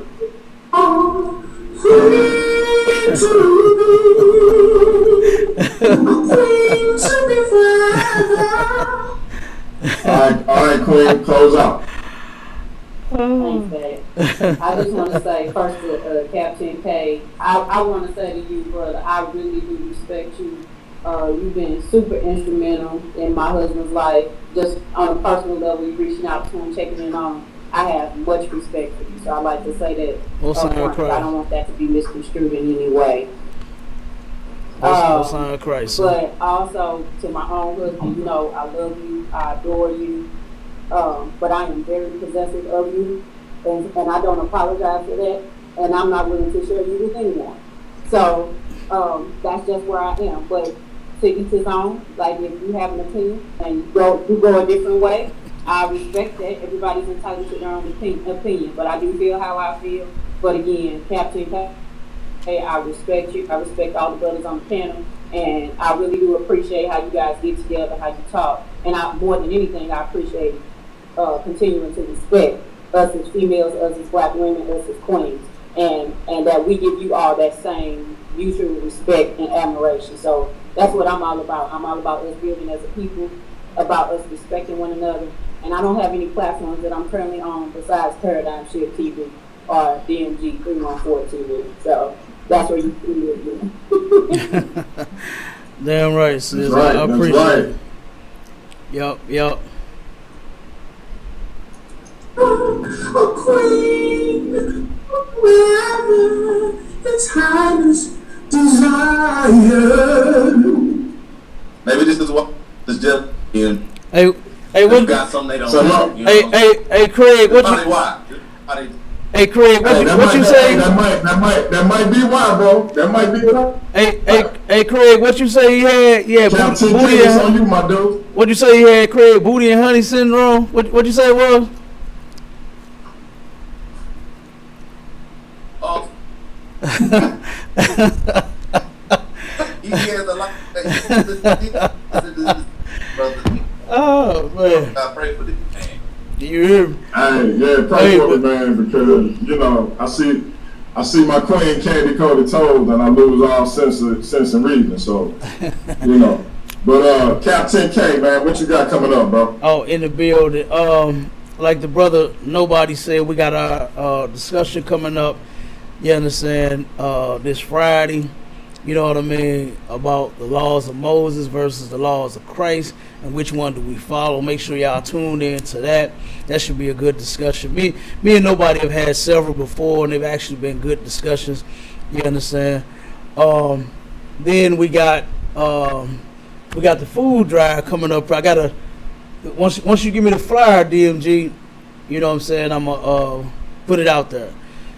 all right, Queen, close out. Thanks, babe. I just want to say first to Captain K, I want to say to you, brother, I really do respect you. You've been super instrumental in my husband's life, just on a personal level. You reaching out to him, checking in on him. I have much respect for you, so I like to say that. I don't want that to be misconstrued in any way. Sign of Christ. But also to my own husband, I love you, I adore you, but I am very possessive of you, and I don't apologize for that, and I'm not willing to share you with anyone. So that's just where I am. But to each his own. Like if you have an opinion and you go a different way, I respect that. Everybody's entitled to their own opinion, but I do feel how I feel. But again, Captain K, I respect you. I respect all the brothers on the panel, and I really do appreciate how you guys get together, how you talk, and more than anything, I appreciate continuing to respect us as females, us as black women, us as queens, and that we give you all that same mutual respect and admiration. So that's what I'm all about. I'm all about us building as a people, about us respecting one another. And I don't have any platforms that I'm currently on besides Paradigm Shift TV. or DMG 3142. So that's where you see it again. Damn right, sis. Right, I that's appreciate right. it. Yup. A queen, wherever its highness desired. Maybe this is what this gentleman Hey, what? got something they don't So, have. You know? Hey, Craig, what Probably you? why. Hey, Craig, what you say? That might be why, bro. That might be why. Hey, Craig, what you say he had? Yeah, Captain booty K, and on you, my dude. what you say he had, Craig? Booty and honey syndrome. What you say it was? Oh. He has a lot. Oh man. I pray for this man. You hear me? Hey, yeah, pray for me, man, because you know I see my queen candy coated toes, and I lose all sense and reason. So, you know. But Captain K, man, what you got coming up, bro? Oh, in the building. Like the brother Nobody said, we got our discussion coming up. You understand? This Friday. You know what I mean, about the laws of Moses versus the laws of Christ, and which one do we follow. Make sure y'all tuned in to that. That should be a good discussion. Me and Nobody have had several before, and they've actually been good discussions. You understand? Then we got the food drive coming up. I gotta once you give me the flyer, DMG, you know what I'm saying, I'm gonna put it out there.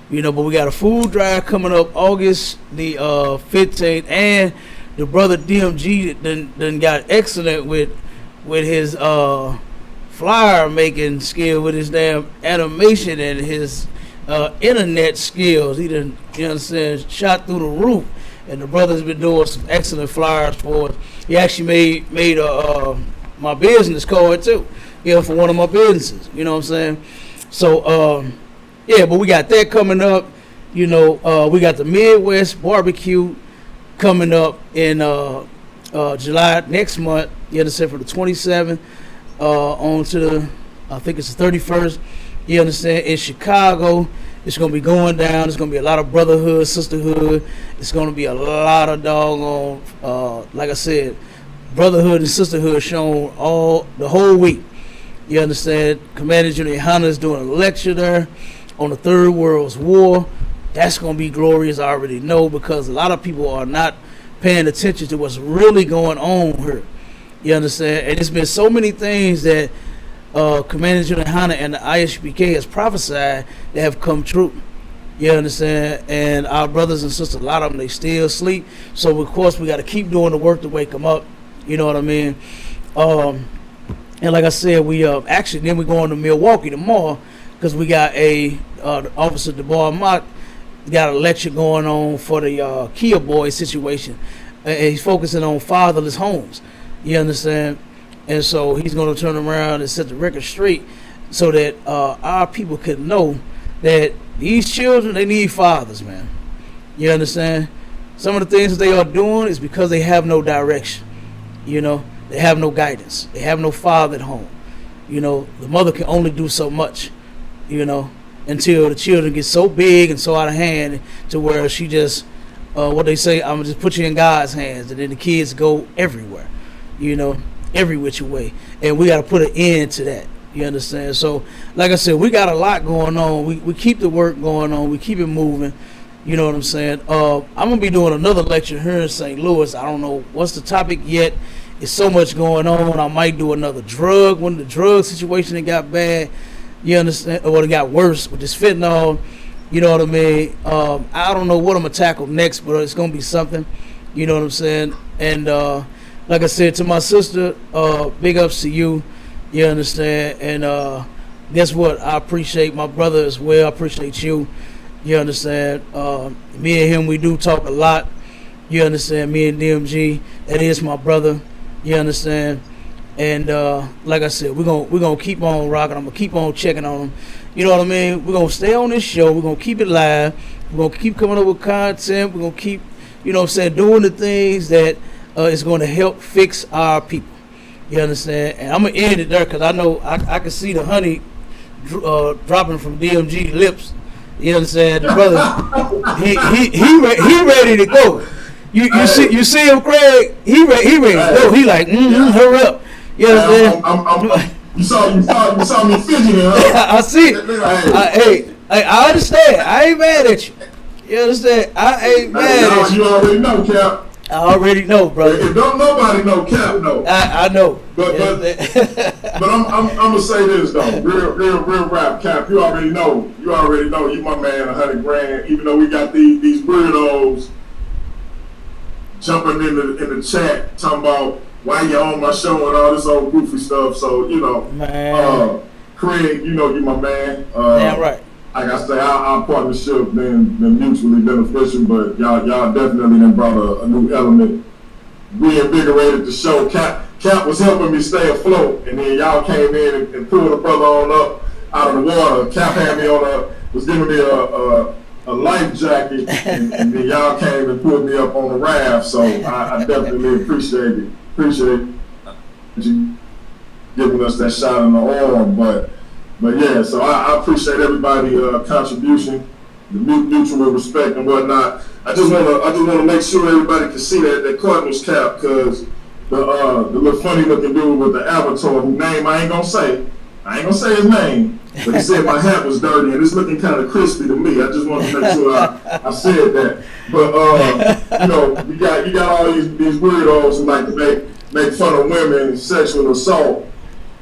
You know, but we got a food drive coming up August the 15th, and the brother DMG done got excellent with his flyer making skill, with his damn animation and his internet skills. He done, you know what I'm saying, shot through the roof, and the brother's been doing some excellent flyers for us. He actually made my business card too, you know, for one of my businesses. You know what I'm saying? So yeah, but we got that coming up. You know, we got the Midwest barbecue coming up in July next month. You understand, for the 27th on to the, I think it's the 31st. You understand, in Chicago. It's gonna be going down. It's gonna be a lot of brotherhood, sisterhood. It's gonna be a lot of doggone, like I said, brotherhood and sisterhood shown the whole week. You understand? Commander Junior Hunter is doing a lecture there on the Third World's War. That's going to be glorious, I already know, because a lot of people are not paying attention to what's really going on here. You understand? And it's been so many things that Commander Junior Hunter and the ISBK has prophesied that have come true. You understand? And our brothers and sisters, a lot of them, they still sleep. So, of course, we got to keep doing the work to wake them up. You know what I mean? And like I said, we actually, then we're going to Milwaukee tomorrow, because we got Officer DeBar Mott got a lecture going on for the Kia Boy situation. And he's focusing on fatherless homes. You understand? And so he's going to turn around and set the record straight so that our people can know that these children, they need fathers, man. You understand? Some of the things that they are doing is because they have no direction. You know, they have no guidance. They have no father at home. You know, the mother can only do so much, you know, until the children get so big and so out of hand to where she just, what they say, I'm going to just put you in God's hands, and then the kids go everywhere, you know, every which way. And we got to put an end to that. You understand? So, like I said, we got a lot going on. We keep the work going on. We keep it moving. You know what I'm saying? I'm going to be doing another lecture here in St. Louis. I don't know what's the topic yet. It's so much going on. I might do another drug, when the drug situation that got bad. You understand? Or it got worse with this fentanyl. You know what I mean? I don't know what I'm going to tackle next, but it's going to be something. You know what I'm saying? And like I said, to my sister, big ups to you. You understand? And guess what? I appreciate my brother as well. I appreciate you. You understand? Me and him, we do talk a lot. You understand? Me and DMG, that is my brother. You understand? And like I said, we're gonna keep on rocking. I'm gonna keep on checking on them. You know what I mean? We're gonna stay on this show. We're gonna keep it live. We're gonna keep coming up with content. We're gonna keep, you know what I'm saying, doing the things that is gonna help fix our people. You understand? And I'm gonna end it there, because I know I can see the honey dropping from DMG lips. You know what I'm saying? The brother, he ready to go. You see him, Craig? He ready to go. He like, hurry up. You know what I'm saying? You saw me fidgeting, huh? I see it. I understand. I ain't mad at you. You understand? I ain't mad at you. You already know, Cap. I already know, brother. If don't nobody know, Cap know. I know. But I'm gonna say this though, real rap, Cap. You already know. You my man, 100 grand. Even though we got these weirdos jumping in the chat talking about why you on my show and all this old goofy stuff. So man. Craig, you my man. Damn right. Like I say, our partnership been mutually beneficial, but y'all definitely done brought a new element, reinvigorated the show. Cap was helping me stay afloat, and then y'all came in and pulled the brother on up out of the water. Cap had me was giving me a life jacket, and then y'all came and pulled me up on the raft. So I definitely appreciate you giving us that shot in the arm, But yeah, so I appreciate everybody's contribution, the mutual respect and whatnot. I just wanna make sure everybody can see that Cardinals cap, because the little funny looking dude with the avatar, whose name I ain't gonna say his name, but he said my hat was dirty and it's looking kind of crispy to me. I just want to make sure I said that. But you got all these weirdos who like to make fun of women and sexual assault,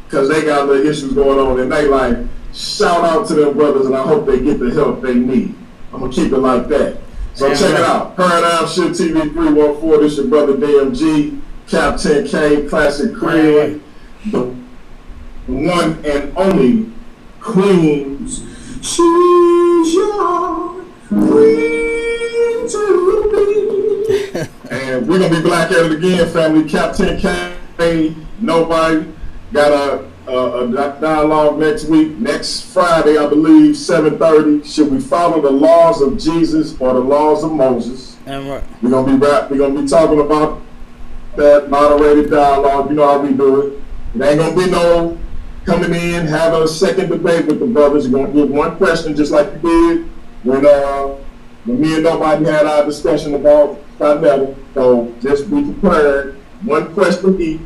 because they got little issues going on in their life. Shout out to them brothers, and I hope they get the help they need. I'm going to keep it like that. So check it out. Paradigm Shift TV 314. This your brother DMG, Cap 10K, Classic Craig, the one and only Queens. She's your queen to be. And we're going to be back at it again, family. Cap 10K, nobody. Got a dialogue next week, next Friday, I believe, 7:30. Should we follow the laws of Jesus or the laws of Moses? Damn right. We're gonna be talking about that moderated dialogue. You know how we do it. It ain't gonna be no coming in, having a second debate with the brothers. You're gonna give one question, just like you did when me and nobody had our discussion about Father. So just be prepared. One question each.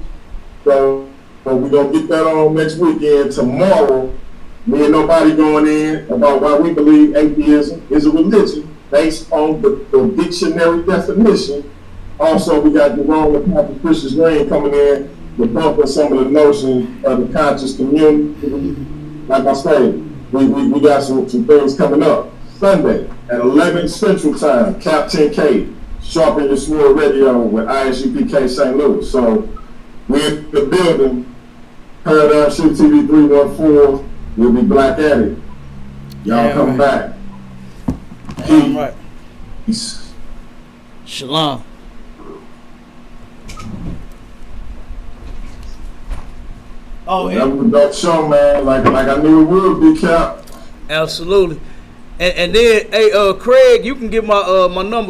So we're going to get that on next weekend. Tomorrow, me and nobody going in about why we believe atheism is a religion based on the dictionary definition. Also, we got Jerome and Pastor Christian Green coming in to bump up some of the notions of the conscious community. Like I said, we got some things coming up. Sunday at 11 Central Time, Cap 10K, Sharpen Your Sword Radio with ISUPK St. Louis. So we're in the building. Paradigm Shift TV 314. We'll be back at it. Y'all come back. Right. Peace. Shalom. Oh, that was a dope show, man. Like I knew it would be, Cap. Absolutely. And then, hey, Craig, you can get my number.